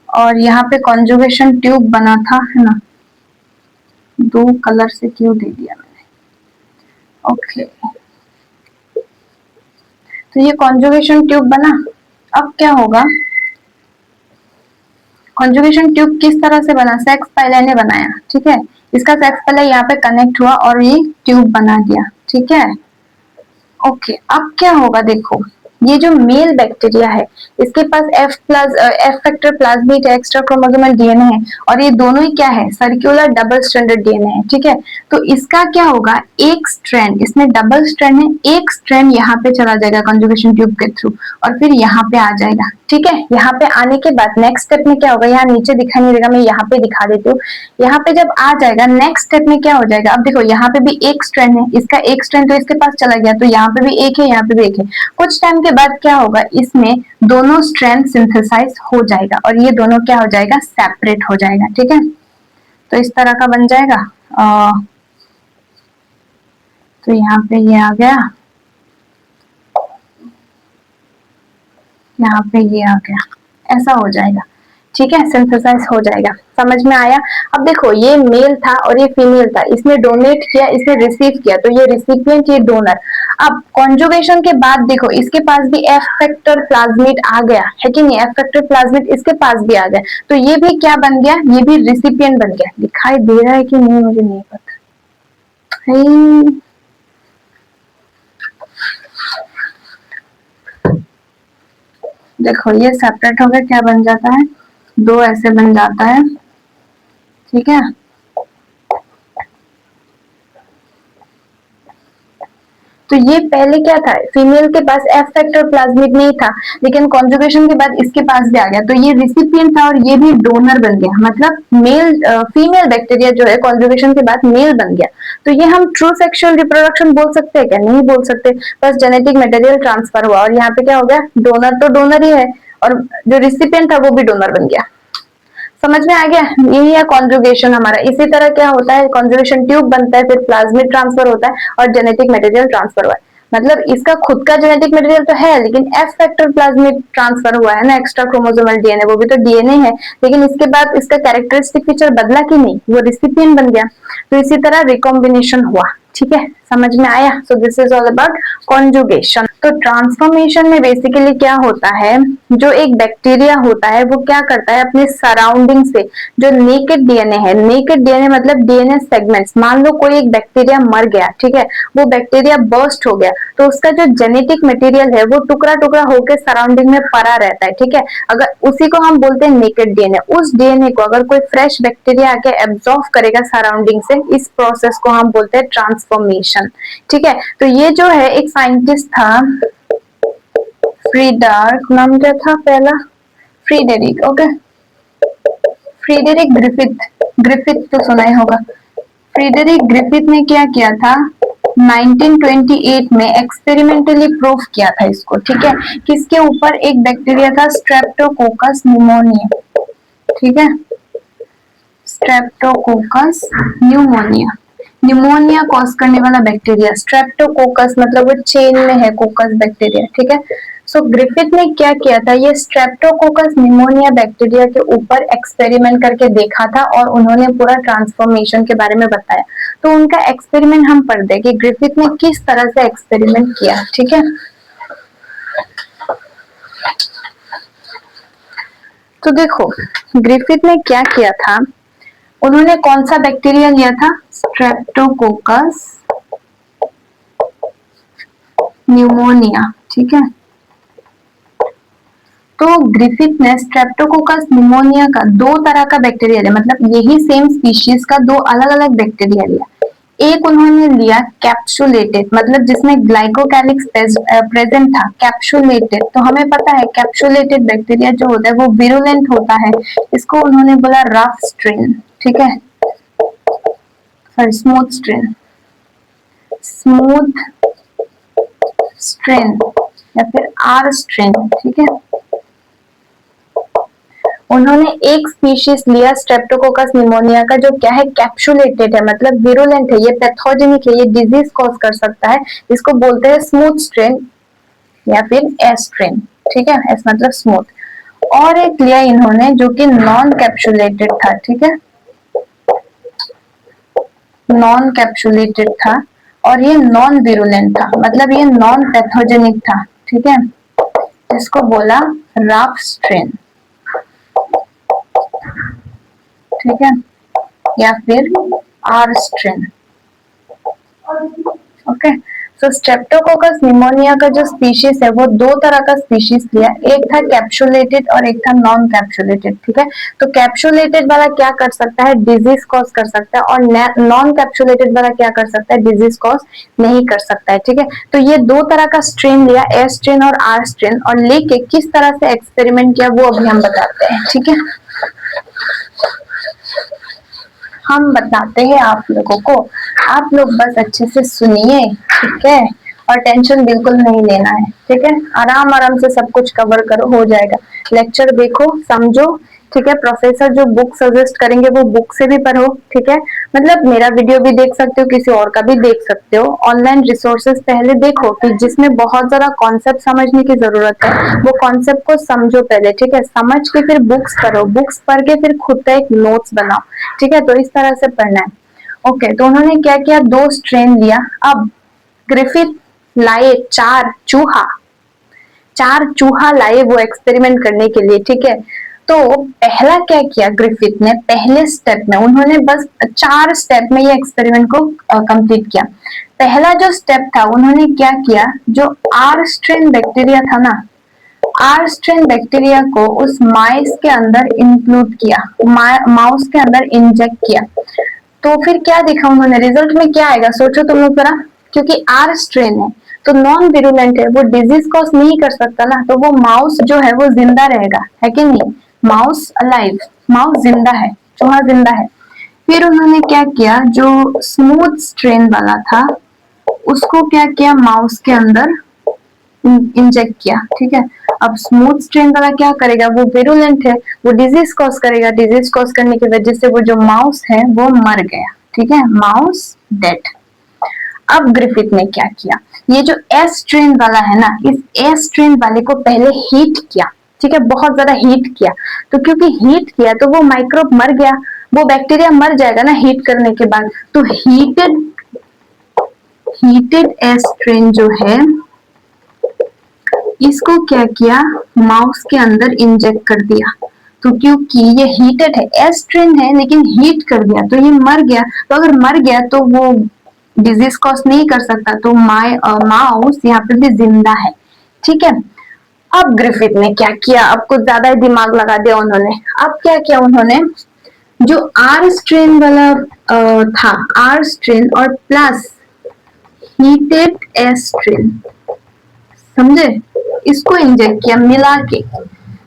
S2: और यहाँ पे कॉन्जुगेशन ट्यूब बना था, है ना, दो कलर से क्यों दे दिया मैंने। ओके, तो ये कॉन्जुगेशन ट्यूब बना। अब क्या होगा, कॉन्जुगेशन ट्यूब किस तरह से बना, सेक्स पाइलाई ने बनाया, ठीक है। इसका सेक्स पाइलाई यहाँ पे कनेक्ट हुआ और ये ट्यूब बना दिया, ठीक है। ओके, अब क्या होगा, देखो, ये जो मेल बैक्टीरिया है, इसके पास F factor plasmid extra chromosomal DNA है, और ये दोनों ही क्या है, सर्कुलर डबल स्ट्रैंडेड डीएनए है, ठीक है। तो इसका क्या होगा, एक स्ट्रैंड, इसमें डबल स्ट्रैंड है, एक स्ट्रैंड यहाँ पे चला जाएगा कंजुगेशन ट्यूब के थ्रू, और फिर यहाँ पे आ जाएगा, ठीक है। यहाँ पे आने के बाद नेक्स्ट स्टेप में क्या होगा, यहाँ नीचे दिखाई नहीं देगा, मैं यहाँ पे दिखा देती हूँ। यहाँ पे जब आ जाएगा, नेक्स्ट स्टेप में क्या हो जाएगा, अब देखो यहाँ पे भी एक स्ट्रैंड है, इसका एक स्ट्रैंड तो इसके पास चला गया, तो यहाँ पे भी एक है, यहाँ पे भी एक है। कुछ टाइम के बाद क्या होगा, इसमें दोनों स्ट्रैंड सिंथेसाइज हो जाएगा और ये दोनों क्या हो जाएगा, सेपरेट हो जाएगा, ठीक है। तो इस तरह का बन जाएगा। तो यहाँ पे ये आ गया, यहाँ पे ये आ गया, ऐसा हो जाएगा, ठीक है, सिंथेसाइज हो जाएगा। समझ में आया। अब देखो, ये मेल था और ये फीमेल था, इसने डोनेट किया, इसने रिसीव किया, तो ये रिसिपिएंट, ये डोनर। अब कॉन्जुगेशन के बाद देखो, इसके पास भी एफ फैक्टर प्लाज्मिड आ गया है कि नहीं, एफ फैक्टर प्लाज्मिड इसके पास भी आ गया, तो ये भी क्या बन गया, ये भी रिसिपिएंट बन गया। दिखाई दे रहा है कि नहीं मुझे नहीं पता। देखो, ये सेपरेट हो गया, क्या बन जाता है, दो ऐसे बन जाता है, ठीक है। तो ये पहले क्या था, फीमेल के पास एफ फैक्टर प्लाज्मिड नहीं था, लेकिन कॉन्जुगेशन के बाद इसके पास भी आ गया, तो ये रिसिपिएंट था और ये भी डोनर बन गया, मतलब मेल फीमेल बैक्टीरिया जो है कॉन्जुगेशन के बाद मेल बन गया। तो ये हम ट्रू सेक्सुअल रिप्रोडक्शन बोल सकते हैं क्या, नहीं बोल सकते, बस जेनेटिक मटेरियल ट्रांसफर हुआ, और यहाँ पे क्या हो गया, डोनर तो डोनर ही है और जो रिसिपिएंट था वो भी डोनर बन गया। समझ में आ गया, यही है कॉन्जुगेशन हमारा। इसी तरह क्या होता है, कॉन्जुगेशन ट्यूब बनता है, फिर प्लाज्मिड ट्रांसफर होता है और जेनेटिक मटेरियल ट्रांसफर हुआ है। मतलब इसका खुद का जेनेटिक मटेरियल तो है, लेकिन एफ फैक्टर प्लाज्मिड ट्रांसफर हुआ है ना, एक्स्ट्रा क्रोमोसोमल डीएनए, वो भी तो डीएनए है, लेकिन इसके बाद इसका कैरेक्टरिस्टिक फीचर बदला कि नहीं, वो रिसिपिएंट बन गया। तो इसी तरह रिकॉम्बिनेशन हुआ, ठीक है, समझ में आया। सो this is all about conjugation. तो ट्रांसफॉर्मेशन में बेसिकली क्या होता है, जो एक बैक्टीरिया होता है वो क्या करता है, अपने सराउंडिंग से जो नेकेड डीएनए है, नेकेड डीएनए मतलब डीएनए सेगमेंट्स, मान लो कोई एक बैक्टीरिया मर गया, ठीक है, वो बैक्टीरिया बर्स्ट हो गया, तो उसका जो जेनेटिक मटेरियल है वो टुकड़ा टुकड़ा होकर सराउंडिंग में पड़ा रहता है, ठीक है। अगर उसी को हम बोलते हैं नेकेड डीएनए, उस डीएनए को अगर कोई फ्रेश बैक्टीरिया आके एब्जॉर्ब करेगा सराउंडिंग से, इस प्रोसेस को हम बोलते हैं ट्रांसफॉर्मेशन, ठीक है। तो ये जो है एक साइंटिस्ट था, फ्रीडार्क नाम क्या था पहला, फ्रीडेरिक, ओके, फ्रीडेरिक ग्रिफिथ, ग्रिफिथ तो सुना ही होगा। फ्रेडरिक ग्रिफिथ ने क्या किया था, 1928 में एक्सपेरिमेंटली प्रूव किया था इसको, ठीक है। किसके ऊपर, एक बैक्टीरिया था स्ट्रेप्टोकोकस न्यूमोनिया, ठीक है, स्ट्रेप्टोकोकस न्यूमोनिया, न्यूमोनिया कॉज करने वाला बैक्टीरिया। स्ट्रेप्टोकोकस मतलब वो चेन में है कोकस बैक्टीरिया, ठीक है। सो ग्रिफिथ ने क्या किया था, ये स्ट्रेप्टोकोकस न्यूमोनिया बैक्टीरिया के ऊपर एक्सपेरिमेंट करके देखा था और उन्होंने पूरा ट्रांसफॉर्मेशन के बारे में बताया। तो उनका एक्सपेरिमेंट हम पढ़ दें कि ग्रिफिथ ने किस तरह से एक्सपेरिमेंट किया, ठीक है। तो देखो ग्रिफिथ ने क्या किया था, उन्होंने कौन सा बैक्टीरिया लिया था, स्ट्रेप्टोकोकस न्यूमोनिया, ठीक है। तो ग्रिफिथ ने स्ट्रेप्टोकोकस न्यूमोनिया का दो तरह का बैक्टीरिया लिया, मतलब यही सेम स्पीशीज का दो अलग अलग बैक्टीरिया लिया। एक उन्होंने लिया कैप्सुलेटेड, मतलब जिसमें ग्लाइकोकैलिक्स प्रेजेंट था, कैप्सुलेटेड। तो हमें पता है कैप्सुलेटेड बैक्टीरिया जो होता है वो विरुलेंट होता है, इसको उन्होंने बोला रफ स्ट्रेन, ठीक है, sorry smooth strain, smooth strain या फिर आर स्ट्रेन, ठीक है। उन्होंने एक स्पीशीज लिया स्ट्रेप्टोकोकस न्यूमोनिया का जो क्या है, कैप्सुलेटेड है, मतलब विरुलेंट है, ये पैथोजेनिक है, ये डिजीज कॉज कर सकता है, इसको बोलते हैं स्मूथ स्ट्रेन या फिर एस स्ट्रेन, ठीक है, एस मतलब स्मूथ। और एक लिया इन्होंने जो कि नॉन कैप्सुलेटेड था, ठीक है, नॉन कैप्सुलेटेड था और ये नॉन विरुलेंट था, मतलब ये नॉन पैथोजेनिक था, ठीक है, इसको बोला रफ स्ट्रेन, ठीक है, या फिर आर स्ट्रेन, ओके। सो स्ट्रेप्टोकोकस न्यूमोनिया का जो स्पीशीज है वो दो तरह का स्पीशीज लिया, एक था कैप्सुलेटेड और एक था नॉन कैप्सुलेटेड, ठीक है। तो कैप्सुलेटेड वाला क्या कर सकता है, डिजीज कॉज कर सकता है, और नॉन कैप्सुलेटेड वाला क्या कर सकता है, डिजीज कॉज नहीं कर सकता है, ठीक है। तो ये दो तरह का स्ट्रेन लिया, एस स्ट्रेन और आर स्ट्रेन, और लेके किस तरह से एक्सपेरिमेंट किया वो अभी हम बताते हैं, ठीक है। हम बताते हैं आप लोगों को, आप लोग बस अच्छे से सुनिए, ठीक है, और टेंशन बिल्कुल नहीं लेना है, ठीक है। आराम आराम से सब कुछ कवर करो, हो जाएगा। लेक्चर देखो, समझो, ठीक है। प्रोफेसर जो बुक सजेस्ट करेंगे वो बुक से भी पढ़ो, ठीक है। मतलब मेरा वीडियो भी देख सकते हो, किसी और का भी देख सकते हो। ऑनलाइन रिसोर्सेज पहले देखो कि जिसमें बहुत ज्यादा कॉन्सेप्ट समझने की जरूरत है, वो कॉन्सेप्ट को समझो पहले, ठीक है। समझ के फिर बुक्स पढ़ो, बुक्स पढ़ के फिर खुद का एक नोट्स बनाओ, ठीक है। तो इस तरह से पढ़ना है, ओके। तो उन्होंने क्या किया, दो स्ट्रेन लिया। अब ग्रिफिथ लाए चार चूहा लाए वो एक्सपेरिमेंट करने के लिए, ठीक है। तो पहला क्या किया ग्रिफिथ ने, पहले स्टेप में उन्होंने बस 4 स्टेप में ये एक्सपेरिमेंट को कंप्लीट किया। पहला जो स्टेप था उन्होंने क्या किया, जो आर स्ट्रेन बैक्टीरिया था ना, आर स्ट्रेन बैक्टीरिया को उस माइस के अंदर इंक्लूड किया, माउस के अंदर इंजेक्ट किया। तो फिर क्या देखा उन्होंने, रिजल्ट में क्या आएगा, सोचो तुम लोग जरा। क्योंकि आर स्ट्रेन है तो नॉन विरुलेंट है, वो डिजीज कॉज नहीं कर सकता ना, तो वो माउस जो है वो जिंदा रहेगा, है कि नहीं, माउस अलाइव, माउस जिंदा है, चूहा जिंदा है। फिर उन्होंने क्या किया, जो स्मूथ स्ट्रेन वाला था उसको क्या किया, माउस के अंदर इंजेक्ट किया, ठीक है। अब स्मूथ स्ट्रेन वाला क्या करेगा, वो विरुलेंट है, वो डिजीज कॉज करेगा, डिजीज कॉज करने की वजह से वो जो माउस है वो मर गया, ठीक है, माउस डेड। अब ग्रिफिथ ने क्या किया, ये जो एस स्ट्रेन वाला है ना, इस एस स्ट्रेन वाले को पहले हीट किया, ठीक है, बहुत ज्यादा हीट किया। तो क्योंकि हीट किया तो वो माइक्रोब मर गया, वो बैक्टीरिया मर जाएगा ना हीट करने के बाद। तो हीटेड एस स्ट्रेन जो है इसको क्या किया, माउस के अंदर इंजेक्ट कर दिया। तो क्योंकि ये हीटेड है, एस स्ट्रेन है लेकिन हीट कर दिया तो ये मर गया। तो अगर मर गया तो वो डिजीज कॉज नहीं कर सकता, तो माउस यहाँ पे भी जिंदा है, ठीक है। अब ग्रिफिथ ने क्या किया, अब कुछ ज्यादा ही दिमाग लगा दिया उन्होंने। अब क्या किया उन्होंने, जो आर स्ट्रेन वाला था, आर स्ट्रेन और प्लस हीटेड एस स्ट्रेन, समझे, इसको इंजेक्ट किया मिला के।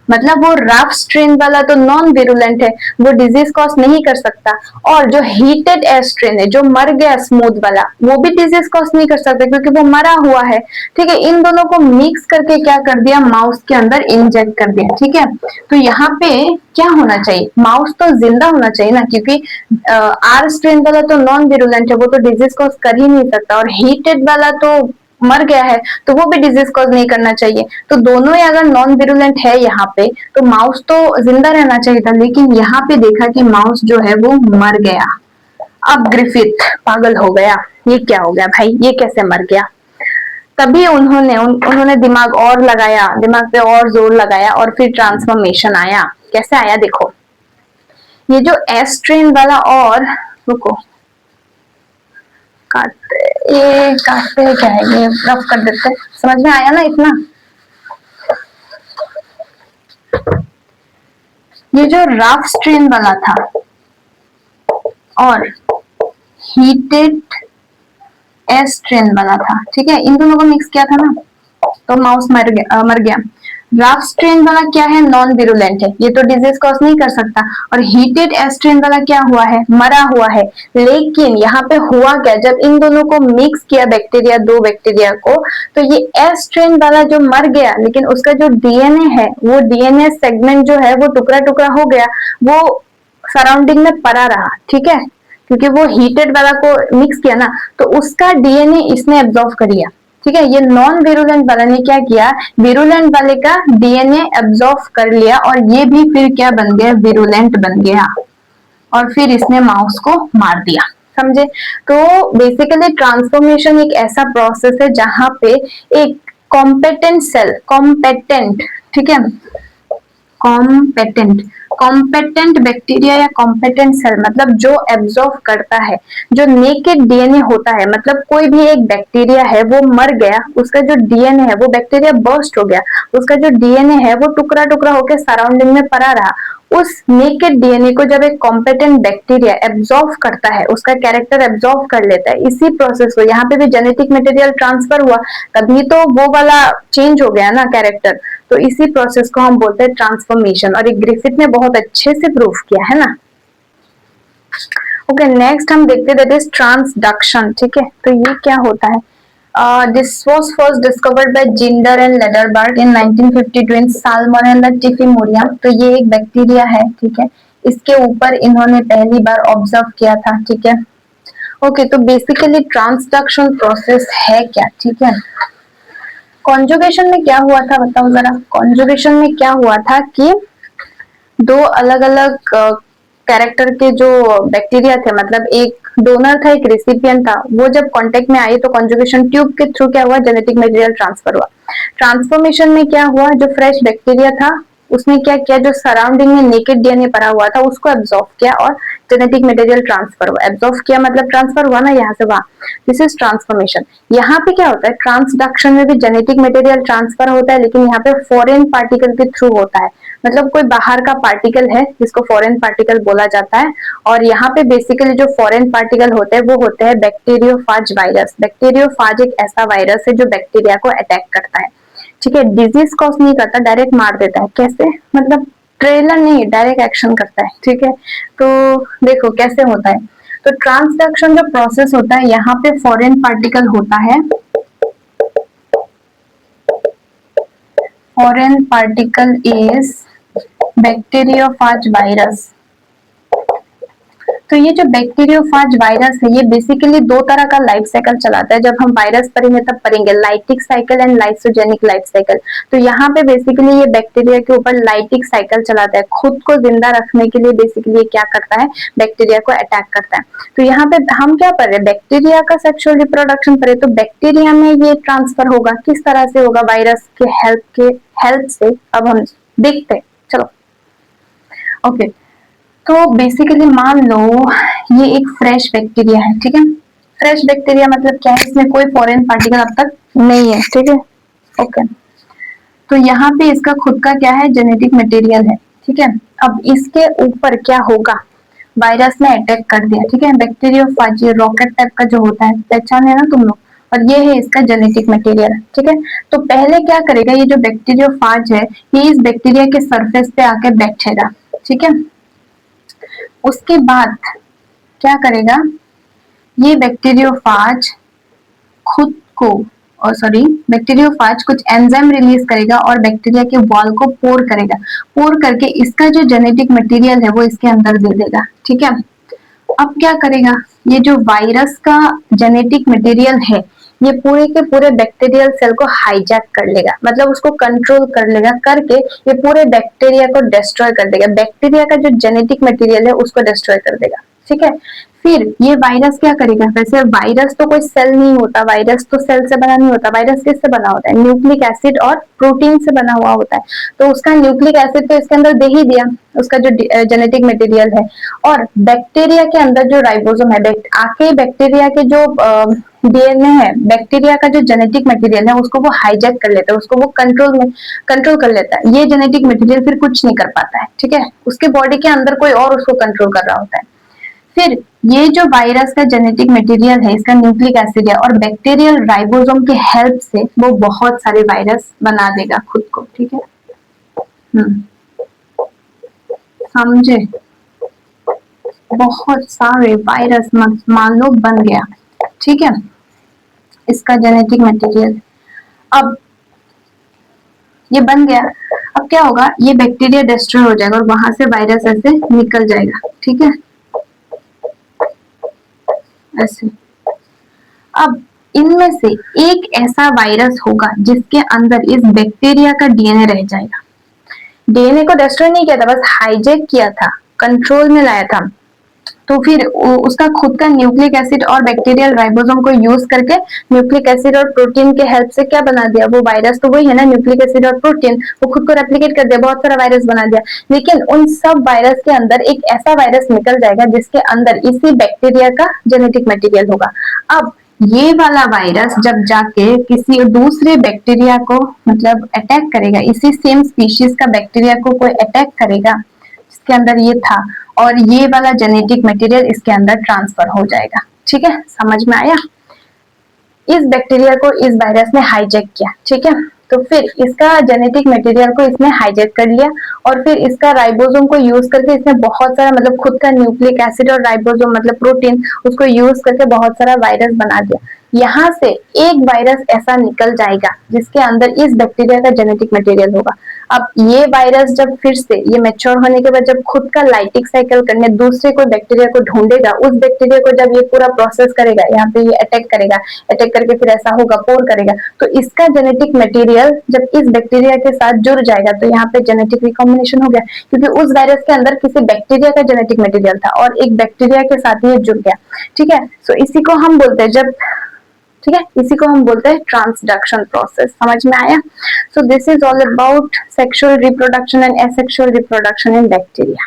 S2: मतलब वो रफ स्ट्रेन वाला तो नॉन विरुलेंट है, वो डिजीज कॉज नहीं कर सकता, और जो हीटेड एयर स्ट्रेन है जो मर गया स्मूथ वाला, वो भी डिजीज कॉज नहीं कर सकता क्योंकि वो मरा हुआ है। ठीक है, इन दोनों को मिक्स करके क्या कर दिया, माउस के अंदर इंजेक्ट कर दिया। ठीक है, तो यहाँ पे क्या होना चाहिए, माउस तो जिंदा होना चाहिए ना, क्योंकि आर स्ट्रेन वाला तो नॉन विरुलेंट है, वो तो डिजीज कॉज कर ही नहीं सकता, और हीटेड वाला तो मर गया है तो वो भी डिजीज कॉज नहीं करना चाहिए। तो दोनों ही अगर नॉन विरुलेंट है यहाँ पे, तो माउस तो जिंदा रहना चाहिए था, लेकिन यहाँ पे देखा कि माउस जो है वो मर गया। अब ग्रिफिथ पागल हो गया, ये क्या हो गया भाई, ये कैसे मर गया। तभी उन्होंने दिमाग और लगाया, दिमाग पे और जोर लगाया, और फिर ट्रांसफॉर्मेशन आया। कैसे आया देखो, ये जो एस ट्रेन वाला, और रुको काटते, ये काटते हैं क्या है, ये रफ कर देते हैं। समझ में आया ना इतना। ये जो रफ स्ट्रेन वाला था और हीटेड एस ट्रेन वाला था, ठीक है, इन दोनों को मिक्स किया था ना, तो माउस मर गया। रफ स्ट्रेन वाला क्या है, नॉन विरुलेंट है, ये तो डिजीज कॉज नहीं कर सकता, और हीटेड एस स्ट्रेन वाला क्या हुआ है, मरा हुआ है। लेकिन यहाँ पे हुआ क्या, जब इन दोनों को मिक्स किया बैक्टीरिया, दो बैक्टीरिया को, तो ये एस स्ट्रेन वाला जो मर गया, लेकिन उसका जो डीएनए है, वो डीएनए सेगमेंट जो है वो टुकड़ा टुकड़ा हो गया, वो सराउंडिंग में पड़ा रहा। ठीक है, क्योंकि वो हीटेड वाला को मिक्स किया ना, तो उसका डीएनए इसने एब्जॉर्व कर लिया। ठीक है, ये नॉन विरुलेंट वाला ने क्या किया, विरुलेंट वाले का डीएनए एब्जॉर्व कर लिया, और ये भी फिर क्या बन गया, विरुलेंट बन गया, और फिर इसने माउस को मार दिया। समझे। तो बेसिकली ट्रांसफॉर्मेशन एक ऐसा प्रोसेस है जहां पे एक कॉम्पेटेंट सेल, कॉम्पेटेंट, ठीक है, कॉम्पेटेंट, कॉम्पेटेंट बैक्टीरिया या कॉम्पेटेंट सेल मतलब जो एब्जॉर्व करता है, जो नेकेड डीएनए होता है, मतलब कोई भी एक बैक्टीरिया है वो मर गया, उसका जो डीएनए है, वो बैक्टीरिया बर्स्ट हो गया, उसका जो डीएनए है वो टुकड़ा टुकड़ा होकर सराउंडिंग में पड़ा रहा, उस नेकेड डीएनए को जब एक कॉम्पेटेंट बैक्टीरिया एब्जॉर्व करता है, उसका कैरेक्टर एब्जॉर्व कर लेता है, इसी प्रोसेस को यहाँ पे भी जेनेटिक मटेरियल ट्रांसफर हुआ, तभी तो वो वाला चेंज हो गया ना कैरेक्टर, तो इसी प्रोसेस को हम बोलते हैं ट्रांसफॉर्मेशन, और एक ग्रिफिथ ने बहुत अच्छे से प्रूफ किया है ना। ओके, नेक्स्ट हम देखते दैट इज ट्रांसडक्शन। ठीक है, तो ये क्या होता है, this was first discovered by Zinder and Lederberg in 1952 in Salmonella typhimurium. तो ये एक बैक्टीरिया है, ठीक है, इसके ऊपर इन्होंने पहली बार ऑब्जर्व किया था। ठीक है, ओके, तो बेसिकली ट्रांसडक्शन प्रोसेस है क्या, ठीक है। कॉन्जुगेशन में क्या हुआ था बताओ जरा, कॉन्जुगेशन में क्या हुआ था कि दो अलग अलग कैरेक्टर के जो बैक्टीरिया थे, मतलब एक डोनर था एक रेसिपिएंट था, वो जब कांटेक्ट में आई तो कॉन्जुगेशन ट्यूब के थ्रू क्या हुआ, जेनेटिक मटेरियल ट्रांसफर हुआ। ट्रांसफॉर्मेशन में क्या हुआ, जो फ्रेश बैक्टीरिया था उसने क्या किया, जो सराउंडिंग में नेकेड डीएनए पड़ा हुआ था उसको एब्जॉर्ब किया और जेनेटिक मटेरियल ट्रांसफर हुआ। एब्जॉर्ब किया मतलब ट्रांसफर हुआ ना यहाँ से वहां, दिस इज ट्रांसफॉर्मेशन। यहाँ पे क्या होता है, ट्रांसडक्शन में भी जेनेटिक मटेरियल ट्रांसफर होता है, लेकिन यहाँ पे फॉरेन पार्टिकल के थ्रू होता है, मतलब कोई बाहर का पार्टिकल है जिसको फॉरेन पार्टिकल बोला जाता है। और यहाँ पे बेसिकली जो फॉरेन पार्टिकल होते हैं वो होते हैं बैक्टीरियोफाज वायरस। बैक्टीरियोफाज एक ऐसा वायरस है जो बैक्टीरिया को अटैक करता है, ठीक है, डिजीज कॉज नहीं करता, डायरेक्ट मार देता है। कैसे, मतलब ट्रेलर नहीं, डायरेक्ट एक्शन करता है। ठीक है, तो देखो कैसे होता है। तो ट्रांसडक्शन जो प्रोसेस होता है, यहाँ पे फॉरेन पार्टिकल होता है, foreign particle is bacteriophage virus. तो ये जो बैक्टीरियोफाज वायरस है, ये बेसिकली दो तरह का लाइफ साइकिल चलाता है। जब हम वायरस पढ़ेंगे तब पढ़ेंगे lytic cycle and lysogenic life cycle. तो यहाँ पे बेसिकली ये बैक्टीरिया के ऊपर लाइटिक साइकिल चलाता है, खुद को जिंदा रखने के लिए बेसिकली ये क्या करता है, बैक्टीरिया को अटैक करता है। तो यहाँ पे हम क्या पढ़ रहे हैं, बैक्टीरिया का सेक्सुअल रिप्रोडक्शन पढ़े, तो बैक्टीरिया में ये ट्रांसफर होगा, किस तरह से होगा, वायरस के हेल्प से। अब हम देखते हैं, चलो। ओके, तो बेसिकली मान लो ये एक फ्रेश बैक्टीरिया है, ठीक है। फ्रेश बैक्टीरिया मतलब क्या है, इसमें कोई फॉरेन पार्टिकल अब तक नहीं है, ठीक है। ओके, तो यहाँ पे इसका खुद का क्या है, जेनेटिक मटेरियल है, ठीक है। अब इसके ऊपर क्या होगा, वायरस ने अटैक कर दिया, ठीक है। बैक्टीरियोफाज रॉकेट टाइप का जो होता है, पहचान है ना तुम लोग, और ये है इसका जेनेटिक मटेरियल। ठीक है, तो पहले क्या करेगा, ये जो बैक्टीरियोफाज है ये इस बैक्टीरिया के सरफेस पे आके बैठेगा। ठीक है, उसके बाद क्या करेगा, ये बैक्टीरियोफाज खुद को, और सॉरी, बैक्टीरियोफाज कुछ एंजाइम रिलीज करेगा और बैक्टीरिया के वॉल को पोर करेगा। पोर करके इसका जो जेनेटिक मटेरियल है वो इसके अंदर दे देगा। ठीक है, अब क्या करेगा, ये जो वायरस का जेनेटिक मटेरियल है ये पूरे के पूरे बैक्टीरियल सेल को हाईजैक कर लेगा, मतलब उसको कंट्रोल कर लेगा, करके ये पूरे बैक्टीरिया को डिस्ट्रॉय कर देगा। बैक्टीरिया का जो जेनेटिक मटेरियल है उसको डिस्ट्रॉय कर देगा। ठीक है, फिर ये वायरस क्या करेगा, वैसे वायरस तो कोई सेल नहीं होता, वायरस तो सेल से बना नहीं होता, वायरस किससे बना होता है, न्यूक्लिक एसिड और प्रोटीन से बना हुआ होता है। तो उसका न्यूक्लिक एसिड तो इसके अंदर दे ही दिया, उसका जो जेनेटिक मटेरियल है, और बैक्टीरिया के अंदर जो राइबोसोम है, आके बैक्टीरिया के जो डीएनए है, बैक्टीरिया का जो जेनेटिक मटेरियल है उसको वो हाईजैक कर लेता है, उसको वो कंट्रोल कर लेता है। ये जेनेटिक मटेरियल फिर कुछ नहीं कर पाता है। ठीक है, उसके बॉडी के अंदर कोई और उसको कंट्रोल कर रहा होता है। फिर ये जो वायरस का जेनेटिक मटेरियल है, इसका न्यूक्लिक एसिड है, और बैक्टीरियल राइबोसोम की हेल्प से वो बहुत सारे वायरस बना देगा खुद को। ठीक है, समझे, बहुत सारे वायरस मान लो बन गया। ठीक है, इसका जेनेटिक मटेरियल अब ये बन गया। अब क्या होगा, ये बैक्टीरिया डिस्ट्रॉय हो जाएगा और वहां से वायरस ऐसे निकल जाएगा। ठीक है, ऐसे। अब इनमें से एक ऐसा वायरस होगा जिसके अंदर इस बैक्टीरिया का डीएनए रह जाएगा। डीएनए को डिस्ट्रॉय नहीं किया था, बस हाईजैक किया था, कंट्रोल में लाया था। तो फिर उसका खुद का न्यूक्लिक एसिड और बैक्टीरियल राइबोसोम को यूज करके न्यूक्लिक एसिड और प्रोटीन के हेल्प से क्या बना दिया, वो वायरस तो वही है ना, न्यूक्लिक एसिड और प्रोटीन, वो खुद को रेप्लिकेट कर दिया, बहुत सारा वायरस बना दिया। लेकिन उन सब वायरस के अंदर एक ऐसा वायरस निकल जाएगा जिसके अंदर इसी बैक्टीरिया का जेनेटिक मटेरियल होगा। अब ये वाला वायरस जब जाके किसी दूसरे बैक्टीरिया को मतलब अटैक करेगा, इसी सेम स्पीशीज का बैक्टीरिया को कोई अटैक करेगा जिसके अंदर ये था, और ये वाला जेनेटिक मटेरियल इसके अंदर ट्रांसफर हो जाएगा। ठीक है, समझ में आया। इस बैक्टीरिया को इस वायरस ने हाईजैक किया। ठीक है, तो फिर इसका जेनेटिक मटेरियल को इसने हाईजैक कर लिया और फिर इसका राइबोसोम को यूज करके इसने बहुत सारा मतलब खुद का न्यूक्लिक एसिड और राइबोसोम मतलब प्रोटीन उसको यूज करके बहुत सारा वायरस बना दिया। यहाँ से एक वायरस ऐसा निकल जाएगा जिसके अंदर इस बैक्टीरिया का जेनेटिक मटेरियल होगा। अब ये वायरस जब फिर से ये मैच्योर होने के बाद जब खुद का लाइटिक साइकिल करने दूसरे कोई बैक्टीरिया को ढूंढेगा, उस बैक्टीरिया को जब ये पूरा प्रोसेस करेगा, यहाँ पे ये अटैक करेगा, अटैक करके फिर ऐसा होगा, पोर करेगा, तो इसका जेनेटिक मटेरियल जब इस बैक्टीरिया के साथ जुड़ जाएगा तो यहाँ पे जेनेटिक रिकॉम्बिनेशन हो गया, क्योंकि उस वायरस के अंदर किसी बैक्टीरिया का जेनेटिक मटेरियल था और एक बैक्टीरिया के साथ ये जुड़ गया। ठीक है, सो इसी को हम बोलते हैं जब, ठीक है, इसी को हम बोलते हैं ट्रांसडक्शन प्रोसेस। समझ में आया। सो this is all about sexual reproduction and asexual reproduction in bacteria.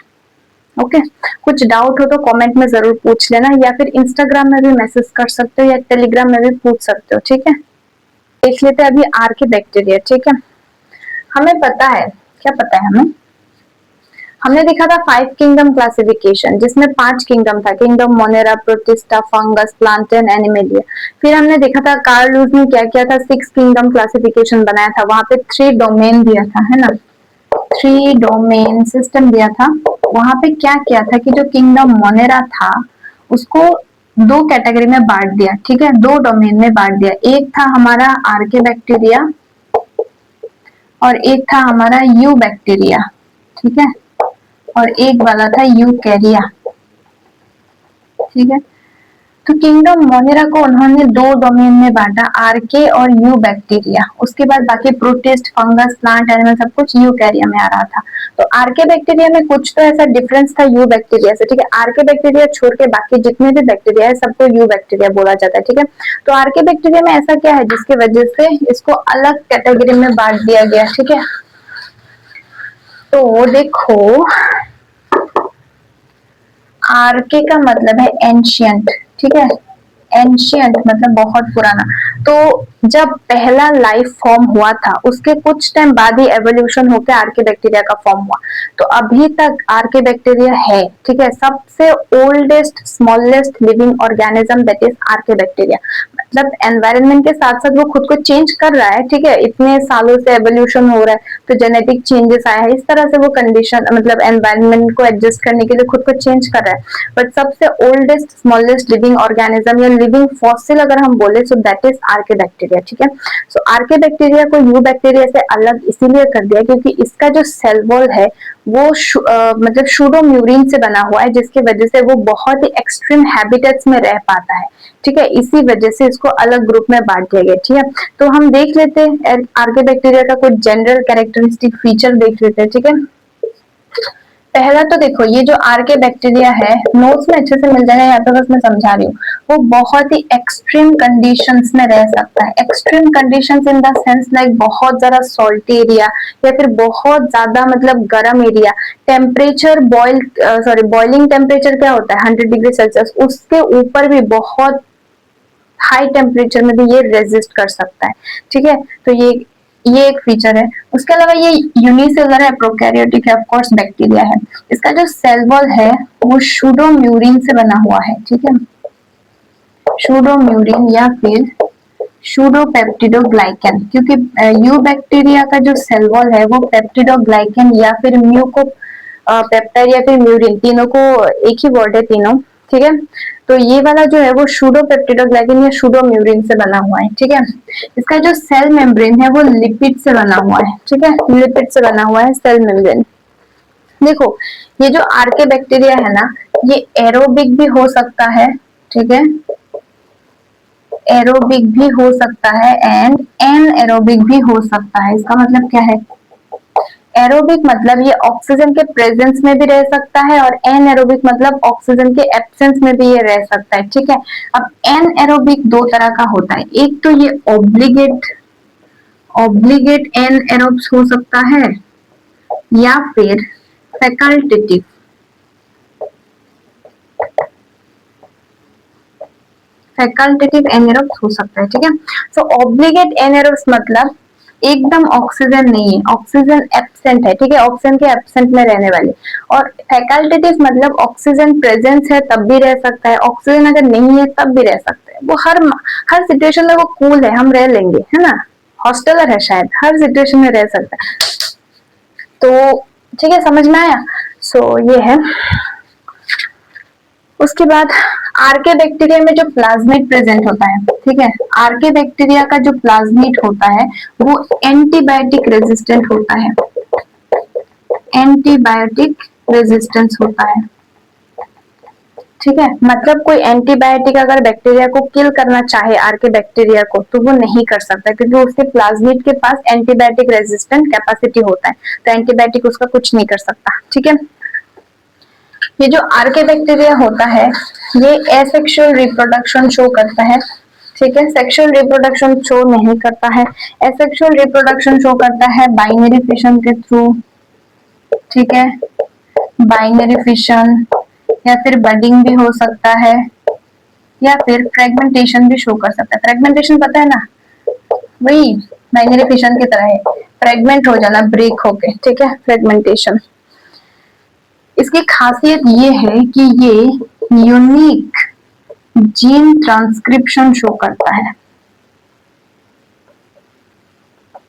S2: Okay, कुछ डाउट हो तो कमेंट में जरूर पूछ लेना, या फिर इंस्टाग्राम में भी मैसेज कर सकते हो या टेलीग्राम में भी पूछ सकते हो। ठीक है, देख लेते हैं अभी आर्के बैक्टीरिया। ठीक है, हमें पता है, क्या पता है हमें, हमने देखा था 5 किंगडम क्लासिफिकेशन जिसमें 5 किंगडम था, kingdom Monera, protista, fungus, plant and animalia. फिर हमने देखा था कार्ल लूज ने क्या किया था, 6 किंगडम क्लासिफिकेशन बनाया था, वहां पे 3 डोमेन दिया था, है ना, 3 डोमेन सिस्टम दिया था। वहां पे क्या किया था कि जो किंगडम मोनेरा था उसको 2 कैटेगरी में बांट दिया। ठीक है, 2 डोमेन में बांट दिया। एक था हमारा आर्के बैक्टीरिया और एक था हमारा यू बैक्टीरिया। ठीक है, और एक वाला था यूकैरिया। ठीक है, तो किंगडम मोनेरा को उन्होंने 2 डोमेन में बांटा, आर्के और यू बैक्टीरिया। उसके बाद बाकी प्रोटिस्ट, फंगस, प्लांट, एनिमल सब कुछ यूकैरिया में आ रहा था। तो आर्के बैक्टीरिया में कुछ तो ऐसा डिफरेंस था यू बैक्टीरिया से। ठीक है, आर्के बैक्टीरिया छोड़ के बाकी जितने भी बैक्टीरिया है सबको यू बैक्टीरिया बोला जाता है। ठीक है, तो आर्के बैक्टीरिया में ऐसा क्या है जिसकी वजह से इसको अलग कैटेगरी में बांट दिया गया। ठीक है, तो देखो आर्के का मतलब है एंशियंट। ठीक है, एंशियंट मतलब बहुत पुराना। तो जब पहला लाइफ फॉर्म हुआ था उसके कुछ टाइम बाद ही एवोल्यूशन होकर आर्के बैक्टीरिया का फॉर्म हुआ। तो अभी तक आर्के बैक्टीरिया है। ठीक है, सबसे oldest smallest living organism that is archaebacteria. मतलब एनवायरनमेंट के साथ साथ वो खुद को चेंज कर रहा है, ठीक है, इतने सालों से एवोल्यूशन हो रहा है तो जेनेटिक चेंजेस आया है, इस तरह से वो कंडीशन मतलब एनवायरनमेंट को एडजस्ट करने के लिए खुद को चेंज कर रहा है। बट सबसे ओल्डेस्ट स्मॉलेस्ट लिविंग ऑर्गेनिज्म या लिविंग फॉसिल अगर हम बोले सो दैट इज आर्कियोबैक्टीरिया, ठीक है। सो आर्कियोबैक्टीरिया को यू बैक्टीरिया से अलग इसीलिए कर दिया क्योंकि इसका जो सेल वॉल है वो मतलब शूडोम्यूरिन से बना हुआ है, जिसकी वजह से वो बहुत ही एक्सट्रीम हैबिटेट्स में रह पाता है, ठीक है। इसी वजह से इसको अलग ग्रुप में बांट दिया गया, ठीक है। तो हम देख लेते हैं आर्कियोबैक्टीरिया का कुछ जनरल कैरेक्टरिस्टिक फीचर देख लेते हैं, ठीक है। पहला तो देखो ये जो आर्के बैक्टीरिया है, नोट्स में अच्छे से मिल जाएगा, यहाँ पे बस मैं समझा रही हूँ, वो बहुत ही एक्सट्रीम कंडीशंस में रह सकता है। Extreme conditions in the sense like बहुत ज्यादा सॉल्टी एरिया या फिर बहुत ज्यादा मतलब गर्म एरिया, टेम्परेचर बॉइलिंग टेम्परेचर क्या होता है 100 डिग्री सेल्सियस, उसके ऊपर भी बहुत हाई टेम्परेचर में भी ये रेजिस्ट कर सकता है, ठीक है। तो ये एक फीचर है। उसके अलावा ये यूनिसेलुलर है, प्रोकैरियोटिक है, ऑफ कोर्स बैक्टीरिया है। इसका जो सेल वॉल है वो शूडोम्यूरिन से बना हुआ है, ठीक है। शूडोम्यूरिन या फिर शूडोपेप्टिडोग्लाइकन, क्योंकि यू बैक्टीरिया का जो सेल वॉल है वो पेप्टिडोग्लाइकन या फिर म्यूको पेप्टाइड या फिर म्यूरिन, तीनों को एक ही वर्ड है तीनों, ठीक है। तो ये वाला जो है वो शूडोपेप्टिडोग्लाइकन या शूडोम्यूरिन से बना हुआ है, ठीक है। इसका जो सेल मेम्ब्रेन है वो लिपिड से बना हुआ है, ठीक है, लिपिड से बना हुआ है सेल मेम्ब्रेन। देखो ये जो आर्के बैक्टीरिया है ना, ये एरोबिक भी हो सकता है, ठीक है, एरोबिक भी हो सकता है एंड एनएरोबिक भी हो सकता है। इसका मतलब क्या है, एरोबिक मतलब ये ऑक्सीजन के प्रेजेंस में भी रह सकता है और एनएरोबिक मतलब ऑक्सीजन के एब्सेंस में भी ये रह सकता है, ठीक है। अब एनएरोबिक दो तरह का होता है, एक तो ये ऑब्लिगेट एनएरोब्स हो सकता है या फिर फैकल्टेटिव एनएरोब्स हो सकता है, ठीक है। सो ऑब्लिगेट एनएरोब्स मतलब एकदम ऑक्सीजन नहीं है, ऑक्सीजन एब्सेंट है, ठीक है, ऑक्सीजन के एब्सेंट में रहने वाले। और फैकल्टेटिव मतलब ऑक्सीजन प्रेजेंस है तब भी रह सकता है, ऑक्सीजन अगर नहीं है तब भी रह सकता है। वो हर सिचुएशन में वो कूल है, हम रह लेंगे, है ना, हॉस्टलर है शायद, हर सिचुएशन में रह सकता है। तो ठीक है, समझ में आया। सो ये है। उसके बाद आर्के बैक्टीरिया में जो प्लाज्मिड प्रेजेंट होता है, ठीक है, आर्के बैक्टीरिया का जो प्लाज्मिड होता है वो एंटीबायोटिक रेजिस्टेंट होता है, एंटीबायोटिक रेजिस्टेंस होता है, ठीक है। मतलब कोई एंटीबायोटिक अगर बैक्टीरिया को किल करना चाहे आर्के बैक्टीरिया को तो वो नहीं कर सकता क्योंकि उसके प्लाज्मिड के पास एंटीबायोटिक रेजिस्टेंट कैपेसिटी होता है, तो एंटीबायोटिक उसका कुछ नहीं कर सकता, ठीक है। ये जो आर्के बैक्टीरिया होता है ये एसेक्सुअल रिप्रोडक्शन शो करता है, ठीक है, सेक्सुअल रिप्रोडक्शन शो नहीं करता है। एसेक्सुअल रिप्रोडक्शन शो करता है बाइनरी फिशन के थ्रू, ठीक है, बाइनरी फिशन या फिर बडिंग भी हो सकता है या फिर फ्रेगमेंटेशन भी शो कर सकता है। फ्रेगमेंटेशन पता है ना, वही बाइनरी फिशन की तरह है, फ्रेगमेंट हो जाना, ब्रेक होके, ठीक है, फ्रेगमेंटेशन। इसकी खासियत ये है कि ये यूनिक जीन ट्रांसक्रिप्शन शो करता है,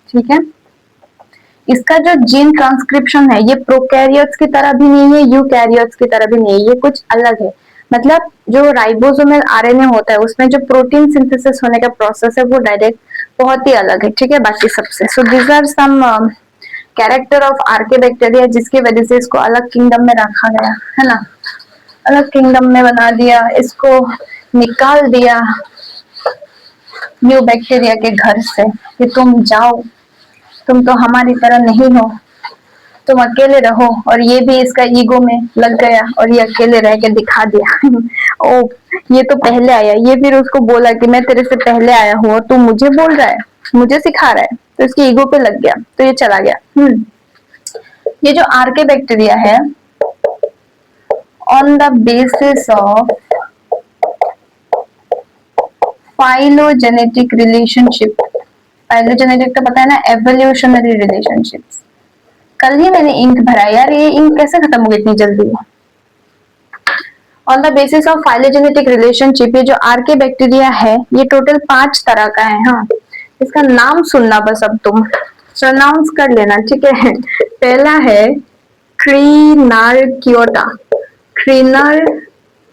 S2: ठीक है। इसका जो जीन ट्रांसक्रिप्शन है ये प्रोकैरियोट्स की तरह भी नहीं है, यूकैरियोट्स की तरह भी नहीं है, ये कुछ अलग है। मतलब जो राइबोसोमल आरएनए होता है उसमें जो प्रोटीन सिंथेसिस होने का प्रोसेस है वो डायरेक्ट बहुत ही अलग है, ठीक है, बाकी सबसे। So these are some character of archaebacteria जिसकी वजह से इसको अलग किंगडम में रखा गया है ना, अलग किंगडम में बना दिया, इसको निकाल दिया न्यू बैक्टीरिया के घर से कि तुम जाओ, तुम तो हमारी तरह नहीं हो, तुम अकेले रहो। और ये भी इसका ईगो में लग गया और ये अकेले रह के दिखा दिया ओ ये तो पहले आया, ये फिर उसको बोला कि मैं तेरे से पहले आया हूँ और तू मुझे बोल रहा है, मुझे सिखा रहा है, तो इसके ईगो पे लग गया तो ये चला गया। ये जो आर्के बैक्टीरिया है on the basis of phylogenetic relationship, phylogenetic तो पता है ना, एवोल्यूशनरी रिलेशनशिप्स। कल ही मैंने इंक भरा यार, ये इंक कैसे खत्म हो गई इतनी जल्दी। On the basis of phylogenetic relationship, ये जो आर्के बैक्टीरिया है ये टोटल 5 तरह का है। हाँ, इसका नाम सुनना बस, अब तुम प्रोनाउंस कर लेना, ठीक है। पहला है क्रीनार्कियोटा, क्रीनर,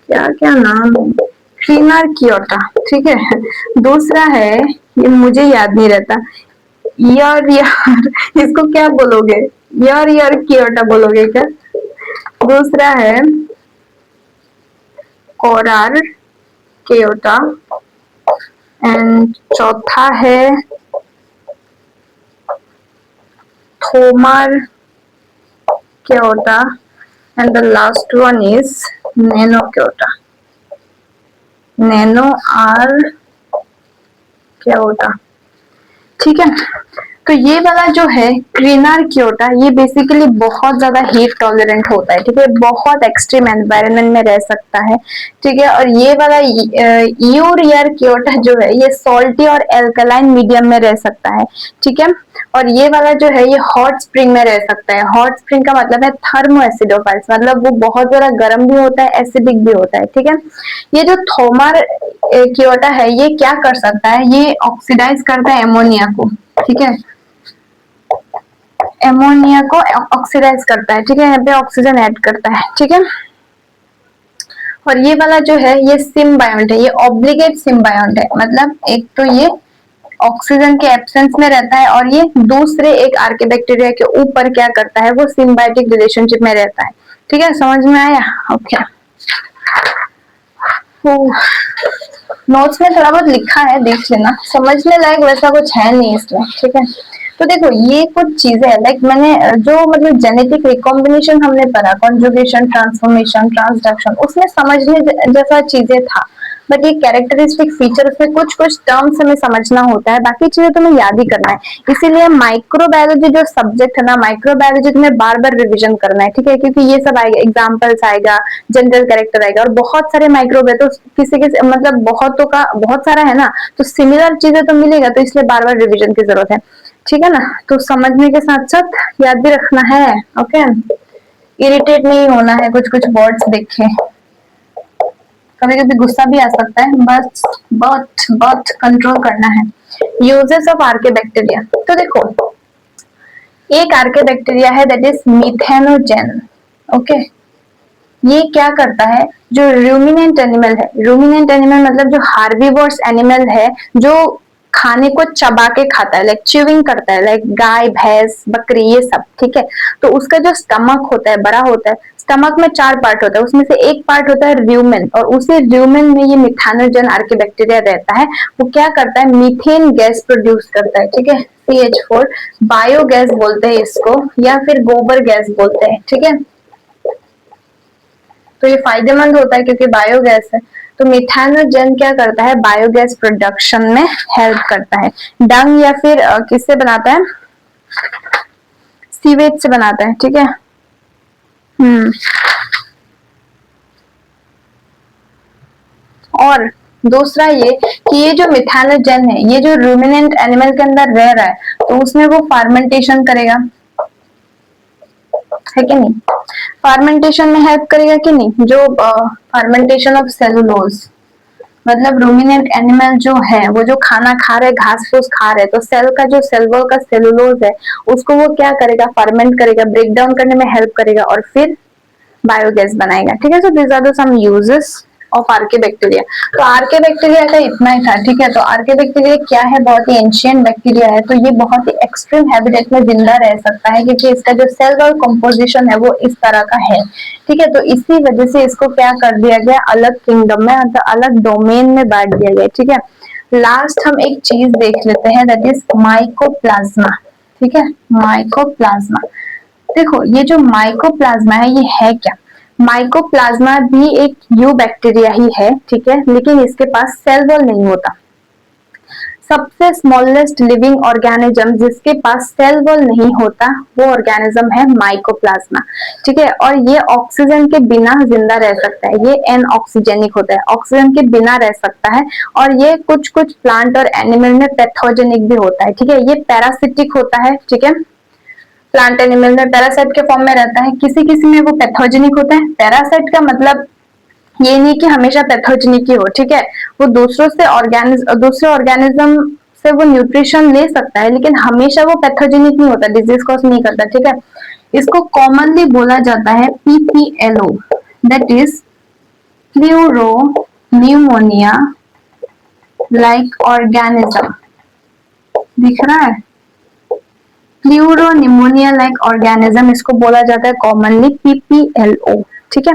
S2: क्या क्या नाम है, क्रीनार्कियोटा, ठीक है। दूसरा है, ये मुझे याद नहीं रहता, यार यार इसको क्या बोलोगे, यार कियोटा बोलोगे क्या। दूसरा है कोरार केयोटा, एंड चौथा है Thaumarchaeota, and the last one is Nanoarchaeota, Nanoarchaeota, ठीक है। तो ये वाला जो है क्रीनार क्योटा, ये बेसिकली बहुत ज्यादा हीट टॉलरेंट होता है, ठीक है, बहुत एक्सट्रीम एनवायरनमेंट में रह सकता है, ठीक है। और ये वाला यूरियर क्योटा जो है ये सॉल्टी और एल्कलाइन मीडियम में रह सकता है, ठीक है। और ये वाला जो है ये हॉट स्प्रिंग में रह सकता है। हॉट स्प्रिंग का मतलब है थर्मो एसिडोफाइल्स, मतलब वो बहुत ज्यादा गर्म भी होता है, एसिडिक भी होता है, ठीक है। ये जो थोमार क्योटा है ये क्या कर सकता है, ये ऑक्सीडाइज करता है एमोनिया को, ठीक है, एमोनिया को ऑक्सीडाइज करता है, ठीक है, यहाँ पे ऑक्सीजन ऐड करता है, ठीक है। और ये वाला जो है ये सिम्बायोंट है, ये ऑब्लिगेट सिम्बायोंट है, मतलब एक तो ये ऑक्सीजन के एब्सेंस में रहता है और ये दूसरे एक आर्किबैक्टीरिया के ऊपर क्या करता है, वो सिम्बायोटिक रिलेशनशिप में रहता है, ठीक है। समझ में आया? ओके। नोट्स में थोड़ा बहुत लिखा है, देख लेना, समझने लायक वैसा कुछ है नहीं इसमें, ठीक है। तो देखो ये कुछ चीजें है, लाइक मैंने जो मतलब जेनेटिक रिकॉम्बिनेशन हमने पढ़ा, कॉन्जुगेशन, ट्रांसफॉर्मेशन, ट्रांसडक्शन, उसमें समझने जैसा चीजें था, बट ये कैरेक्टरिस्टिक फीचर, उसमें कुछ कुछ टर्म्स हमें समझना होता है, बाकी चीजें तुम्हें याद ही करना है। इसीलिए माइक्रोबायोलॉजी जो सब्जेक्ट है ना, माइक्रोबायोलॉजी तुम्हें बार बार रिविजन करना है, ठीक है, क्योंकि ये सब आएगा, एग्जाम्पल्स आएगा, जनरल कैरेक्टर आएगा, और बहुत सारे माइक्रोब है, तो किसी किसी मतलब बहुतों का बहुत सारा है ना, तो सिमिलर चीजें तो मिलेगा, तो इसलिए बार बार रिविजन की जरूरत है, ठीक है ना। तो समझने के साथ साथ याद भी रखना है, ओके। इरिटेट नहीं होना है कुछ कुछ वर्ड्स देखे, कभी कभी गुस्सा भी आ सकता है, बस बहुत बहुत कंट्रोल करना है। यूजेस ऑफ आर्केबैक्टीरिया, तो देखो एक आर्केबैक्टीरिया है दैट इज मिथेनोजेन, ओके। ये क्या करता है, जो रूमिनेंट एनिमल है, रूमिनेंट एनिमल मतलब जो हार्बिवोर्स एनिमल है, जो खाने को चबा के खाता है, लाइक च्यूइंग करता है, लाइक गाय, भैंस, बकरी, ये सब, ठीक है। तो उसका जो स्टमक होता है, बड़ा होता है, स्टमक में 4 पार्ट होता है, उसमें से एक पार्ट होता है र्यूमेन, और उसी र्यूमेन में ये मिथेनोजेन आर्किबैक्टीरिया रहता है। वो क्या करता है, मीथेन गैस प्रोड्यूस करता है, ठीक है, CH4, बायोगैस बोलते हैं इसको, या फिर गोबर गैस बोलते हैं, ठीक है। तो ये फायदेमंद होता है क्योंकि बायोगैस है। तो मिथेनोजेन क्या करता है, बायोगैस प्रोडक्शन में हेल्प करता है। डंग या फिर किससे बनाता है, सीवेज से बनाता है, ठीक है। और दूसरा ये कि ये जो मिथेनोजेन है, ये जो रूमिनेंट एनिमल के अंदर रह रहा है, तो उसमें वो फार्मेंटेशन करेगा, है कि नहीं, फार्मेंटेशन में हेल्प करेगा कि नहीं, जो फार्मेंटेशन ऑफ सेलुलोज, मतलब रूमिनेंट एनिमल जो है वो जो खाना खा रहे, घास फूस खा रहे, तो सेल का जो सेल वॉल का सेलुलोज है उसको वो क्या करेगा, फर्मेंट करेगा, ब्रेक डाउन करने में हेल्प करेगा, और फिर बायोगैस बनाएगा, ठीक है। So this are the some uses of archaebacteria. तो आर्केबैक्टीरिया का इतना ही था, ठीक है। तो आर्केबैक्टीरिया क्या है, बहुत ही एंशिएंट बैक्टीरिया है, तो ये बहुत ही एक्सट्रीम हैबिटेट में जिंदा रह सकता है, क्योंकि इसका जो सेल वॉल कंपोजिशन है वो इस तरह का है, ठीक है। तो इसी वजह से इसको क्या कर दिया गया, अलग किंगडम में, मतलब अलग डोमेन में बांट दिया गया, ठीक है। लास्ट हम एक चीज देख लेते हैं, दैट इज माइकोप्लाज्मा, ठीक है, माइकोप्लाज्मा। देखो ये जो माइकोप्लाज्मा है ये है क्या, माइकोप्लाज्मा भी एक यू बैक्टीरिया ही है, ठीक है, लेकिन इसके पास सेल वॉल नहीं होता। सबसे स्मॉलेस्ट लिविंग ऑर्गेनिज्म जिसके पास सेल वॉल नहीं होता वो ऑर्गेनिज्म है माइकोप्लाज्मा, ठीक है। और ये ऑक्सीजन के बिना जिंदा रह सकता है, ये एनऑक्सीजेनिक होता है, ऑक्सीजन के बिना रह सकता है, और ये कुछ कुछ प्लांट और एनिमल में पैथोजेनिक भी होता है, ठीक है। ये पैरासिटिक होता है, ठीक है, प्लांट एनिमल में पैरासाइट के फॉर्म में रहता है, किसी किसी में वो पैथोजेनिक होता है। पैरासाइट का मतलब ये नहीं कि हमेशा पैथोजेनिक ही हो, ठीक है। वो दूसरे ऑर्गेनिज्म से वो न्यूट्रिशन ले सकता है, लेकिन हमेशा वो पैथोजेनिक नहीं होता, डिजीज कॉज नहीं करता, ठीक है। इसको कॉमनली बोला जाता है PPLO, that is pleuro pneumonia like organism. दिख रहा है, प्लूरो न्यूमोनिया लाइक ऑर्गेनिज्म, इसको बोला जाता है कॉमनली PPLO, ठीक है।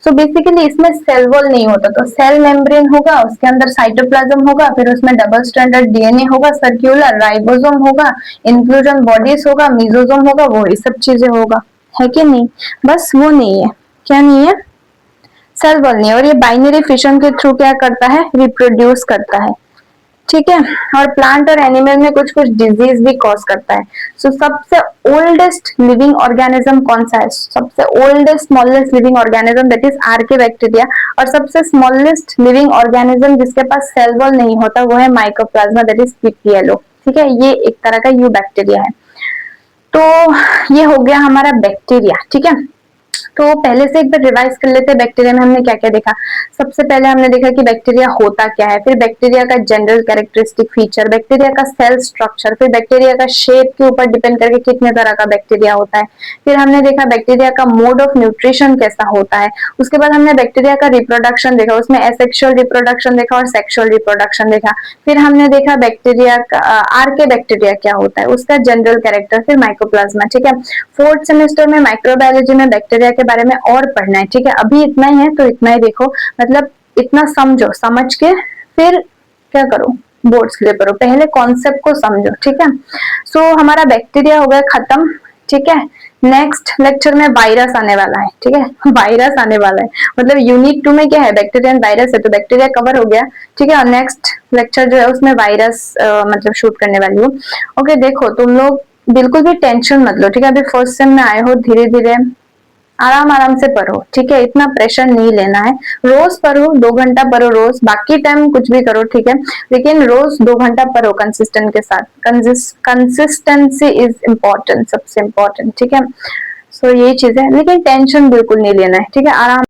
S2: सो बेसिकली इसमें सेल वॉल नहीं होता, तो सेल मेम्ब्रेन होगा, उसके अंदर साइटोप्लाज्म होगा, फिर उसमें डबल स्टैंडर्ड DNA होगा, सर्क्यूलर राइबोसोम होगा, इंक्लूजन बॉडीज होगा, मीजोसोम होगा, वो ये सब चीजें होगा, है कि नहीं। बस वो नहीं है, क्या नहीं है, सेल वॉल नहीं है। और ये बाइनरी फिशन के थ्रू क्या करता है, रिप्रोड्यूस करता है, ठीक है। और प्लांट और एनिमल में कुछ कुछ डिजीज भी कॉज करता है। सो सबसे ओल्डेस्ट लिविंग ऑर्गेनिज्म कौन सा है, सबसे oldest smallest living organism that is archaebacteria. और सबसे स्मॉलेस्ट लिविंग ऑर्गेनिज्म जिसके पास सेल वॉल नहीं होता वो है माइकोप्लाज्मा, दैट इज PPLO, ठीक है। ये एक तरह का यू बैक्टीरिया है। तो ये हो गया हमारा बैक्टीरिया, ठीक है। तो पहले से एक बार रिवाइज कर लेते हैं, बैक्टीरिया में हमने क्या क्या देखा। सबसे पहले हमने देखा कि बैक्टीरिया होता क्या है, फिर बैक्टीरिया का जनरल कैरेक्टरिस्टिक फीचर, बैक्टीरिया का सेल स्ट्रक्चर, फिर बैक्टीरिया का शेप के ऊपर डिपेंड करके कितने तरह का बैक्टीरिया होता है। फिर हमने देखा बैक्टीरिया का मोड ऑफ न्यूट्रिशन कैसा होता है। उसके बाद हमने बैक्टीरिया का रिप्रोडक्शन देखा, उसमें एसेक्सुअल रिप्रोडक्शन देखा और सेक्सुअल रिप्रोडक्शन देखा। फिर हमने देखा बैक्टीरिया का आर्के बैक्टीरिया क्या होता है, उसका जनरल कैरेक्टर, फिर माइकोप्लाज्मा, ठीक है। फोर्थ सेमेस्टर में माइक्रोबायोलॉजी में बैक्टीरिया के बारे में और पढ़ना है, ठीक है। अभी इतना ही है तो इतना ही देखो, मतलब इतना समझो, समझ के फिर क्या करो, बोर्ड्स क्लियर करो, पहले कॉन्सेप्ट को समझो, ठीक है। सो हमारा बैक्टीरिया हो गया खत्म, ठीक है। नेक्स्ट लेक्चर में वायरस आने वाला है, ठीक है। वायरस आने वाला है, मतलब यूनिट 2 में क्या है, बैक्टीरिया एंड वायरस है, तो बैक्टीरिया कवर हो गया, ठीक है। और नेक्स्ट लेक्चर जो है उसमें वायरस मतलब शूट करने वाली हूँ। ओके, देखो तुम लोग बिल्कुल भी टेंशन मत लो, ठीक है। अभी फर्स्ट सेम में आए हो, धीरे धीरे आराम आराम से पढ़ो, ठीक है। इतना प्रेशर नहीं लेना है, रोज पढ़ो, 2 घंटा पढ़ो रोज, बाकी टाइम कुछ भी करो, ठीक है। लेकिन रोज 2 घंटा पढ़ो कंसिस्टेंट के साथ, कंसिस्टेंसी इज इम्पोर्टेंट, सबसे इम्पोर्टेंट, ठीक है। सो यही चीज है, लेकिन टेंशन बिल्कुल नहीं लेना है, ठीक है। आराम